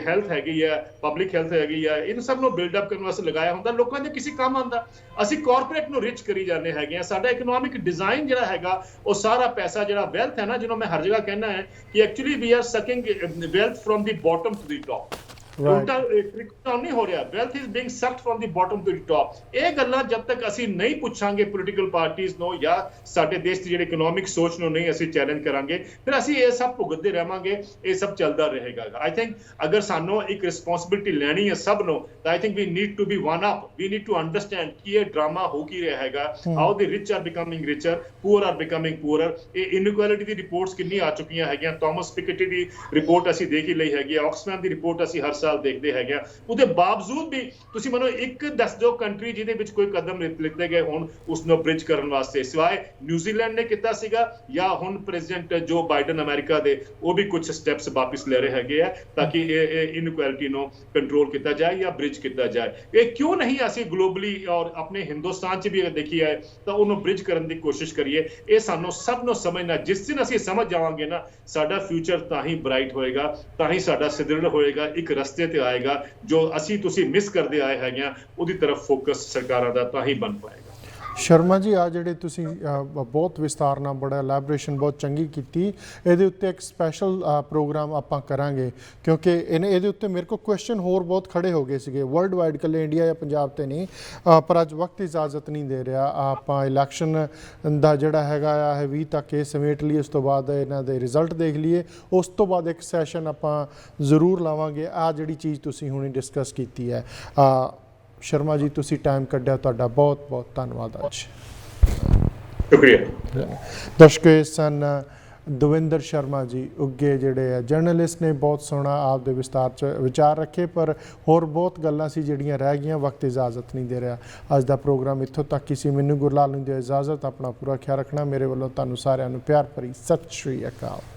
ਹੈਲਥ ਹੈਗੀ ਹੈ, ਪਬਲਿਕ ਹੈਲਥ ਹੈਗੀ ਹੈ, ਇਹਨੂੰ ਸਭ ਨੂੰ ਬਿਲਡਅਪ ਕਰਨ ਵਾਸਤੇ ਲਗਾਇਆ ਹੁੰਦਾ, ਲੋਕਾਂ ਦੇ ਕਿਸੇ ਕੰਮ ਆਉਂਦਾ। ਅਸੀਂ ਕਾਰਪੋਰੇਟ ਨੂੰ ਰਿਚ ਕਰੀ ਜਾਂਦੇ ਹੈਗੇ ਆ। ਸਾਡਾ ਇਕਨੋਮਿਕ ਡਿਜ਼ਾਈਨ ਜਿਹੜਾ ਹੈਗਾ, ਉਹ ਸਾਰਾ ਪੈਸਾ ਜਿਹੜਾ ਵੈਲਥ ਹੈ ਨਾ, ਜਿਹਨੂੰ ਮੈਂ ਹਰ ਜਗ੍ਹਾ ਕਹਿਣਾ ਹੈ ਕਿ actually we are sucking wealth from the bottom to the top. ਨਹੀਂ ਹੋ ਰਿਹਾ, wealth is being sucked from the bottom to the top. ਇਹ ਗੱਲਾਂ ਜਦ ਤੱਕ ਅਸੀਂ ਨਹੀਂ ਪੁੱਛਾਂਗੇ ਪੋਲੀਟੀਕਲ ਪਾਰਟੀਆਂ ਨੂੰ ਜਾਂ ਸਾਡੇ ਦੇਸ਼ ਦੀ ਜਿਹੜੀ ਇਕਨੋਮਿਕ ਸੋਚ ਨੂੰ ਨਹੀਂ ਅਸੀਂ ਚੈਲੰਜ ਕਰਾਂਗੇ, ਫਿਰ ਅਸੀਂ ਇਹ ਸਭ ਭੁਗਤਦੇ ਰਹਾਂਗੇ, ਇਹ ਸਭ ਚੱਲਦਾ ਰਹੇਗਾ। ਆਈ ਥਿੰਕ ਅਗਰ ਸਾਨੂੰ ਇੱਕ ਰਿਸਪੌਂਸਿਬਿਲਿਟੀ ਲੈਣੀ ਹੈ ਸਭ ਨੂੰ, ਤਾਂ I think we need to be one up. We need to understand ਕਿ ਇਹ ਡਰਾਮਾ ਹੋ ਕੀ ਰਿਹਾ ਹੈਗਾ, how the rich are becoming richer, poor are becoming poorer. ਇਹ ਇਨਇਕੁਐਲਿਟੀ ਦੀ ਰਿਪੋਰਟਸ ਕਿੰਨੀ ਆ ਚੁੱਕੀਆਂ ਹੈਗੀਆਂ। ਥਾਮਸ ਪਿਕੇਟੀ ਦੀ ਰਿਪੋਰਟ ਅਸੀਂ ਦੇਖ ਹੀ ਲਈ ਹੈਗੀ, ਆਕਸਫੈਮ ਦੀ ਰਿਪੋਰਟ ਅਸੀਂ ਹਰ ਸਾਲ ਦੇਖਦੇ ਹੈਗੇ ਆ। ਉਹਦੇ ਬਾਵਜੂਦ ਵੀ ਤੁਸੀਂ ਮੈਨੂੰ ਇੱਕ ਦੱਸ ਦਿਓ ਕੰਟਰੀ ਜਿਹਦੇ ਵਿੱਚ ਕੋਈ ਕਦਮ ਲਿੱਤੇ ਗਏ ਹੁਣ ਉਸ ਨੂੰ ਬ੍ਰਿਜ ਕਰਨ ਵਾਸਤੇ, ਸਿਵਾਏ ਨਿਊਜ਼ੀਲੈਂਡ ਨੇ ਕੀਤਾ ਸੀਗਾ ਜਾਂ ਹੁਣ ਪ੍ਰੈਜ਼ੀਡੈਂਟ ਜੋ ਬਾਈਡਨ ਅਮਰੀਕਾ ਦੇ, ਉਹ ਵੀ ਕੁਝ ਸਟੈਪਸ ਵਾਪਸ ਲੈ ਰਹੇ ਹੈਗੇ ਆ ਤਾਂ ਕਿ ਇਹ ਇਨਇਕੁਐਲਿਟੀ ਨੂੰ ਕੰਟਰੋਲ ਕੀਤਾ ਜਾਏ ਜਾਂ ਬ੍ਰਿਜ ਕੀਤਾ ਜਾਏ। ਇਹ ਕਿਉਂ ਨਹੀਂ ਅਸੀਂ ਗਲੋਬਲੀ ਔਰ ਆਪਣੇ ਹਿੰਦੁਸਤਾਨ 'ਚ ਵੀ ਅਗਰ ਦੇਖੀਏ ਤਾਂ ਉਹਨੂੰ ਬ੍ਰਿਜ ਕਰਨ ਦੀ ਕੋਸ਼ਿਸ਼ ਕਰੀਏ। ਇਹ ਸਾਨੂੰ ਸਭ ਨੂੰ ਸਮਝਣਾ, ਜਿਸ ਦਿਨ ਅਸੀਂ ਸਮਝ ਜਾਵਾਂਗੇ ਨਾ, ਸਾਡਾ ਫਿਊਚਰ ਤਾਂ ਹੀ ਬ੍ਰਾਈਟ ਹੋਏਗਾ, ਤਾਂ ਹੀ ਸਾਡਾ ਸੁਦ੍ਰਿੜ ਹੋਏਗਾ, ਇੱਕ ਰਸਤੇ ਤੇ ਆਏਗਾ ਜੋ ਅਸੀਂ ਤੁਸੀਂ ਮਿਸ ਕਰਦੇ ਆਏ ਹੈਗੇ ਆ, ਉਹਦੀ ਤਰਫ ਫੋਕਸ ਸਰਕਾਰਾਂ ਦਾ ਤਾਂ ਹੀ ਬਣ ਪਾਏਗਾ। ਸ਼ਰਮਾ ਜੀ, ਆ ਜਿਹੜੇ ਤੁਸੀਂ ਬਹੁਤ ਵਿਸਤਾਰ ਨਾਲ ਬੜਾ ਐਲੈਬੋਰੇਸ਼ਨ ਬਹੁਤ ਚੰਗੀ ਕੀਤੀ, ਇਹਦੇ ਉੱਤੇ ਇੱਕ ਸਪੈਸ਼ਲ ਪ੍ਰੋਗਰਾਮ ਆਪਾਂ ਕਰਾਂਗੇ ਕਿਉਂਕਿ ਇਹਦੇ ਉੱਤੇ ਮੇਰੇ ਕੋਲ ਕੁਐਸਚਨ ਹੋਰ ਬਹੁਤ ਖੜੇ ਹੋ ਗਏ ਸੀਗੇ ਵਰਲਡ ਵਾਈਡ, ਇਕੱਲੇ ਇੰਡੀਆ ਜਾਂ ਪੰਜਾਬ ਤੇ ਨਹੀਂ, ਪਰ ਅੱਜ ਵਕਤ ਇਜਾਜ਼ਤ ਨਹੀਂ ਦੇ ਰਿਹਾ। ਆਪਾਂ ਇਲੈਕਸ਼ਨ ਦਾ ਜਿਹੜਾ ਹੈਗਾ ਆ ਇਹ 20 ਤੱਕ ਇਹ ਸਮੇਟ ਲਈ, ਉਸ ਤੋਂ ਬਾਅਦ ਇਹਨਾਂ ਦੇ ਰਿਜ਼ਲਟ ਦੇਖ ਲਈਏ, ਉਸ ਤੋਂ ਬਾਅਦ ਇੱਕ ਸੈਸ਼ਨ ਆਪਾਂ ਜ਼ਰੂਰ ਲਾਵਾਂਗੇ। ਆ ਜਿਹੜੀ ਚੀਜ਼ ਤੁਸੀਂ ਹੁਣੇ ਡਿਸਕਸ ਕੀਤੀ ਹੈ, ਸ਼ਰਮਾ ਜੀ ਤੁਸੀਂ ਟਾਈਮ ਕੱਢਿਆ, ਤੁਹਾਡਾ ਬਹੁਤ ਬਹੁਤ ਧੰਨਵਾਦ। ਅੱਜ ਸ਼ੁਕਰੀਆ। ਦਰਸ਼ਕ ਸਨ ਦਵਿੰਦਰ ਸ਼ਰਮਾ ਜੀ ਉੱਗੇ ਜਿਹੜੇ ਆ ਜਰਨਲਿਸਟ ਨੇ, ਬਹੁਤ ਸੋਹਣਾ ਆਪ ਦੇ ਵਿਸਤਾਰ 'ਚ ਵਿਚਾਰ ਰੱਖੇ, ਪਰ ਹੋਰ ਬਹੁਤ ਗੱਲਾਂ ਸੀ ਜਿਹੜੀਆਂ ਰਹਿ ਗਈਆਂ, ਵਕਤ ਇਜਾਜ਼ਤ ਨਹੀਂ ਦੇ ਰਿਹਾ। ਅੱਜ ਦਾ ਪ੍ਰੋਗਰਾਮ ਇੱਥੋਂ ਤੱਕ ਹੀ ਸੀ। ਮੈਨੂੰ ਗੁਰਲਾਲ ਨੂੰ ਦਿਓ ਇਜਾਜ਼ਤ, ਆਪਣਾ ਪੂਰਾ ਖਿਆਲ ਰੱਖਣਾ। ਮੇਰੇ ਵੱਲੋਂ ਤੁਹਾਨੂੰ ਸਾਰਿਆਂ ਨੂੰ ਪਿਆਰ ਭਰੀ ਸਤਿ ਸ਼੍ਰੀ ਅਕਾਲ।